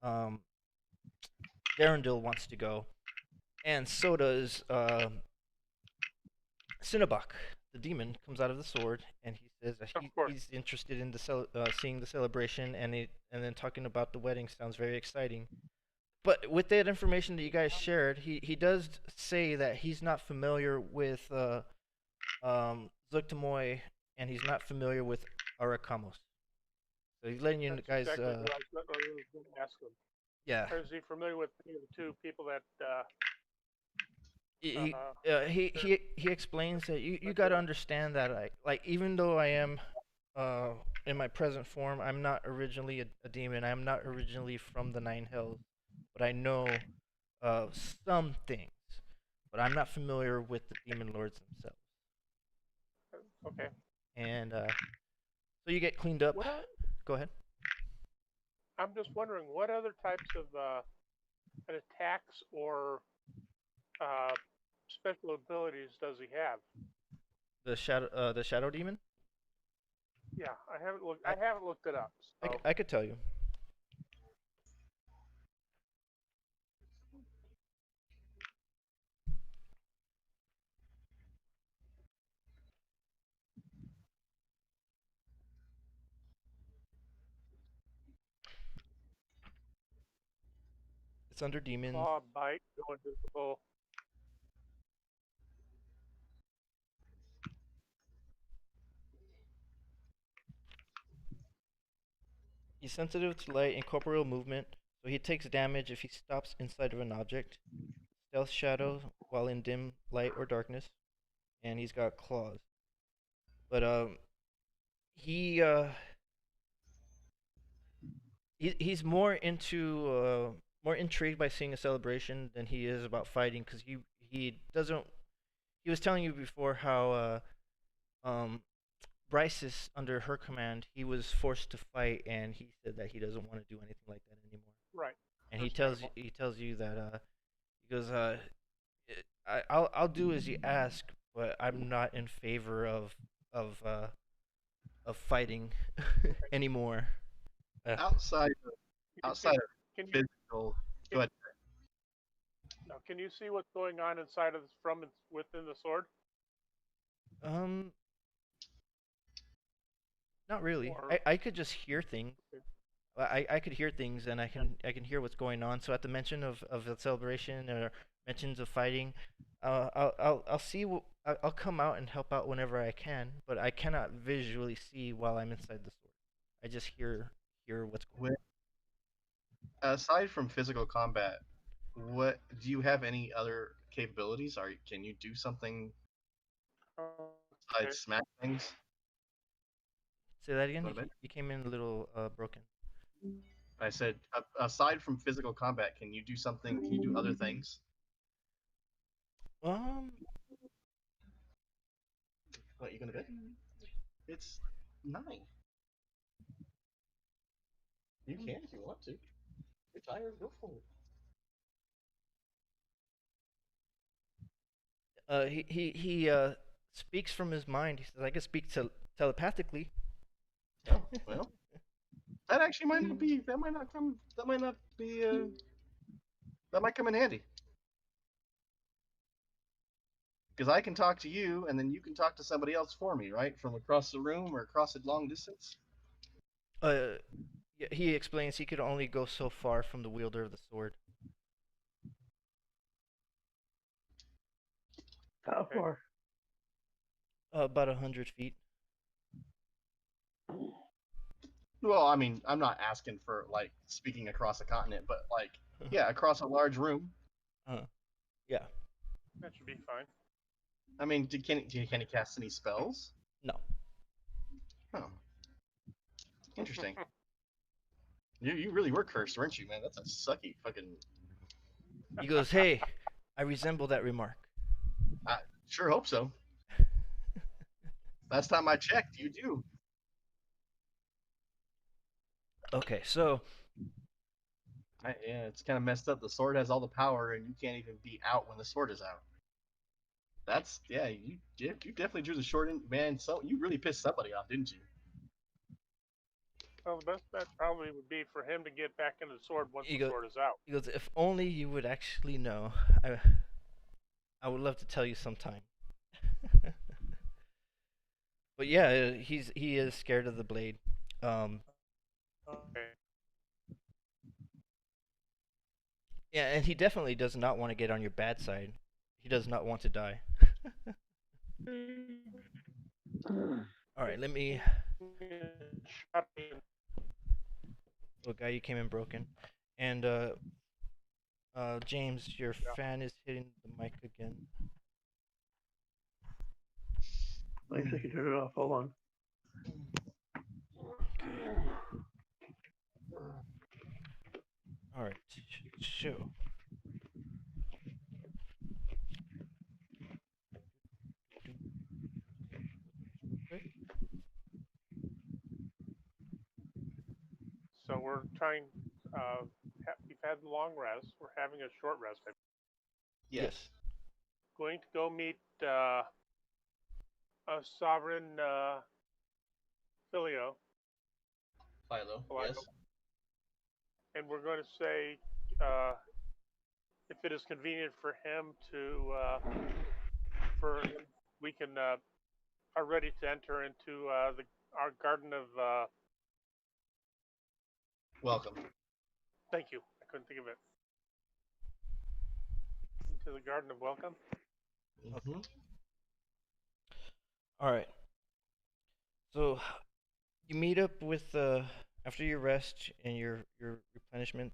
Speaker 2: um, Darendil wants to go, and so does Cinnabok. The demon comes out of the sword, and he says that he's interested in seeing the celebration, and then talking about the wedding sounds very exciting. But with that information that you guys shared, he does say that he's not familiar with Zuktamoy, and he's not familiar with Arakamos. So he's letting you guys.
Speaker 4: Exactly what I was going to ask him.
Speaker 2: Yeah.
Speaker 4: Or is he familiar with the two people that?
Speaker 2: He explains that you got to understand that like even though I am in my present form, I'm not originally a demon. I'm not originally from the Nine Hells, but I know some things. But I'm not familiar with the demon lords themselves.
Speaker 4: Okay.
Speaker 2: And so you get cleaned up. Go ahead.
Speaker 4: I'm just wondering what other types of attacks or special abilities does he have?
Speaker 2: The shadow demon.
Speaker 4: Yeah, I haven't looked it up. So.
Speaker 2: I could tell you. It's under demons.
Speaker 4: Claw, bite, go invisible.
Speaker 2: He's sensitive to light and corporeal movement, so he takes damage if he stops inside of an object. Stealth shadow while in dim light or darkness, and he's got claws. But he's more more intrigued by seeing a celebration than he is about fighting, because he doesn't. He was telling you before how Bryce's under her command, he was forced to fight, and he said that he doesn't want to do anything like that anymore.
Speaker 4: Right.
Speaker 2: And he tells you that he goes, I'll do as you ask, but I'm not in favor of fighting anymore.
Speaker 3: Outside of physical. Go ahead.
Speaker 4: Now, can you see what's going on inside of within the sword?
Speaker 2: Not really. I could just hear things. I could hear things, and I can hear what's going on. So at the mention of the celebration or mentions of fighting, I'll see. I'll come out and help out whenever I can, but I cannot visually see while I'm inside the sword. I just hear what's going on.
Speaker 3: Aside from physical combat, what do you have any other capabilities? Can you do something besides smash things?
Speaker 2: Say that again. You came in a little broken.
Speaker 3: I said, aside from physical combat, can you do something? Can you do other things? What, you gonna bed? It's 9. You can if you want to. You're tired, go for
Speaker 2: it. He speaks from his mind. He says, "I can speak telepathically."
Speaker 3: Oh, well, that actually might not be. That might not come. That might not be. That might come in handy. Because I can talk to you, and then you can talk to somebody else for me, right? From across the room or across a long distance.
Speaker 2: He explains he could only go so far from the wielder of the sword.
Speaker 1: How far?
Speaker 2: About 100 feet.
Speaker 3: Well, I mean, I'm not asking for like speaking across a continent, but like, yeah, across a large room.
Speaker 2: Yeah.
Speaker 4: That should be fine.
Speaker 3: I mean, can he cast any spells?
Speaker 2: No.
Speaker 3: Oh. Interesting. You really were cursed, weren't you, man? That's a sucky fucking.
Speaker 2: He goes, "Hey, I resemble that remark."
Speaker 3: I sure hope so. Last time I checked, you do.
Speaker 2: Okay, so.
Speaker 3: Yeah, it's kind of messed up. The sword has all the power, and you can't even be out when the sword is out. That's yeah. You definitely drew the short end, man. So you really pissed somebody off, didn't you?
Speaker 4: Well, the best bet probably would be for him to get back into the sword once
Speaker 2: He
Speaker 4: the
Speaker 2: goes,
Speaker 4: sword is out.
Speaker 2: he goes, if only you would actually know. I, I would love to tell you sometime. But yeah, he is scared of the blade. Um,
Speaker 4: Okay.
Speaker 2: yeah, and he definitely does not want to get on your bad side. He does not want to die. All right, let me. Oh, guy, you came in broken, and James, your fan is hitting the mic again.
Speaker 1: I guess I can turn it off. Hold on.
Speaker 2: All right, show.
Speaker 4: So we're trying. We've had a long rest. We're having a short rest. I'm
Speaker 2: Yes.
Speaker 4: going to go meet a sovereign Filio.
Speaker 3: Philo. Yes.
Speaker 4: And we're going to say if it is convenient for him to, we can are ready to enter into our garden of.
Speaker 3: Welcome.
Speaker 4: Thank you. I couldn't think of it. Into the garden of welcome.
Speaker 3: Mm-hmm.
Speaker 2: All right. So you meet up with after your rest and your replenishment.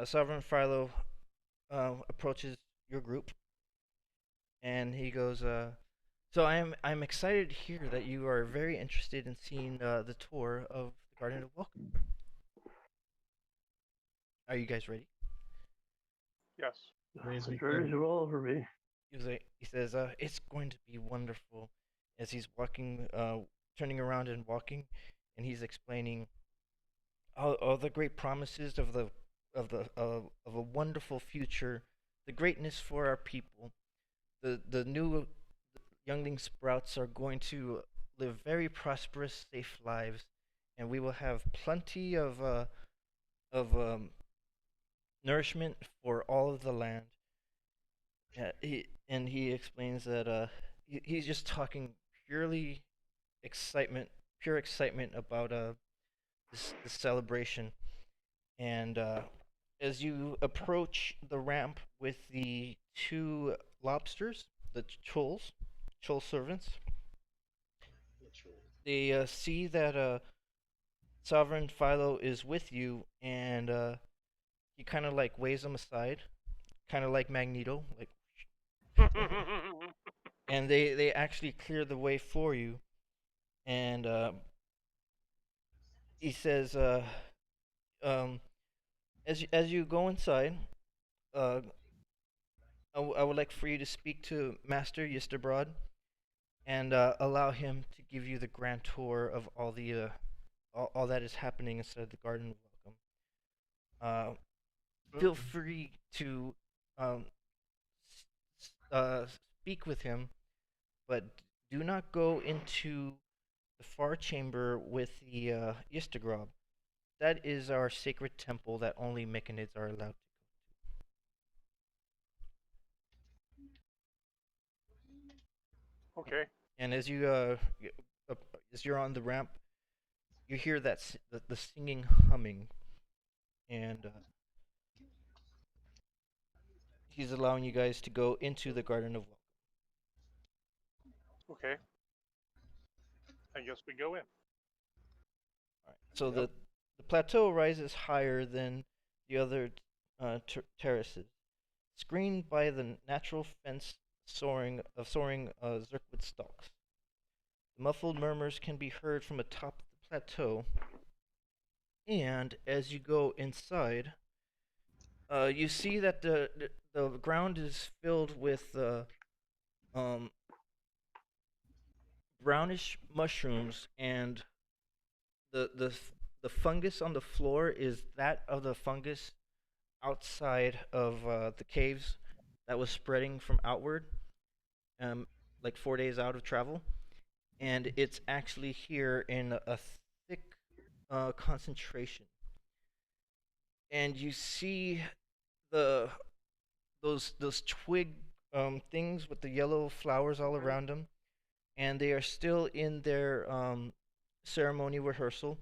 Speaker 2: Sovereign Philo approaches your group, and he goes, "So I'm excited to hear that you are very interested in seeing the tour of the Garden of Welcome. Are you guys ready?"
Speaker 4: Yes.
Speaker 1: The journeys are all over me.
Speaker 2: He says, "It's going to be wonderful." As he's walking, turning around and walking, and he's explaining all the great promises of a wonderful future, the greatness for our people. The new youngling sprouts are going to live very prosperous, safe lives, and we will have plenty of nourishment for all of the land. He explains that he's just talking purely pure excitement about this celebration. And as you approach the ramp with the two lobsters, the chol servants, they see that Sovereign Philo is with you, and he kind of like waves them aside, kind of like Magneto, like, and they actually clear the way for you. And he says, um, as you go inside, uh, I would like for you to speak to Master Yisterbrod and allow him to give you the grand tour of all that is happening inside the Garden of Welcome. Feel free to um, speak with him, but do not go into the far chamber with the Yistergrob. That is our sacred temple that only Mechanids are allowed to.
Speaker 4: Okay.
Speaker 2: And as you're on the ramp, you hear the singing humming, and he's allowing you guys to go into the Garden of Welcome.
Speaker 4: Okay. I guess we go in.
Speaker 2: All right. So the plateau rises higher than the other terraces, screened by the natural fence soaring zircwood stalks. The muffled murmurs can be heard from atop the plateau, and as you go inside, you see that the ground is filled with brownish mushrooms, and the fungus on the floor is that of the fungus outside of the caves that was spreading from outward. like 4 days out of travel, and it's actually here in a thick concentration. And you see the those twig things with the yellow flowers all around them, and they are still in their ceremony rehearsal,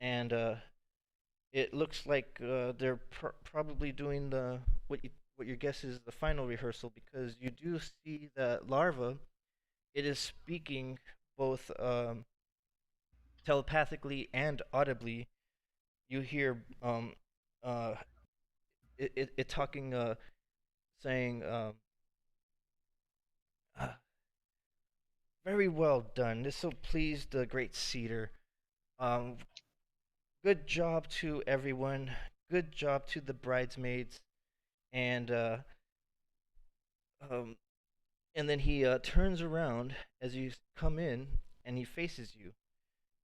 Speaker 2: and it looks like they're probably doing the what your guess is the final rehearsal, because you do see that larva. It is speaking both telepathically and audibly. You hear uh, it talking, saying, uh, "Very well done. This will please the great cedar. Um, good job to everyone. Good job to the bridesmaids." And um, and then he turns around as you come in, and he faces you.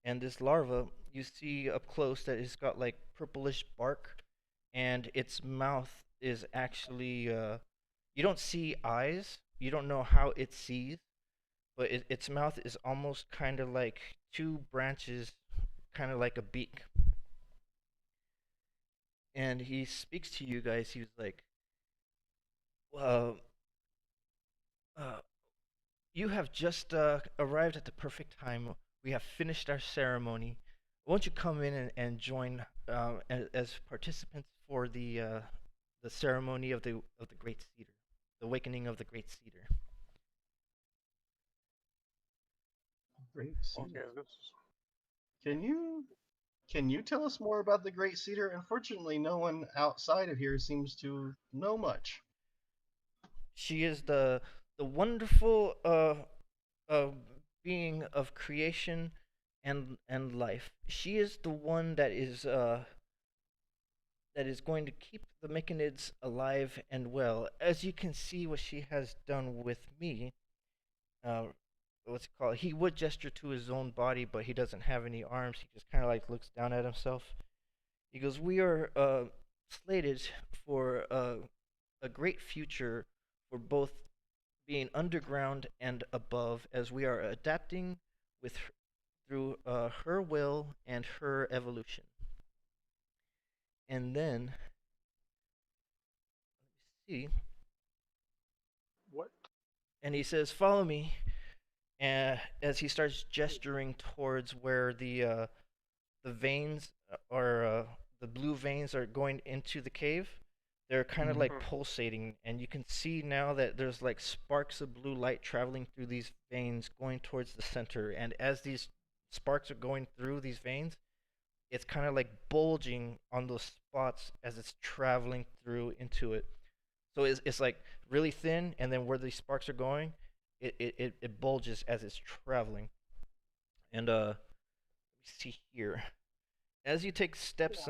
Speaker 2: And this larva, you see up close that it's got like purplish bark, and its mouth is actually you don't see eyes. You don't know how it sees, but its mouth is almost kind of like two branches, kind of like a beak. And he speaks to you guys. He's like, uh, uh, "You have just arrived at the perfect time. We have finished our ceremony. Won't you come in and join as participants for the ceremony of the Great Cedar, the awakening of the Great Cedar?"
Speaker 3: Great Cedar.
Speaker 4: Okay, this is
Speaker 3: Can you tell us more about the Great Cedar? Unfortunately, no one outside of here seems to know much.
Speaker 2: She is the wonderful uh, being of creation and life. She is the one that is going to keep the Mechanids alive and well. As you can see, what she has done with me. Uh, what's it called? He would gesture to his own body, but he doesn't have any arms. He just kind of like looks down at himself. He goes, "We are slated for a great future for both being underground and above, as we are adapting with through her will and her evolution." And then, let me see,
Speaker 4: what?
Speaker 2: and he says, "Follow me." And as he starts gesturing towards where the veins are, the blue veins are going into the cave, they're kind of like pulsating, and you can see now that there's like sparks of blue light traveling through these veins going towards the center. And as these sparks are going through these veins, it's kind of like bulging on those spots as it's traveling through into it. So it's like really thin, and then where these sparks are going, it bulges as it's traveling. And let me see here. As you take steps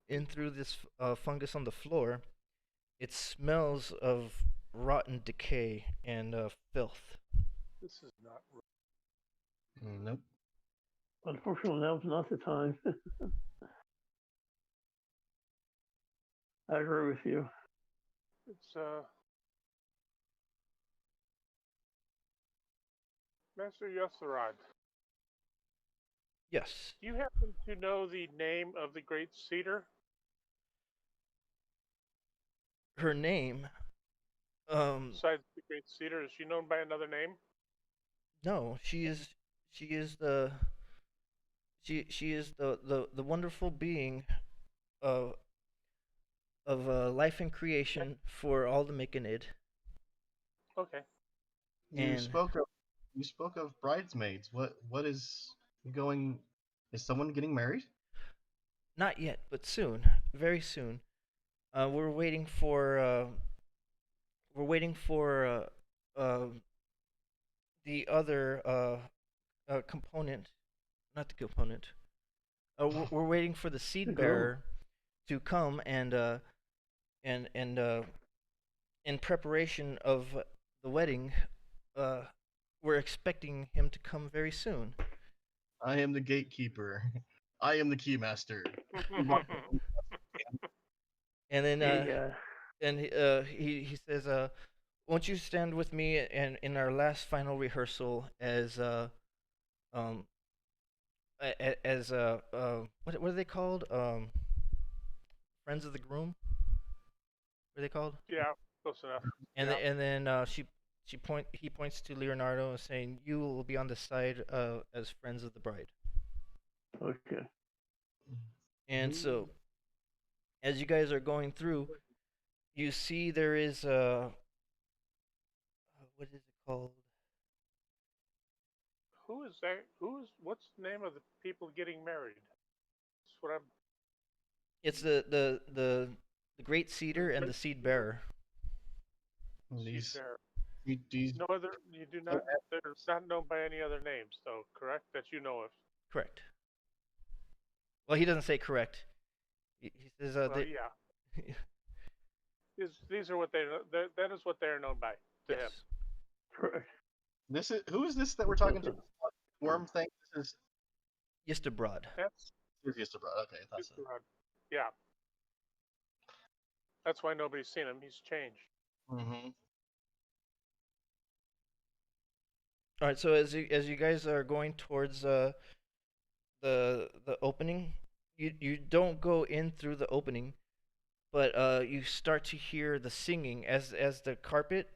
Speaker 2: in through this fungus on the floor, it smells of rotten decay and filth.
Speaker 4: This is not
Speaker 3: Nope.
Speaker 1: Unfortunately, now's not the time. I agree with you.
Speaker 4: It's Master Yosarad.
Speaker 2: Yes.
Speaker 4: Do you happen to know the name of the Great Cedar?
Speaker 2: Her name.
Speaker 4: Besides the Great Cedar, is she known by another name?
Speaker 2: No, she is. She is the. She is the wonderful being of life and creation for all the Myconid.
Speaker 4: Okay.
Speaker 3: You
Speaker 2: And
Speaker 3: spoke of bridesmaids. What is going? Is someone getting married?
Speaker 2: not yet, but soon, very soon. We're waiting for the other component, not the component. We're waiting for the seed bearer to come, and in preparation of the wedding, we're expecting him to come very soon.
Speaker 3: I am the gatekeeper. I am the keymaster.
Speaker 2: And then
Speaker 1: The,
Speaker 2: and he says, won't you stand with me in our last final rehearsal as um as what are they called? Friends of the groom. What are they called?
Speaker 4: Yeah, close enough.
Speaker 2: And
Speaker 4: Yeah.
Speaker 2: then he points to Leonardo and saying, "You will be on the side as friends of the bride."
Speaker 1: Okay.
Speaker 2: And so as you guys are going through, you see there is a what is it called?
Speaker 4: Who is that? What's the name of the people getting married? That's what I'm.
Speaker 2: It's the great cedar and the seed bearer.
Speaker 3: These,
Speaker 4: There.
Speaker 3: these,
Speaker 4: No other. You do not. They're not known by any other names, though. Correct? That you know of.
Speaker 2: Correct. Well, he doesn't say correct. He says
Speaker 4: Well, yeah. These are what they. That is what they are known by to him.
Speaker 2: yes.
Speaker 1: Correct.
Speaker 3: this is who is this that we're talking to? Worm thing. This is
Speaker 2: Just abroad.
Speaker 4: That's
Speaker 3: just abroad. Okay, that's it.
Speaker 4: yeah. That's why nobody's seen him. He's changed.
Speaker 3: Mm-hmm.
Speaker 2: All right. So as you guys are going towards the opening, you don't go in through the opening, but you start to hear the singing as the carpet.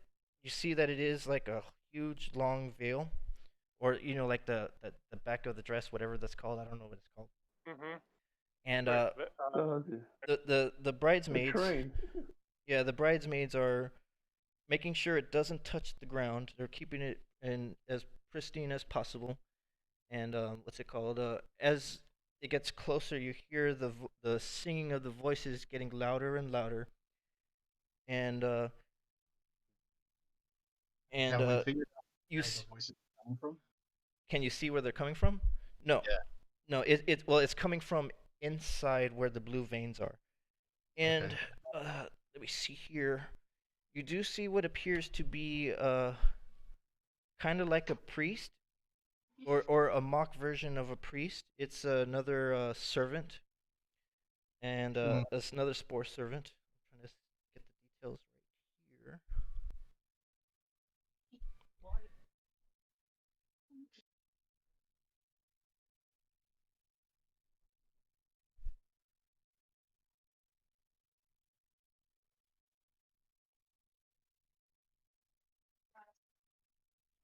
Speaker 2: You see that it is like a huge long veil, or like the back of the dress, whatever that's called. I don't know what it's called.
Speaker 4: Mm-hmm.
Speaker 2: And
Speaker 1: The
Speaker 2: the bridesmaids,
Speaker 1: train.
Speaker 2: yeah, the bridesmaids are making sure it doesn't touch the ground. They're keeping it in as pristine as possible. And what's it called? As it gets closer, you hear the singing of the voices getting louder and louder. And
Speaker 3: Have we figured out
Speaker 2: you
Speaker 3: where the voices are coming from?
Speaker 2: can you see where they're coming from? No.
Speaker 3: Yeah.
Speaker 2: No, it's coming from inside where the blue veins are. And
Speaker 3: Okay.
Speaker 2: let me see here. You do see what appears to be kind of like a priest, or a mock version of a priest. It's another servant, and it's another spore servant. I'm trying to get the details right here.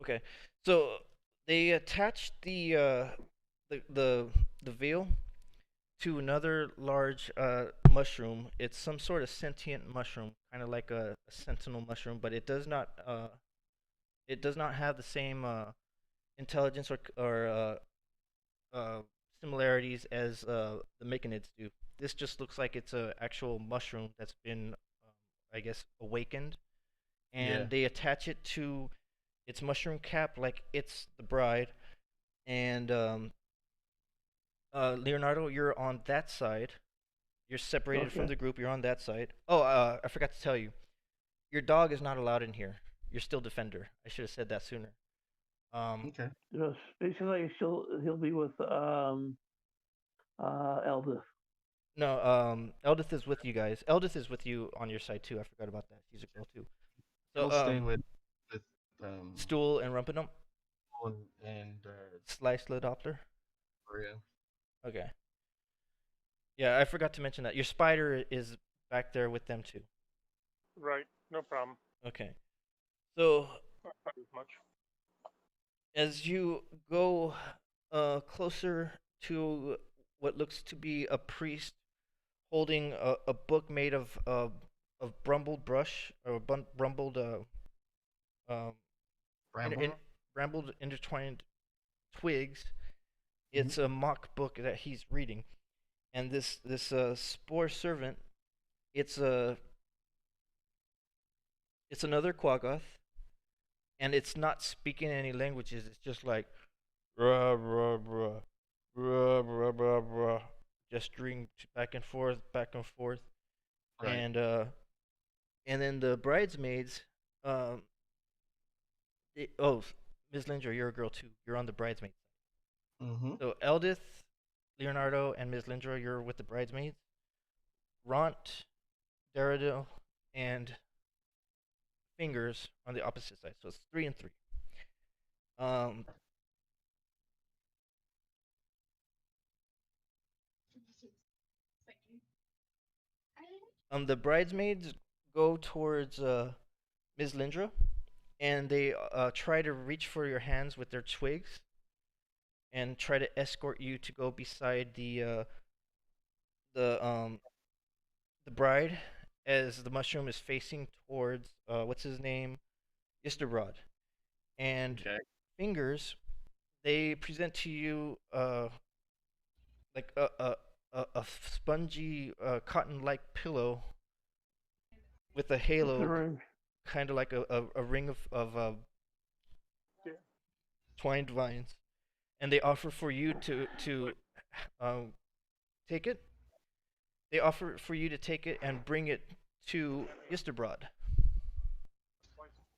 Speaker 2: Okay, so they attached the veil to another large mushroom. It's some sort of sentient mushroom, kind of like a sentinel mushroom, but it does not have the same intelligence or similarities as the Myconids do. This just looks like it's a actual mushroom that's been, I guess, awakened, and
Speaker 3: Yeah.
Speaker 2: they attach it to its mushroom cap like it's the bride. And Leonardo, you're on that side. You're separated from
Speaker 1: Okay.
Speaker 2: the group. You're on that side. Oh, I forgot to tell you. Your dog is not allowed in here. You're still defender. I should have said that sooner.
Speaker 3: Okay.
Speaker 1: Yes, basically he'll be with Eldith.
Speaker 2: No, Eldith is with you guys. Eldith is with you on your side too. I forgot about that. She's a girl too. So
Speaker 3: We'll stay with
Speaker 2: Stool and Rumpinum.
Speaker 3: and
Speaker 2: Slice the Doppler.
Speaker 3: Maria.
Speaker 2: Okay. Yeah, I forgot to mention that. Your spider is back there with them too.
Speaker 4: Right. No problem.
Speaker 2: Okay. So
Speaker 4: Not as much.
Speaker 2: as you go closer to what looks to be a priest holding a book made of brumbled brush or brumbled
Speaker 3: Bramble.
Speaker 2: brambled intertwined twigs. It's a mock book that he's reading, and this spore servant, it's another Quaggoth, and it's not speaking any languages. It's just like rah rah rah rah rah rah rah, gesturing back and forth, back and forth,
Speaker 3: Right.
Speaker 2: and then the bridesmaids. Oh, Ms. Lindra, you're a girl too. You're on the bridesmaids.
Speaker 3: Mm-hmm.
Speaker 2: So Eldith, Leonardo, and Ms. Lindra, you're with the bridesmaids. Ront, Daradil, and fingers on the opposite side. So it's 3 and 3. Um, the bridesmaids go towards Ms. Lindra, and they try to reach for your hands with their twigs, and try to escort you to go beside the um the bride, as the mushroom is facing towards what's his name, Isterbrod, and
Speaker 3: Okay.
Speaker 2: fingers. They present to you like a spongy cotton-like pillow with a halo, kind of like a ring of
Speaker 4: Yeah.
Speaker 2: twined vines, and they offer for you to um, take it. They offer for you to take it and bring it to Yisterbrod.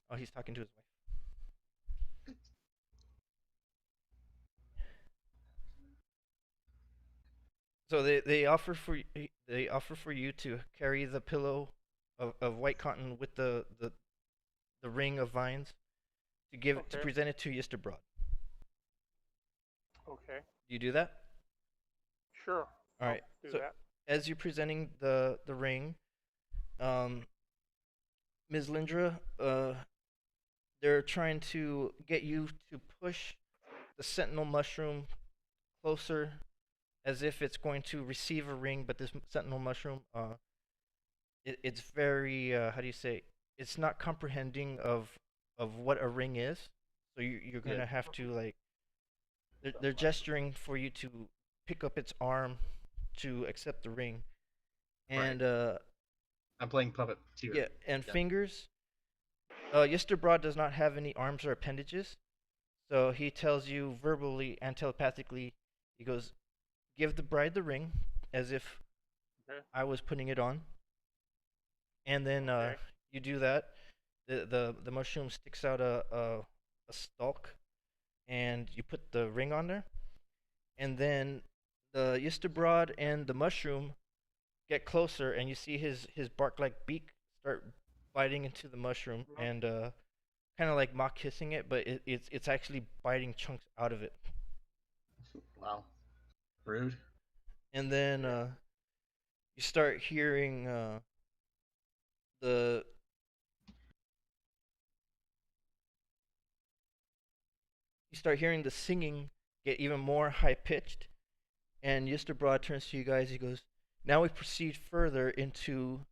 Speaker 2: Oh, he's talking to his wife. So they offer for you to carry the pillow of white cotton with the ring of vines to give to
Speaker 4: Okay.
Speaker 2: present it to Yisterbrod.
Speaker 4: Okay.
Speaker 2: Do you do that?
Speaker 4: Sure.
Speaker 2: All right.
Speaker 4: I'll do
Speaker 2: So
Speaker 4: that.
Speaker 2: as you're presenting the ring, um, Ms. Lindra, they're trying to get you to push the sentinel mushroom closer, as if it's going to receive a ring. But this sentinel mushroom, it's very how do you say? It's not comprehending of what a ring is. So you're gonna have to like they're gesturing for you to pick up its arm to accept the ring, and
Speaker 3: I'm playing puppet too.
Speaker 2: yeah, and fingers. Yisterbrod does not have any arms or appendages, so he tells you verbally and telepathically. He goes, "Give the bride the ring," as if I was putting it on, and then you do that. The mushroom sticks out a stalk, and you put the ring on there, and then the Yisterbrod and the mushroom get closer, and you see his bark-like beak start biting into the mushroom, and kind of like mock kissing it, but it's actually biting chunks out of it.
Speaker 3: Wow, rude.
Speaker 2: And then you start hearing the singing get even more high pitched, and Yisterbrod turns to you guys. He goes, "Now we proceed further into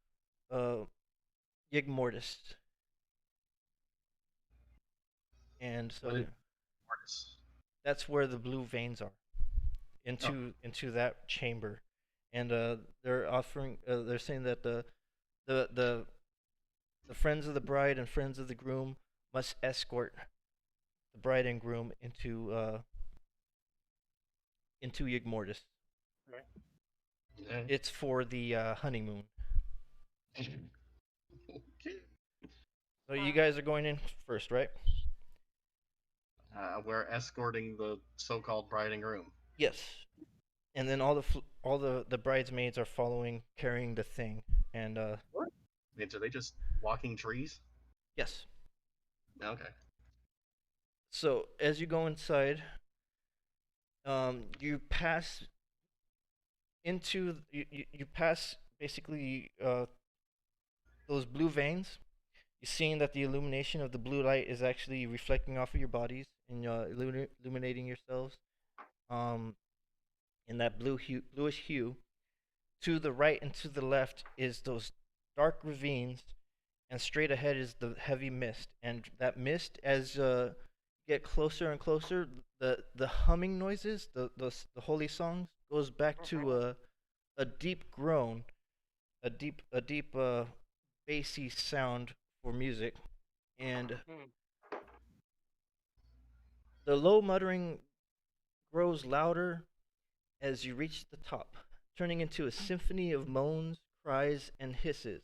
Speaker 2: Yigmortis." And so that's where the blue veins are, into that chamber, and they're saying that the friends of the bride and friends of the groom must escort the bride and groom into Yigmortis.
Speaker 3: Okay.
Speaker 2: It's for the honeymoon. So you guys are going in first, right?
Speaker 3: We're escorting the so-called bride and groom.
Speaker 2: Yes. And then all the bridesmaids are following, carrying the thing, and
Speaker 3: What? Are they just walking trees?
Speaker 2: yes.
Speaker 3: Okay.
Speaker 2: So as you go inside, you pass into you pass basically those blue veins. You're seeing that the illumination of the blue light is actually reflecting off of your bodies and illuminating yourselves in that bluish hue. To the right and to the left is those dark ravines, and straight ahead is the heavy mist. And that mist, as get closer and closer, the humming noises, the holy songs, goes back to a deep groan, a deep bassy sound for music, and the low muttering grows louder as you reach the top, turning into a symphony of moans, cries, and hisses.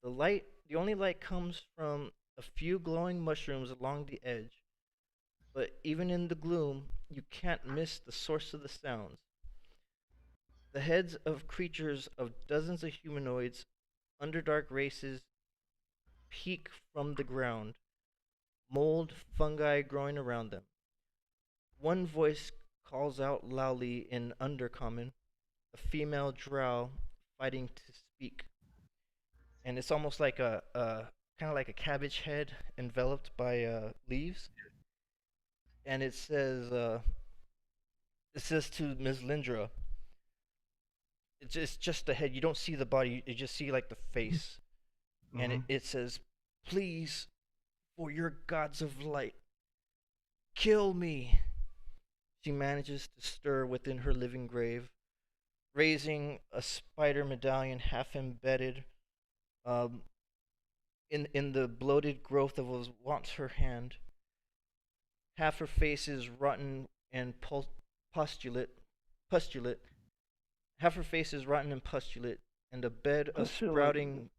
Speaker 2: The only light comes from a few glowing mushrooms along the edge, but even in the gloom, you can't miss the source of the sounds. The heads of creatures of dozens of humanoids, underdark races, peek from the ground, mold, fungi growing around them. One voice calls out loudly in Undercommon, a female drow fighting to speak. And it's almost like a kind of like a cabbage head enveloped by leaves. And it says to Ms. Lindra, it's just the head. You don't see the body. You just see like the face. And it says, "Please, for your gods of light, kill me." She manages to stir within her living grave, raising a spider medallion half embedded in the bloated growth of what was once her hand. Half her face is rotten and pustulate. Half her face is rotten and pustulate, and a bed of sprouting,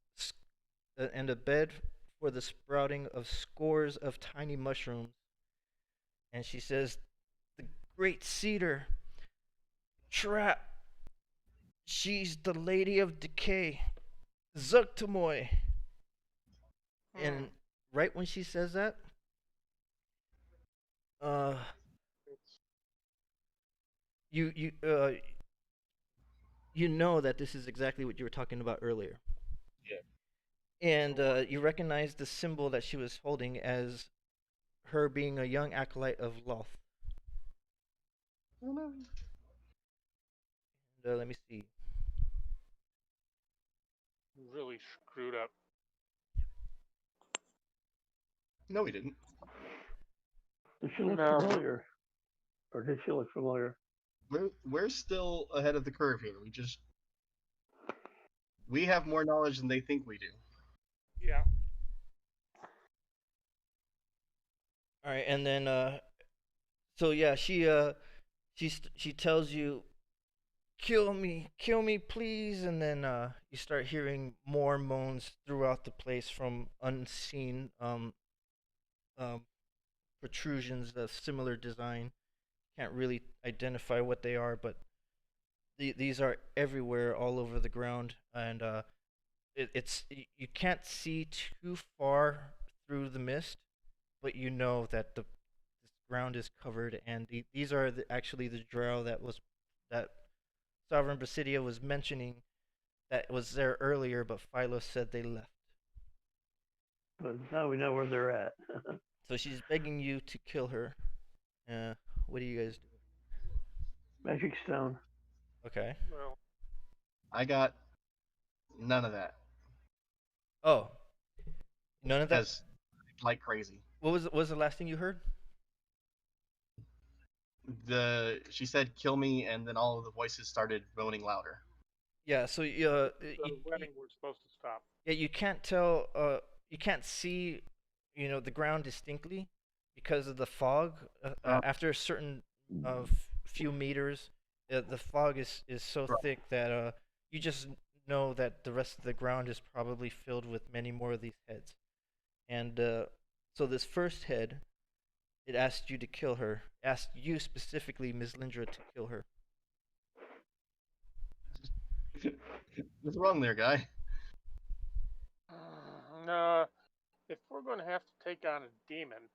Speaker 2: and a bed for the sprouting of scores of tiny mushrooms. And she says, "The great cedar, trap. She's the lady of decay, Zugtamoy." And right when she says that, you know that this is exactly what you were talking about earlier.
Speaker 3: Yeah.
Speaker 2: And you recognize the symbol that she was holding as her being a young acolyte of Loth. And, let me see.
Speaker 4: Really screwed up.
Speaker 3: No, we didn't.
Speaker 1: Did she look familiar? Or did she look familiar?
Speaker 3: We're still ahead of the curve here. We have more knowledge than they think we do.
Speaker 4: Yeah.
Speaker 2: All right, and then so yeah, she tells you, kill me, please," and then you start hearing more moans throughout the place from unseen protrusions of similar design. Can't really identify what they are, but these are everywhere, all over the ground, and you can't see too far through the mist, but you know that this ground is covered, and these are actually the drow that Sovereign Basidia was mentioning that was there earlier, but Philo said they left.
Speaker 1: But now we know where they're at.
Speaker 2: So she's begging you to kill her. What do you guys do?
Speaker 1: Magic stone.
Speaker 2: Okay.
Speaker 4: Well,
Speaker 3: I got none of that.
Speaker 2: Oh, none of that.
Speaker 3: Because like crazy.
Speaker 2: What was the last thing you heard?
Speaker 3: She said kill me, and then all of the voices started moaning louder.
Speaker 2: Yeah. So
Speaker 4: the wedding was supposed to stop.
Speaker 2: Yeah, you can't tell. You can't see, the ground distinctly because of the fog. After a certain few meters, the fog is so thick that you just know that the rest of the ground is probably filled with many more of these heads. And so this first head, it asked you to kill her. Asked you specifically, Ms. Lindra, to kill her.
Speaker 3: What's wrong there, guy?
Speaker 4: No, if we're going to have to take on a demon,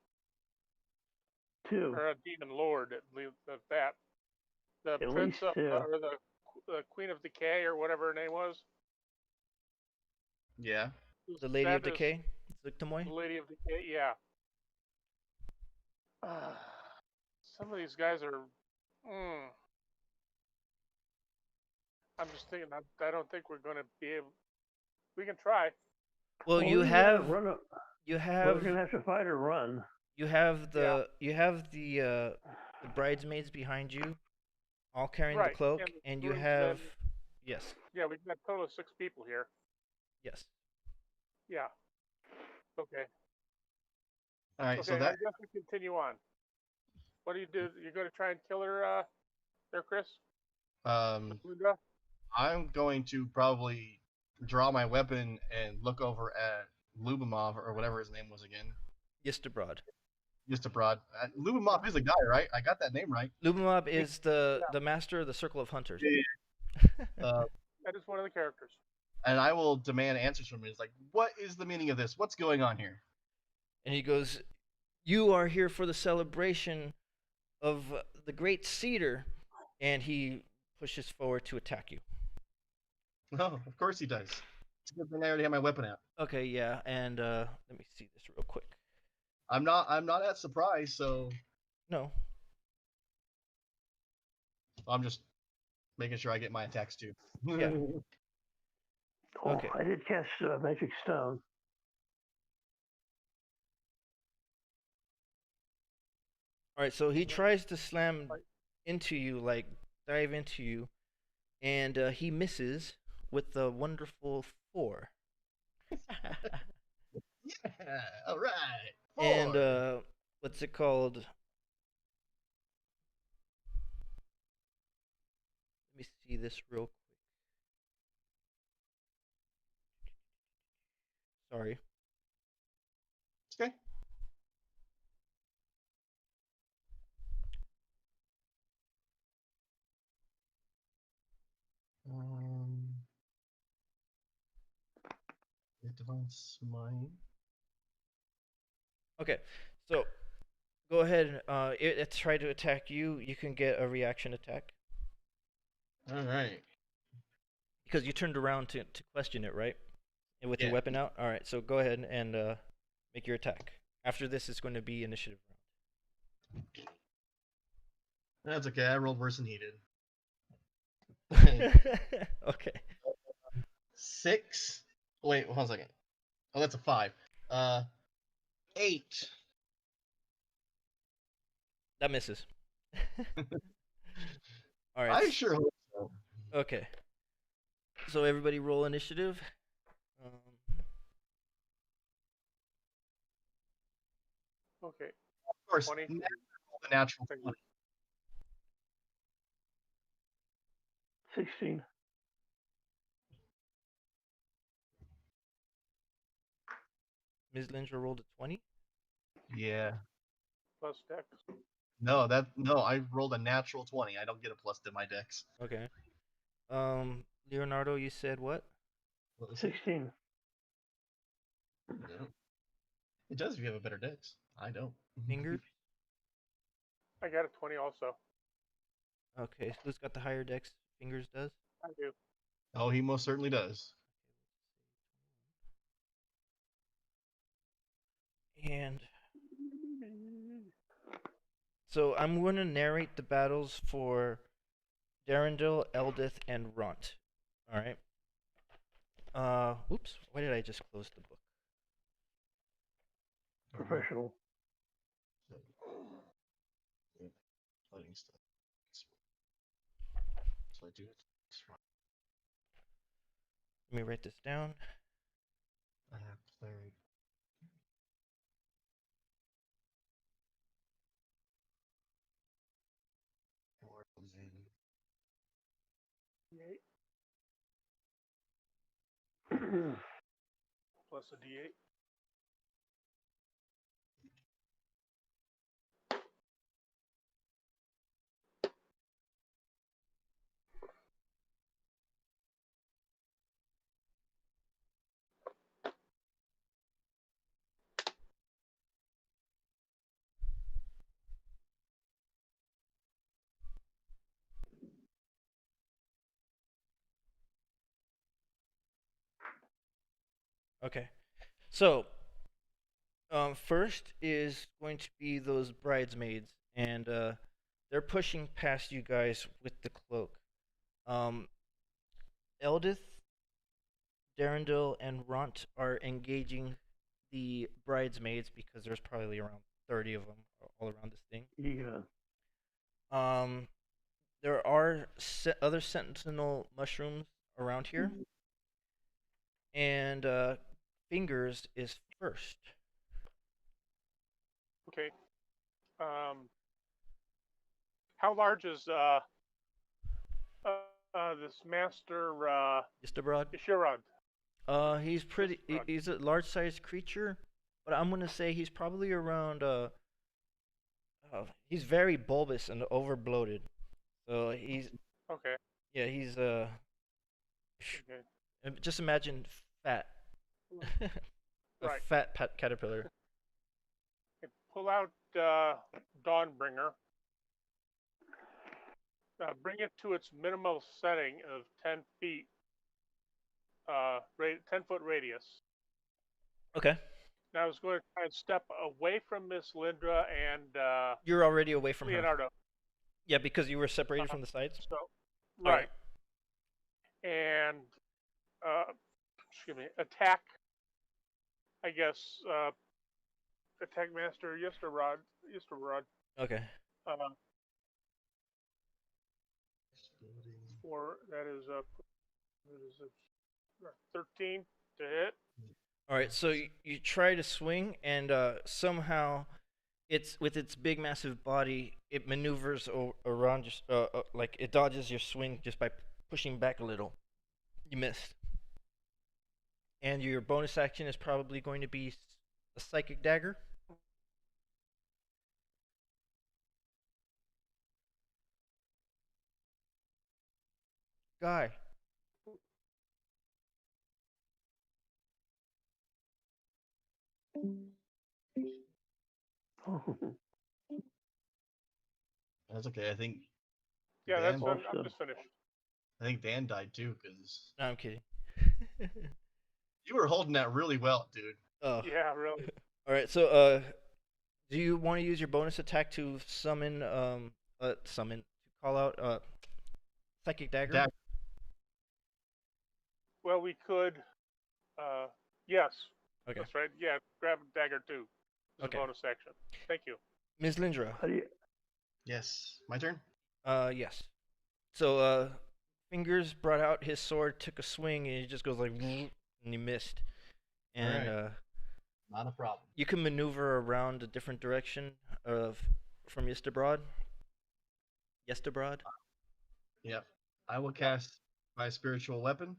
Speaker 4: or a demon lord, at least that, the prince of, or the Queen of Decay, or whatever her name was.
Speaker 3: Yeah.
Speaker 2: The Lady of Decay, Zugtamoy.
Speaker 4: The Lady of Decay, yeah. Some of these guys are. I'm just thinking. I don't think we're going to be able. We can try.
Speaker 2: Well, you have. We're
Speaker 1: gonna have to fight or run.
Speaker 2: You have the bridesmaids behind you, all carrying the cloak, and you have. Yes.
Speaker 4: Yeah, we've got a total of 6 people here.
Speaker 2: Yes.
Speaker 4: Yeah. Okay.
Speaker 3: All right.
Speaker 4: Okay,
Speaker 3: So that.
Speaker 4: I guess we continue on. What do? You're going to try and kill her, there, Chris?
Speaker 3: I'm going to probably draw my weapon and look over at Lubimov, or whatever his name was again.
Speaker 2: Yistabrod.
Speaker 3: Lubimov is a guy, right? I got that name right.
Speaker 2: Lubimov is the master of the Circle of Hunters.
Speaker 3: Yeah.
Speaker 4: That is one of the characters.
Speaker 3: and I will demand answers from him. It's like, what is the meaning of this? What's going on here?
Speaker 2: And he goes, "You are here for the celebration of the Great Cedar," and he pushes forward to attack you.
Speaker 3: Oh, of course he does. It's a good thing I already have my weapon out.
Speaker 2: Okay, yeah, and let me see this real quick.
Speaker 3: I'm not at surprise, so
Speaker 2: No.
Speaker 3: I'm just making sure I get my attacks too.
Speaker 2: Yeah.
Speaker 1: Oh,
Speaker 2: Okay.
Speaker 1: I did cast Magic Stone.
Speaker 2: All right, so he tries to slam into you, like dive into you, and he misses with the wonderful 4.
Speaker 3: Yeah, all right. 4.
Speaker 2: And what's it called? Let me see this real quick. Sorry.
Speaker 3: Okay. Divine Smite.
Speaker 2: Okay, so go ahead. It tried to attack you. You can get a reaction attack
Speaker 3: All right.
Speaker 2: because you turned around to question it, right? And with your
Speaker 3: Yeah.
Speaker 2: weapon out. All right, so go ahead and make your attack. After this, it's going to be initiative
Speaker 3: That's okay. I rolled worse than he did.
Speaker 2: round. Okay.
Speaker 3: 6. Wait, hold on a second. Oh, that's a 5. 8.
Speaker 2: That misses. All right.
Speaker 3: I sure hope so.
Speaker 2: Okay. So everybody roll initiative.
Speaker 4: Okay.
Speaker 3: Of course,
Speaker 4: 20.
Speaker 3: the natural 20.
Speaker 1: 16.
Speaker 2: Ms. Linger rolled a 20.
Speaker 3: Yeah.
Speaker 4: Plus dex.
Speaker 3: No, I rolled a natural 20. I don't get a plus to my dex.
Speaker 2: Okay. Leonardo, you said what?
Speaker 1: 16.
Speaker 3: No. It does if you have a better dex. I don't.
Speaker 2: Fingers.
Speaker 4: I got a 20 also.
Speaker 2: Okay. So who's got the higher dex? Fingers does.
Speaker 4: I do.
Speaker 3: Oh, he most certainly does.
Speaker 2: And so I'm going to narrate the battles for Darendil, Eldith, and Ront. All right. Oops. Why did I just close the book?
Speaker 1: Professional.
Speaker 3: Fighting stuff. So I do it.
Speaker 2: Let me write this down.
Speaker 3: I have cleric.
Speaker 4: D8. Plus a D8.
Speaker 2: Okay. So, first is going to be those bridesmaids, and they're pushing past you guys with the cloak. Eldith, Darendil, and Ront are engaging the bridesmaids because there's probably around 30 of them all around this thing.
Speaker 1: Yeah.
Speaker 2: There are other sentinel mushrooms around here, and Fingers is first.
Speaker 4: Okay. How large is this master
Speaker 2: Just abroad.
Speaker 4: Ishirad?
Speaker 2: He's pretty. He's a large-sized creature, but I'm gonna say he's probably around. He's very bulbous and overbloated. So he's.
Speaker 4: Okay.
Speaker 2: Yeah, he's
Speaker 4: Okay.
Speaker 2: Just imagine fat. A
Speaker 4: Right.
Speaker 2: fat caterpillar.
Speaker 4: Okay, pull out Dawnbringer. Bring it to its minimal setting of 10 feet, 10-foot radius.
Speaker 2: Okay.
Speaker 4: Now I was going to try and step away from Miss Lindra and
Speaker 2: You're already away from her.
Speaker 4: Leonardo.
Speaker 2: Yeah, because you were separated from the sides.
Speaker 4: So, right. And excuse me, attack. I guess attack master Yesterrod.
Speaker 2: Okay.
Speaker 4: For that is a 13 to hit.
Speaker 2: All right. So you try to swing, and somehow, it's with its big, massive body, it maneuvers around, just like it dodges your swing just by pushing back a little. You missed. And your bonus action is probably going to be a psychic dagger. Guy.
Speaker 3: That's okay. I think.
Speaker 4: Yeah,
Speaker 3: Dan,
Speaker 4: I'm just finished.
Speaker 3: I think Dan died too, because.
Speaker 2: No, I'm kidding.
Speaker 3: You were holding that really well, dude.
Speaker 2: Oh.
Speaker 4: Yeah, really.
Speaker 2: All right. So, do you want to use your bonus attack to summon, to call out, psychic dagger?
Speaker 4: Well, we could. Yes.
Speaker 2: Okay.
Speaker 4: That's right. Yeah, grab a dagger too. It's
Speaker 2: Okay.
Speaker 4: a bonus action. Thank you.
Speaker 2: Ms. Lindra.
Speaker 3: Yes. My turn?
Speaker 2: Yes. So, Fingers brought out his sword, took a swing, and he just goes like, and he missed. And
Speaker 3: right. Not a problem.
Speaker 2: You can maneuver around a different direction from Yesterbrod.
Speaker 3: Yep. I will cast my spiritual weapon.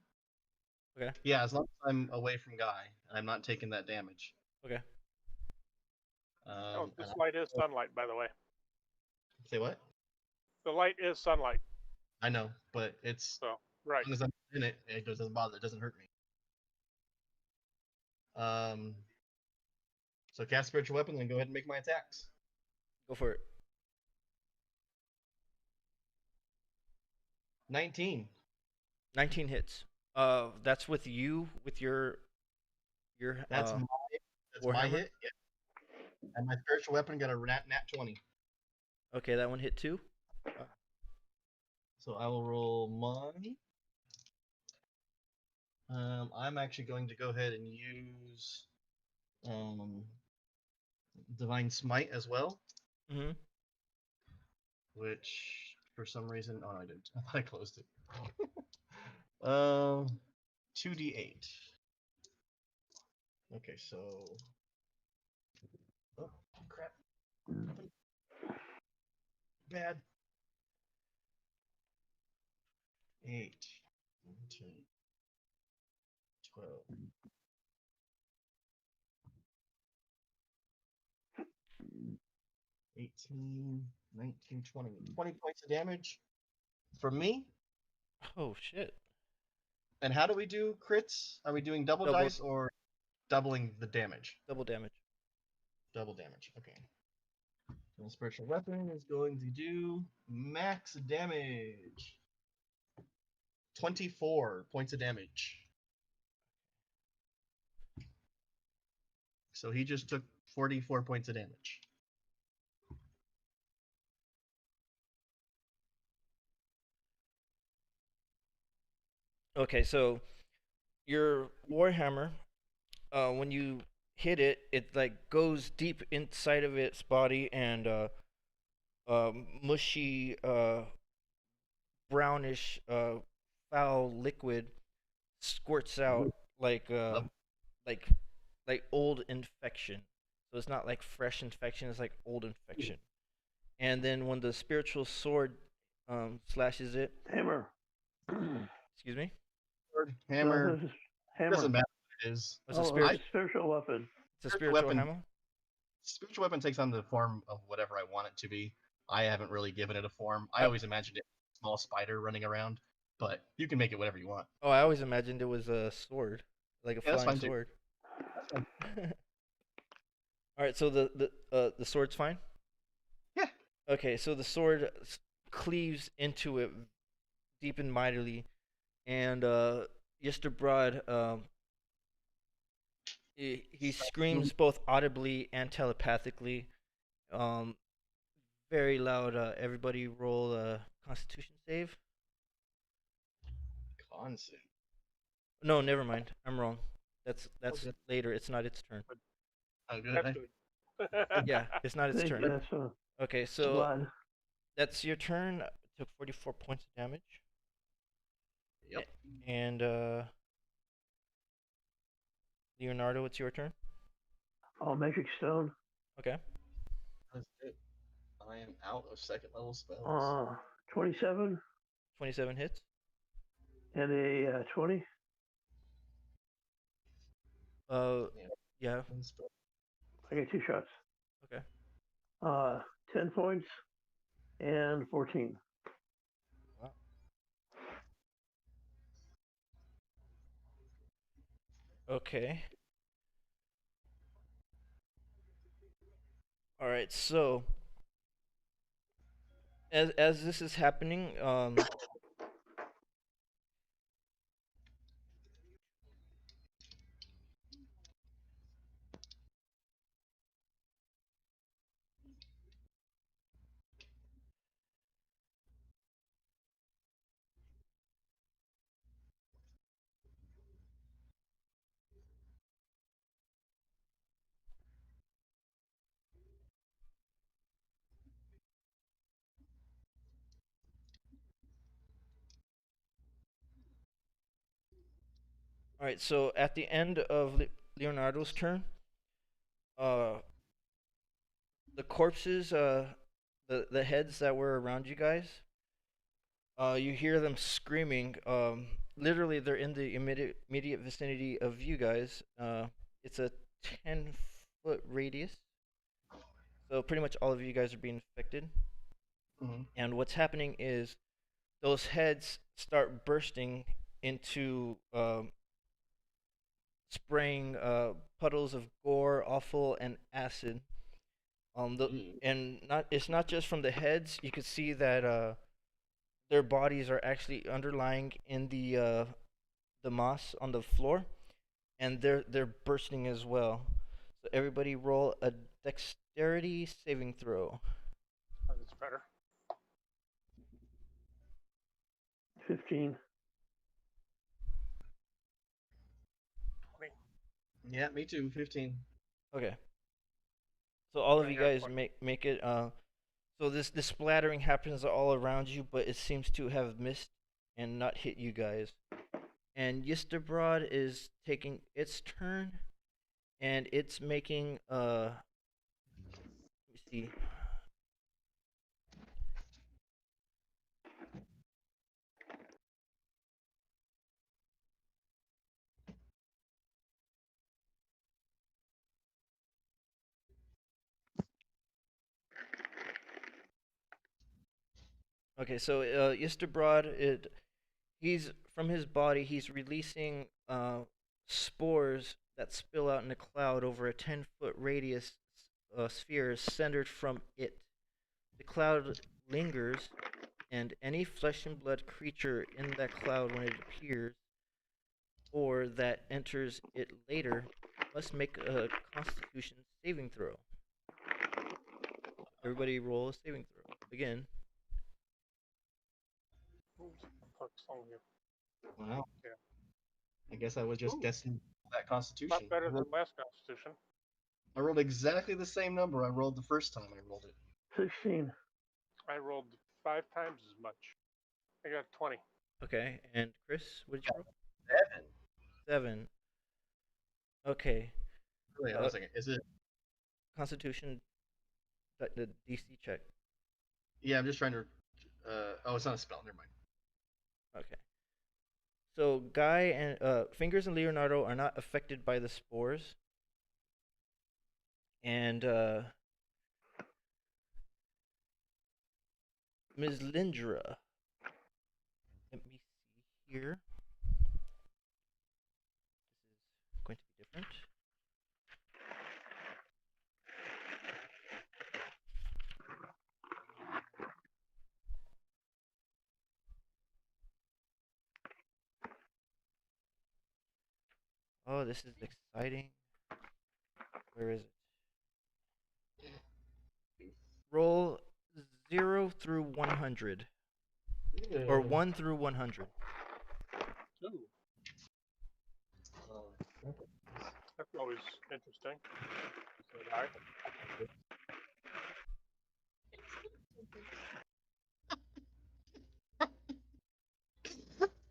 Speaker 2: Okay.
Speaker 3: Yeah, as long as I'm away from Guy and I'm not taking that damage.
Speaker 2: Okay.
Speaker 4: This light is sunlight, by the way.
Speaker 3: Say what?
Speaker 4: The light is sunlight.
Speaker 3: I know, but it's
Speaker 4: right.
Speaker 3: As long as I'm in it, it doesn't bother. It doesn't hurt me. So cast spiritual weapon, then go ahead and make my attacks.
Speaker 2: Go for it.
Speaker 3: 19.
Speaker 2: 19 hits. That's with you, with your.
Speaker 3: That's my hit. Yeah. And my spiritual weapon got a nat 20.
Speaker 2: Okay, that one hit too.
Speaker 3: So I will roll money. I'm actually going to go ahead and use Divine Smite as well.
Speaker 2: Mm-hmm.
Speaker 3: Which, for some reason, oh no, I didn't. I thought I closed it. 2d8. Okay, so. Oh crap! Bad. 8, 10, 12. 18, 19, 20. 20 points of damage from me.
Speaker 2: Oh, shit.
Speaker 3: And how do we do crits? Are we doing double dice or doubling the damage?
Speaker 2: Double damage.
Speaker 3: Double damage, okay. So the spiritual weapon is going to do max damage. 24 points of damage. So he just took 44 points of damage.
Speaker 2: Okay, so your Warhammer, when you hit it, it like goes deep inside of its body, and mushy, brownish, foul liquid squirts out like old infection. So it's not like fresh infection; it's like old infection. And then when the spiritual sword slashes it,
Speaker 1: hammer.
Speaker 2: Excuse me.
Speaker 3: Sword, hammer.
Speaker 1: Hammer.
Speaker 3: Doesn't matter what it is.
Speaker 2: It's a
Speaker 1: spiritual weapon.
Speaker 2: It's a spiritual hammer.
Speaker 3: Spiritual weapon takes on the form of whatever I want it to be. I haven't really given it a form. I always imagined it a small spider running around. but you can make it whatever you want.
Speaker 2: Oh, I always imagined it was a sword, like a flying sword. All right, so the sword's fine.
Speaker 3: Yeah.
Speaker 2: Okay, so the sword cleaves into it deep and mightily, and Yisterbrod he screams both audibly and telepathically, very loud. Everybody roll a Constitution save. No, never mind. I'm wrong. That's
Speaker 3: Okay.
Speaker 2: later. It's not its turn.
Speaker 3: Oh, good.
Speaker 4: That's good.
Speaker 2: Yeah, it's not its turn.
Speaker 1: That's
Speaker 2: Okay, so
Speaker 1: blood.
Speaker 2: that's your turn. Took 44 points of damage.
Speaker 3: Yep.
Speaker 2: And Leonardo, it's your turn.
Speaker 1: Oh, magic stone.
Speaker 2: Okay.
Speaker 3: That's it. I am out of second level spells.
Speaker 1: 27
Speaker 2: 27 hits.
Speaker 1: and a 20.
Speaker 2: Yeah.
Speaker 1: I get 2 shots.
Speaker 2: Okay.
Speaker 1: 10 points and 14.
Speaker 2: Wow. Okay. All right. So as this is happening, all right. So at the end of Leonardo's turn, the corpses, the heads that were around you guys, you hear them screaming. Literally, they're in the immediate vicinity of you guys. It's a 10-foot radius, so pretty much all of you guys are being affected.
Speaker 3: Mm-hmm.
Speaker 2: And what's happening is those heads start bursting into spraying puddles of gore, offal, and acid. And it's not just from the heads. You could see that their bodies are actually underlying in the moss on the floor, and they're bursting as well. So everybody roll a dexterity saving throw.
Speaker 4: That's better.
Speaker 1: 15.
Speaker 4: 20.
Speaker 3: Yeah, me too. 15.
Speaker 2: Okay. So all of
Speaker 4: I
Speaker 2: you
Speaker 4: got
Speaker 2: guys
Speaker 4: 20.
Speaker 2: make it. So this splattering happens all around you, but it seems to have missed and not hit you guys. And Yisterbrod is taking its turn, and it's making let me see. Okay, so Yisterbrod, he's from his body, he's releasing spores that spill out in a cloud over a 10-foot radius sphere centered from it. The cloud lingers, and any flesh and blood creature in that cloud when it appears or that enters it later must make a Constitution saving throw. Everybody roll a saving throw. Again.
Speaker 4: Oops, fuck's on you.
Speaker 3: Wow.
Speaker 4: Yeah.
Speaker 3: I guess I was just guessing that Constitution.
Speaker 4: Not better than last Constitution.
Speaker 3: I rolled exactly the same number I rolled the first time I rolled it.
Speaker 1: 16.
Speaker 4: I rolled 5 times as much. I got 20.
Speaker 2: Okay, and Chris, what did you roll?
Speaker 3: 7.
Speaker 2: 7. Okay.
Speaker 3: Wait, hold on a second. Is it?
Speaker 2: Constitution, the DC check.
Speaker 3: Yeah, I'm just trying to. Oh, it's not a spell. Never mind.
Speaker 2: Okay. So Guy and Fingers and Leonardo are not affected by the spores. And Ms. Lindra. Let me see. here. This is going to be different. Oh, this is exciting. Where is it? Roll 0 through 100. Or 1 through 100.
Speaker 4: Ooh. That's always interesting. So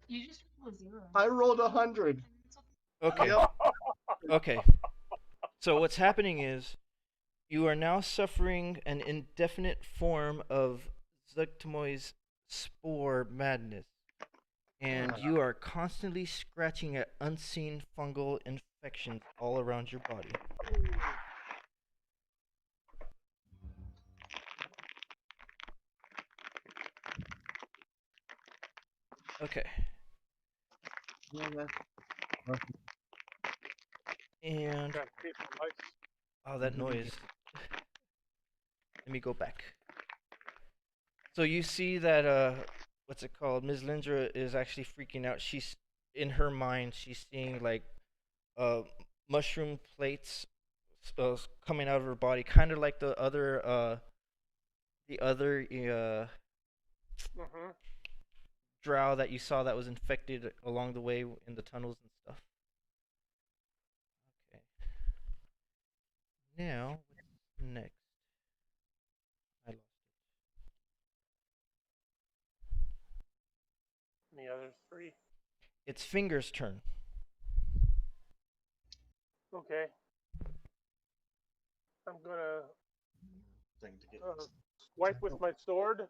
Speaker 5: You just rolled a 0.
Speaker 3: I rolled 100.
Speaker 2: Okay.
Speaker 3: Yep.
Speaker 2: Okay. So what's happening is you are now suffering an indefinite form of Zugtamoy's spore madness. And you are constantly scratching at unseen fungal infections all around your body. Okay. And oh, that noise. Let me go back. So you see that what's it called? Ms. Lindra is actually freaking out. She's in her mind. She's seeing like mushroom plates coming out of her body, kind of like the other drow that you saw that was infected along the way in the tunnels and stuff. Okay. Now, what's next? I lost it.
Speaker 4: the other 3.
Speaker 2: It's Finger's turn.
Speaker 4: Okay. I'm gonna swipe with my sword,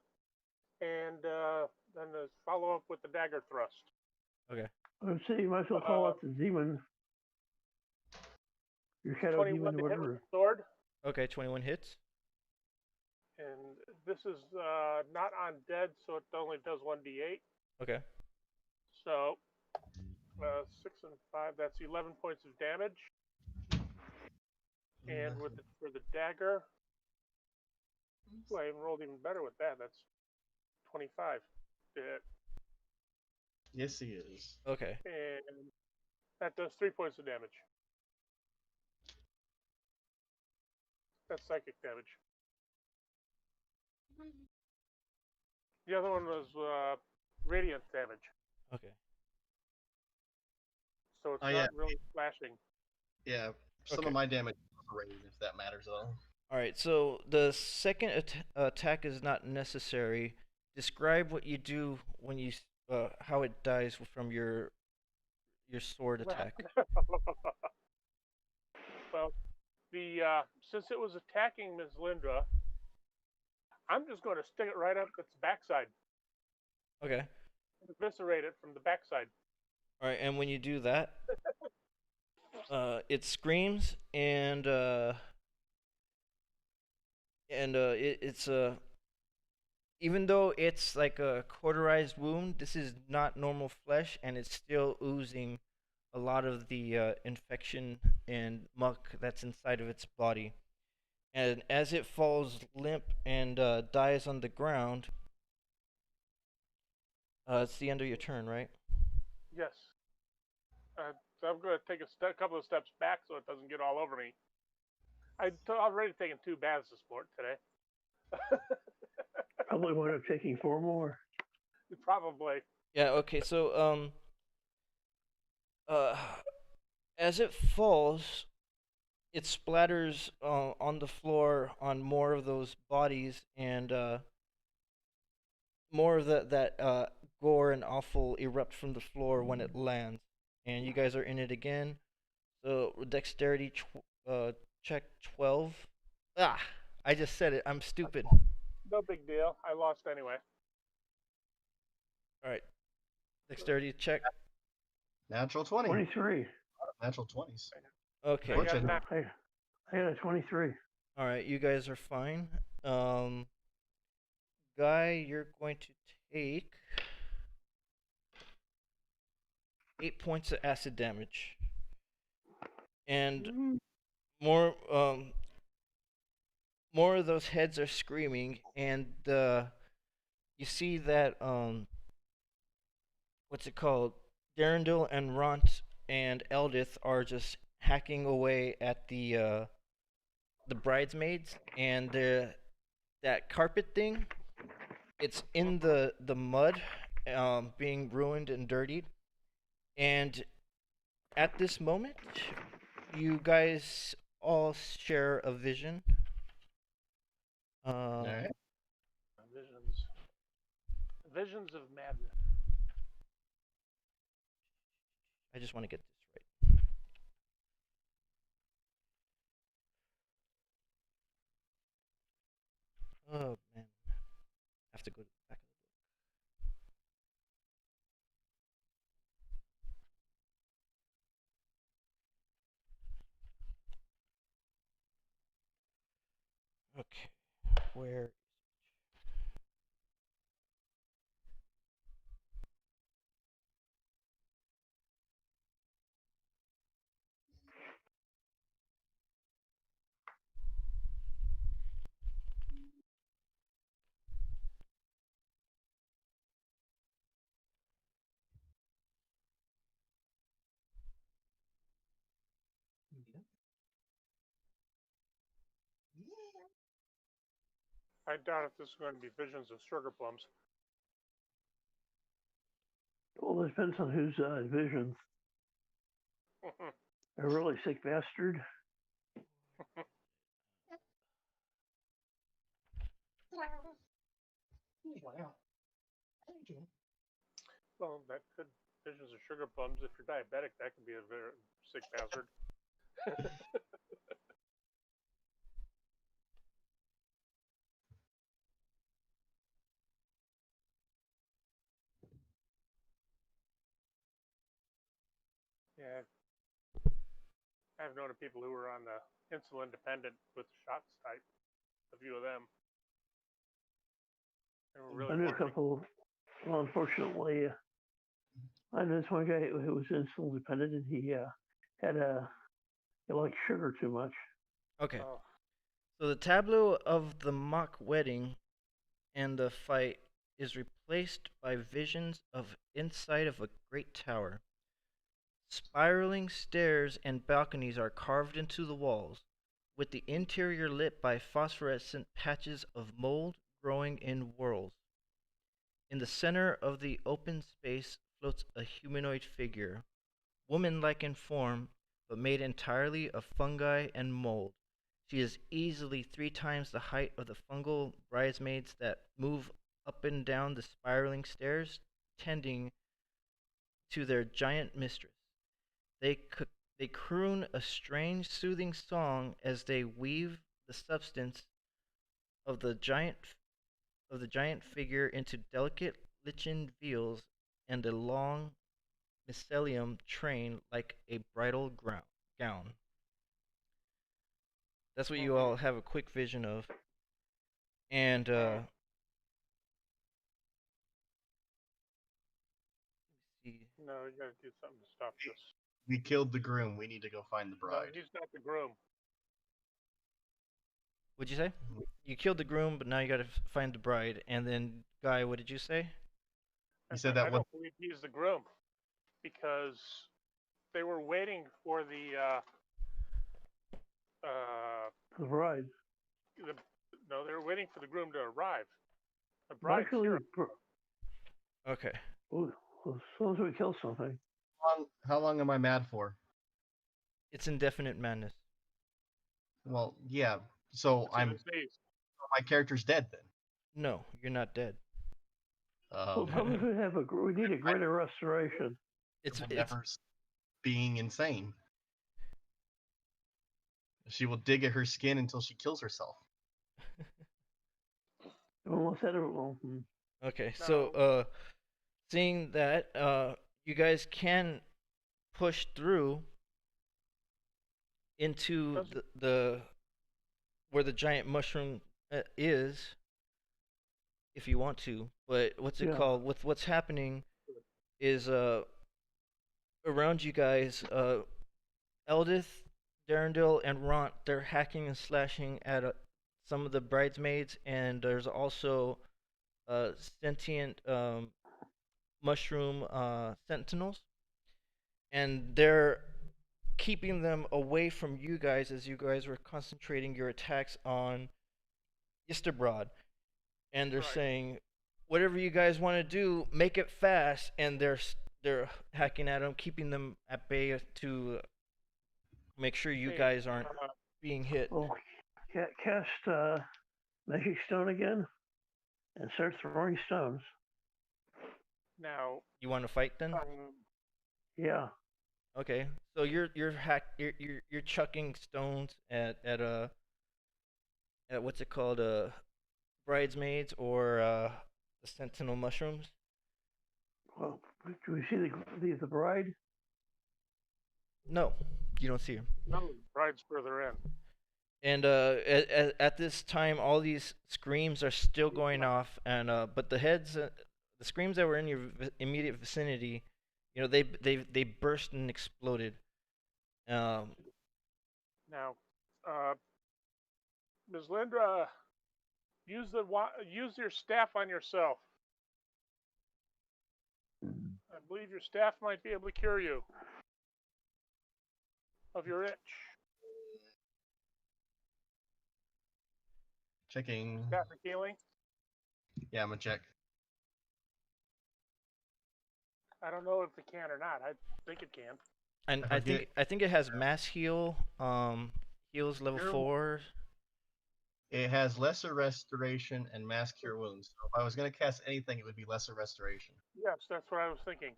Speaker 4: and then follow up with the dagger thrust.
Speaker 2: Okay.
Speaker 1: I would say you might as well call out the demon. Your shadow
Speaker 4: 21
Speaker 1: demon,
Speaker 4: to hit with
Speaker 1: whatever.
Speaker 4: the sword.
Speaker 2: Okay, 21 hits.
Speaker 4: And this is not on dead, so it only does 1d8.
Speaker 2: Okay.
Speaker 4: So 6 and 5, that's 11 points of damage. And for the dagger, I even rolled even better with that. That's 25 to hit.
Speaker 3: Yes, he is.
Speaker 2: Okay.
Speaker 4: And that does 3 points of damage. That's psychic damage. The other one was radiant damage.
Speaker 2: Okay.
Speaker 4: So it's not really flashing.
Speaker 3: Yeah, some of my damage is radiant, if that matters at all.
Speaker 2: Alright, so the second attack is not necessary. Describe what you do when you how it dies from your sword attack.
Speaker 4: Well, since it was attacking Ms. Lindra, I'm just going to stick it right up its backside.
Speaker 2: Okay.
Speaker 4: Eviscerate it from the backside.
Speaker 2: Alright, and when you do that, it screams and it's even though it's like a cauterized wound, this is not normal flesh, and it's still oozing a lot of the infection and muck that's inside of its body. And as it falls limp and dies on the ground, it's the end of your turn, right?
Speaker 4: Yes. So I'm going to take a couple of steps back so it doesn't get all over me. I've already taken 2 baths this morning today.
Speaker 1: Probably wound up taking 4 more.
Speaker 4: Probably.
Speaker 2: Yeah. Okay. So as it falls, it splatters on the floor on more of those bodies, and more of that gore and awful erupt from the floor when it lands. And you guys are in it again. So dexterity check 12. Ah, I just said it. I'm stupid.
Speaker 4: No big deal. I lost anyway.
Speaker 2: All right. Dexterity check.
Speaker 3: Natural 20.
Speaker 1: 23.
Speaker 3: Natural 20s.
Speaker 2: Okay.
Speaker 1: I got a 23.
Speaker 2: All right, you guys are fine. Guy, you're going to take 8 points of acid damage, and more more of those heads are screaming, and you see that what's it called? Darendil and Ront and Eldith are just hacking away at the bridesmaids, and that carpet thing. It's in the mud, being ruined and dirtied. And at this moment, you guys all share a vision.
Speaker 3: Alright.
Speaker 4: Visions of madness.
Speaker 2: I just want to get this right. Oh man, I have to go to the back of the book. Okay, where?
Speaker 4: I doubt if this is going to be visions of sugar plums.
Speaker 1: Well, it depends on whose vision. A really sick bastard.
Speaker 3: Wow.
Speaker 4: Well, that could visions of sugar plums. If you're diabetic, that could be a very sick bastard. Yeah, I've known of people who were on the insulin dependent with shots type. A few of them. They were really
Speaker 1: I knew a
Speaker 4: horny.
Speaker 1: couple. Well, unfortunately, I knew this one guy who was insulin dependent, and he had he liked sugar too much.
Speaker 2: Okay.
Speaker 4: Oh.
Speaker 2: So the tableau of the mock wedding and the fight is replaced by visions of inside of a great tower. Spiraling stairs and balconies are carved into the walls, with the interior lit by phosphorescent patches of mold growing in whorls. In the center of the open space floats a humanoid figure, woman-like in form, but made entirely of fungi and mold. She is easily 3 times the height of the fungal bridesmaids that move up and down the spiraling stairs, tending to their giant mistress. They croon a strange, soothing song as they weave the substance of the giant figure into delicate lichen veils and a long mycelium train like a bridal gown. That's what you all have a quick vision of. And see.
Speaker 4: No, you gotta do something to stop this.
Speaker 3: We killed the groom. We need to go find the bride.
Speaker 4: No, he's not the groom.
Speaker 2: What'd you say? You killed the groom, but now you gotta find the bride. And then, Guy, what did you say?
Speaker 3: You said that
Speaker 4: I don't believe he's the groom because they were waiting for the
Speaker 1: bride.
Speaker 4: No, they were waiting for the groom to arrive. The bride's here.
Speaker 2: Okay.
Speaker 1: Ooh, as soon as we kill something.
Speaker 3: How long am I mad for?
Speaker 2: It's indefinite madness.
Speaker 3: Well, yeah. So my character's dead then.
Speaker 2: No, you're not dead.
Speaker 1: Well, probably we need a greater restoration.
Speaker 3: It's never being insane. She will dig at her skin until she kills herself.
Speaker 1: Almost had it.
Speaker 2: Okay, so seeing that you guys can push through into the where the giant mushroom is, if you want to. But what's it called? What's happening is around you guys, Eldith, Darendil, and Ront, they're hacking and slashing at some of the bridesmaids, and there's also sentient mushroom sentinels, and they're keeping them away from you guys as you guys were concentrating your attacks on Isterbrod. And they're saying, whatever you guys want to do, make it fast, and they're hacking at them, keeping them at bay to make sure you guys aren't being hit.
Speaker 1: Oh, cast Magic Stone again and start throwing stones.
Speaker 4: Now,
Speaker 2: you want to fight then?
Speaker 1: Yeah.
Speaker 2: Okay, so you're chucking stones at what's it called, bridesmaids or the sentinel mushrooms.
Speaker 1: Well, do we see the bride?
Speaker 2: No, you don't see her.
Speaker 4: No, the bride's further in.
Speaker 2: And at this time, all these screams are still going off, and but the screams that were in your immediate vicinity, you know, they burst and exploded.
Speaker 4: Now, Ms. Lindra, use your staff on yourself. I believe your staff might be able to cure you of your itch.
Speaker 3: Checking.
Speaker 4: Staff for healing?
Speaker 3: Yeah, I'm gonna check.
Speaker 4: I don't know if it can or not. I think it can.
Speaker 2: And I think it has mass heal. Heals level 4.
Speaker 3: It has lesser restoration and mass cure wounds. So if I was gonna cast anything, it would be lesser restoration.
Speaker 4: Yes, that's what I was thinking.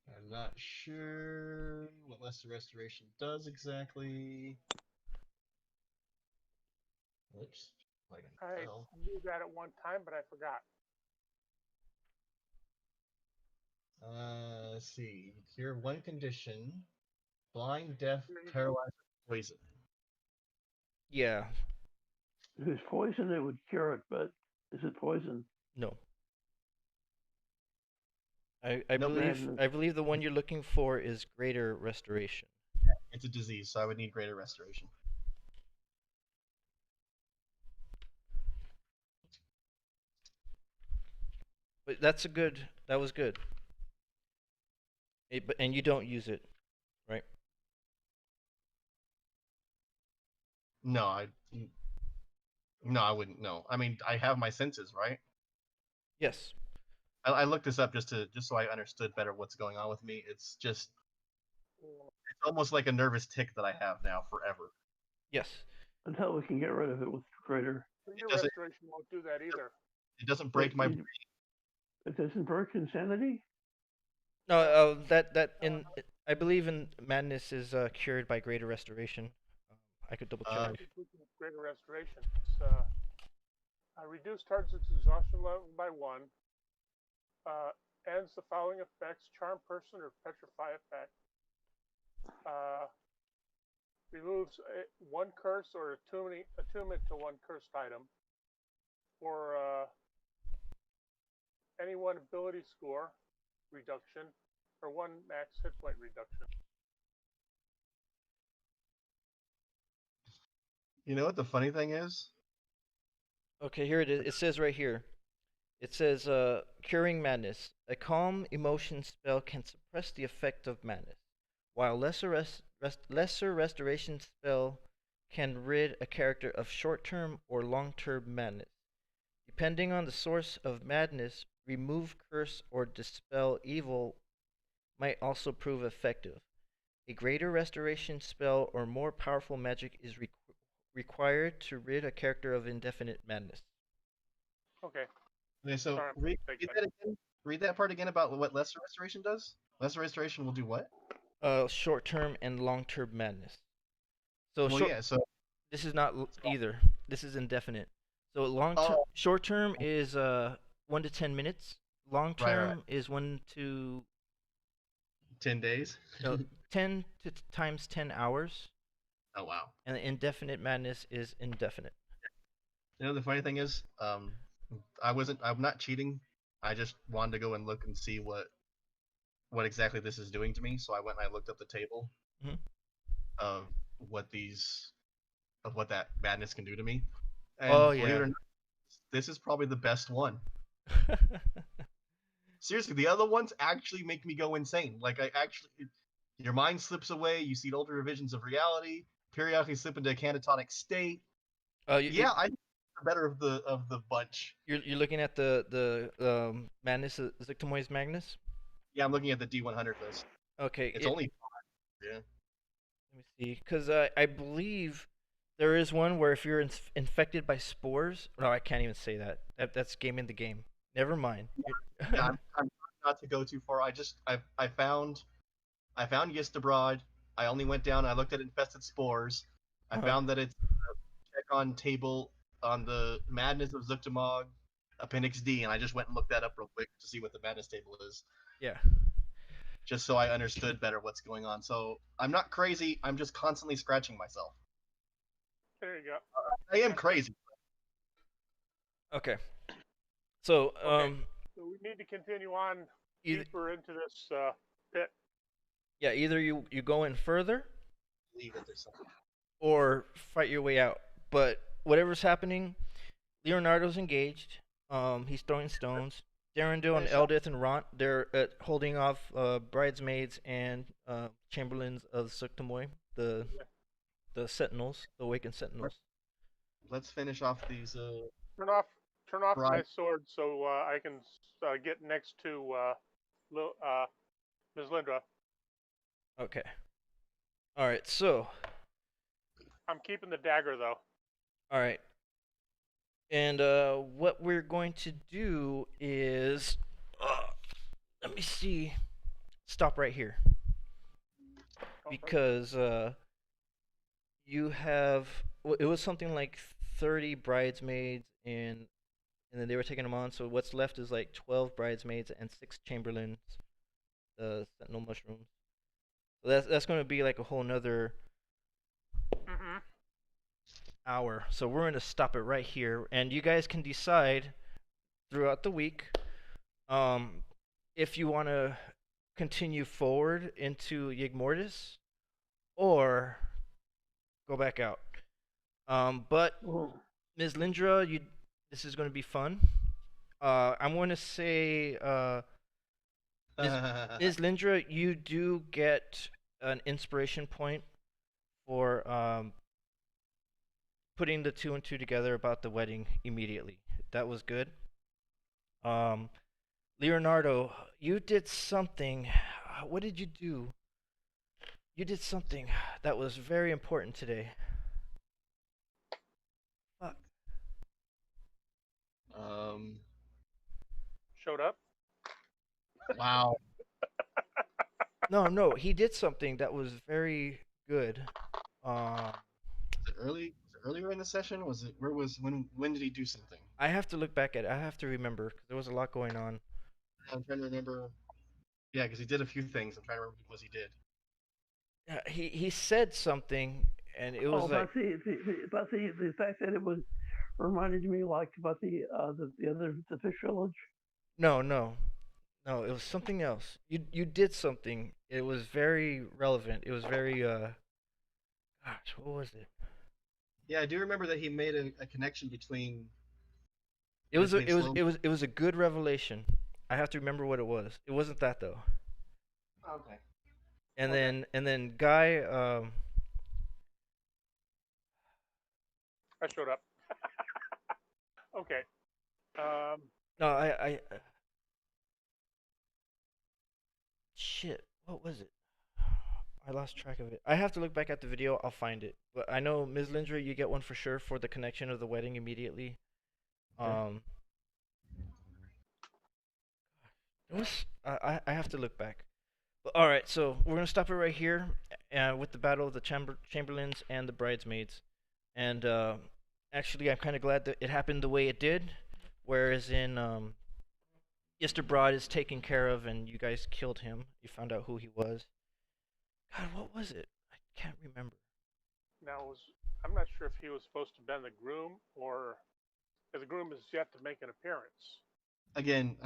Speaker 3: I'm not sure what lesser restoration does exactly. Oops.
Speaker 4: I knew that at one time, but I forgot.
Speaker 3: Let's see. Cure one condition: blind, deaf, paralyzed, poison.
Speaker 2: Yeah.
Speaker 1: If it's poison, it would cure it, but is it poison?
Speaker 2: No. I believe the one you're looking for is greater restoration.
Speaker 3: It's a disease, so I would need greater restoration.
Speaker 2: But that was good. And you don't use it, right?
Speaker 3: No, I wouldn't. No, I mean I have my senses, right?
Speaker 2: Yes.
Speaker 3: I looked this up just so I understood better what's going on with me. It's almost like a nervous tick that I have now forever.
Speaker 2: Yes.
Speaker 1: Until we can get rid of it with greater.
Speaker 4: Your restoration won't do that either.
Speaker 3: It doesn't break my brain.
Speaker 1: It doesn't break insanity?
Speaker 2: No, I believe in madness is cured by greater restoration. I could double check.
Speaker 4: Greater restoration. It's reduce target's exhaustion level by 1. Ends the following effects: charm person or petrify effect. Removes one curse or attunement to one cursed item, or any one ability score reduction, or 1 max hit point reduction.
Speaker 3: You know what the funny thing is?
Speaker 2: Okay, here it is. It says right here. It says, curing madness. A calm emotion spell can suppress the effect of madness, while lesser restoration spell can rid a character of short-term or long-term madness. Depending on the source of madness, remove curse or dispel evil might also prove effective. A greater restoration spell or more powerful magic is required to rid a character of indefinite madness.
Speaker 4: Okay.
Speaker 3: Okay, so read that again. Read that part again about what lesser restoration does. Lesser restoration will do what?
Speaker 2: Short-term and long-term madness.
Speaker 3: So
Speaker 2: this is not either. This is indefinite. So short-term is 1 to 10 minutes. Long-term is 1 to
Speaker 3: 10 days.
Speaker 2: 10 times 10 hours.
Speaker 3: Oh wow.
Speaker 2: And indefinite madness is indefinite.
Speaker 3: You know the funny thing is, I'm not cheating. I just wanted to go and look and see what what exactly this is doing to me. So I went and I looked up the table
Speaker 2: Mhm.
Speaker 3: of what that madness can do to me. And
Speaker 2: Oh
Speaker 3: believe it
Speaker 2: yeah.
Speaker 3: or not, this is probably the best one. Seriously, the other ones actually make me go insane. Like your mind slips away. You see older visions of reality. Periodically slip into a catatonic state.
Speaker 2: You,
Speaker 3: Yeah, I think the better of the bunch.
Speaker 2: you're looking at the Madness Zictomois Magnus.
Speaker 3: Yeah, I'm looking at the D100 list.
Speaker 2: Okay,
Speaker 3: It's only yeah.
Speaker 2: let me see, because I believe there is one where if you're infected by spores. No, I can't even say that. That's game in the game. Never mind.
Speaker 3: Yeah, I'm trying not to go too far. I found Yistabrod. I only went down. I looked at infested spores. I
Speaker 2: Uh-huh.
Speaker 3: found that it's check on table on the madness of Zuktamog, Appendix D, and I just went and looked that up real quick to see what the madness table is,
Speaker 2: Yeah.
Speaker 3: just so I understood better what's going on. So I'm not crazy. I'm just constantly scratching myself.
Speaker 4: There you go.
Speaker 3: I am crazy.
Speaker 2: Okay. So
Speaker 4: Okay. So we need to continue on deeper into this pit.
Speaker 2: Yeah, either you go in further
Speaker 3: Believe that there's something.
Speaker 2: or fight your way out. But whatever's happening, Leonardo's engaged. He's throwing stones. Darendil and Eldith and Ront, they're holding off bridesmaids and chamberlains of Suktamoy, the sentinels, the awakened sentinels.
Speaker 3: Let's finish off these.
Speaker 4: Turn off
Speaker 3: Right.
Speaker 4: my sword so I can get next to Ms. Lindra.
Speaker 2: Okay. All right. So.
Speaker 4: I'm keeping the dagger though.
Speaker 2: All right. And what we're going to do is, let me see. Stop right here. Because you have, it was something like 30 bridesmaids and then they were taking them on. So what's left is like 12 bridesmaids and 6 chamberlains, the sentinel mushrooms. So that's going to be like a whole nother hour. So we're going to stop it right here, and you guys can decide throughout the week if you want to continue forward into Yigmortis or go back out. But Ms. Lindra, this is going to be fun. I'm going to say, Ms. Lindra, you do get an inspiration point for putting the 2 and 2 together about the wedding immediately. That was good. Leonardo, you did something. What did you do? You did something that was very important today. Fuck.
Speaker 4: Showed up?
Speaker 3: Wow.
Speaker 2: No, he did something that was very good.
Speaker 3: Was it earlier in the session? Was it when did he do something?
Speaker 2: I have to look back at it. I have to remember because there was a lot going on.
Speaker 3: I'm trying to remember. Yeah, because he did a few things. I'm trying to remember what he did.
Speaker 2: Yeah, he said something, and it was like.
Speaker 1: About the fact that it was reminded me like about the other the fish village.
Speaker 2: No, it was something else. You did something. It was very relevant. It was very gosh, what was it?
Speaker 3: Yeah, I do remember that he made a connection between.
Speaker 2: It was a good revelation. I have to remember what it was. It wasn't that though.
Speaker 3: Okay.
Speaker 2: And then Guy.
Speaker 4: I showed up. Okay.
Speaker 2: No, I. Shit. What was it? I lost track of it. I have to look back at the video. I'll find it. But I know Ms. Lindra, you get one for sure for the connection of the wedding immediately. It was. I have to look back. But all right, so we're gonna stop it right here, with the battle of the chamberlains and the bridesmaids, and actually, I'm kind of glad that it happened the way it did. Whereas in Yistabrod is taken care of, and you guys killed him. You found out who he was. God, what was it? I can't remember.
Speaker 4: Now, I'm not sure if he was supposed to be the groom or the groom is yet to make an appearance.
Speaker 3: again,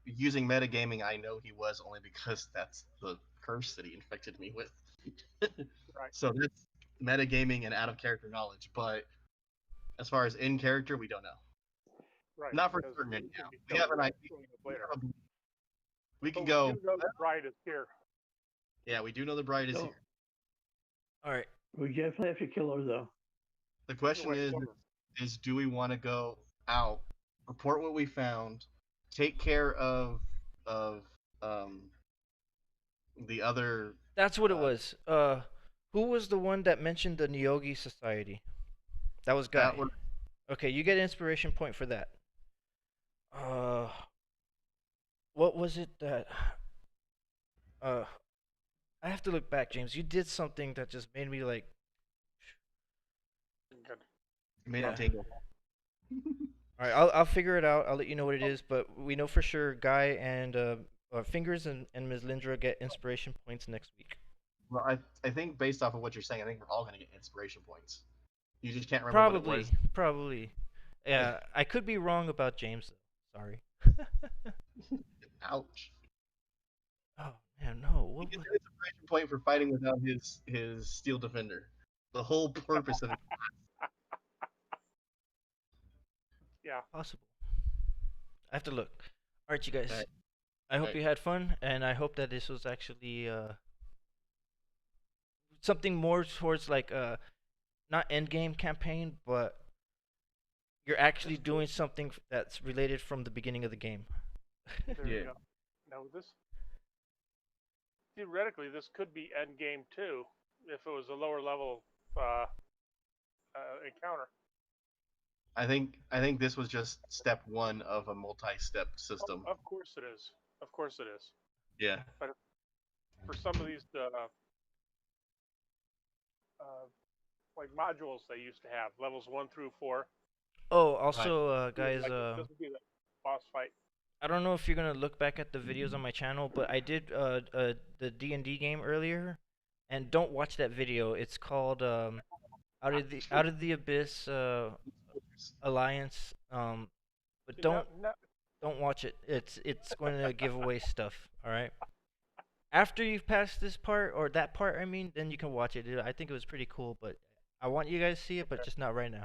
Speaker 3: using metagaming, I know he was only because that's the curse that he infected me with.
Speaker 4: Right.
Speaker 3: So that's metagaming and out of character knowledge. But as far as in character, we don't know.
Speaker 4: Right.
Speaker 3: Not for
Speaker 4: because
Speaker 3: certain.
Speaker 4: he
Speaker 3: Yeah,
Speaker 4: can be
Speaker 3: we have
Speaker 4: killed
Speaker 3: an idea.
Speaker 4: later.
Speaker 3: We can
Speaker 4: But
Speaker 3: go.
Speaker 4: We do know the bride is here.
Speaker 3: Yeah, we do know the bride is
Speaker 1: No.
Speaker 3: here.
Speaker 2: All right.
Speaker 1: We definitely have to kill her, though.
Speaker 3: The question
Speaker 4: Right.
Speaker 3: is do we want to go out, report what we found, take care of the other?
Speaker 2: That's what it was. Who was the one that mentioned the Nyogi Society? That was Guy.
Speaker 3: That was,
Speaker 2: Okay, you get an inspiration point for that. What was it that? I have to look back, James. You did something that just made me like.
Speaker 4: Good.
Speaker 3: made
Speaker 2: Yeah.
Speaker 3: it tingle.
Speaker 2: All right, I'll figure it out. I'll let you know what it is, but we know for sure Guy and Fingers and Ms. Lindra get inspiration points next week.
Speaker 3: Well, I think based off of what you're saying, I think we're all gonna get inspiration points. You just can't remember what it was.
Speaker 2: Probably. Yeah, I could be wrong about James. Though. Sorry.
Speaker 3: Ouch.
Speaker 2: Oh man, no.
Speaker 3: He
Speaker 2: What
Speaker 3: gets
Speaker 2: was
Speaker 3: an inspiration point for fighting without his steel defender. The whole purpose of it.
Speaker 4: Yeah.
Speaker 2: possible? I have to look. All right, you guys.
Speaker 3: Alright.
Speaker 2: I hope
Speaker 3: Alright.
Speaker 2: you had fun, and I hope that this was actually something more towards like not end game campaign, but you're actually doing something that's related from the beginning of the game.
Speaker 4: There
Speaker 3: Yeah.
Speaker 4: you go. Now theoretically this could be end game too, if it was a lower level encounter.
Speaker 3: I think this was just step one of a multi-step system.
Speaker 4: Of course it is. Of course it is.
Speaker 3: Yeah.
Speaker 4: For some of these like modules they used to have, levels 1 through 4.
Speaker 2: Oh, also, guys,
Speaker 4: Like, this would be the boss fight.
Speaker 2: I don't know if you're gonna look back at the videos on my channel, but I did the D&D game earlier, and don't watch that video. It's called Out of the Abyss Alliance. But don't watch it. It's going to give away stuff. All right. After you've passed this part or that part, I mean, then you can watch it. I think it was pretty cool, but I want you guys to see it, but just not right now.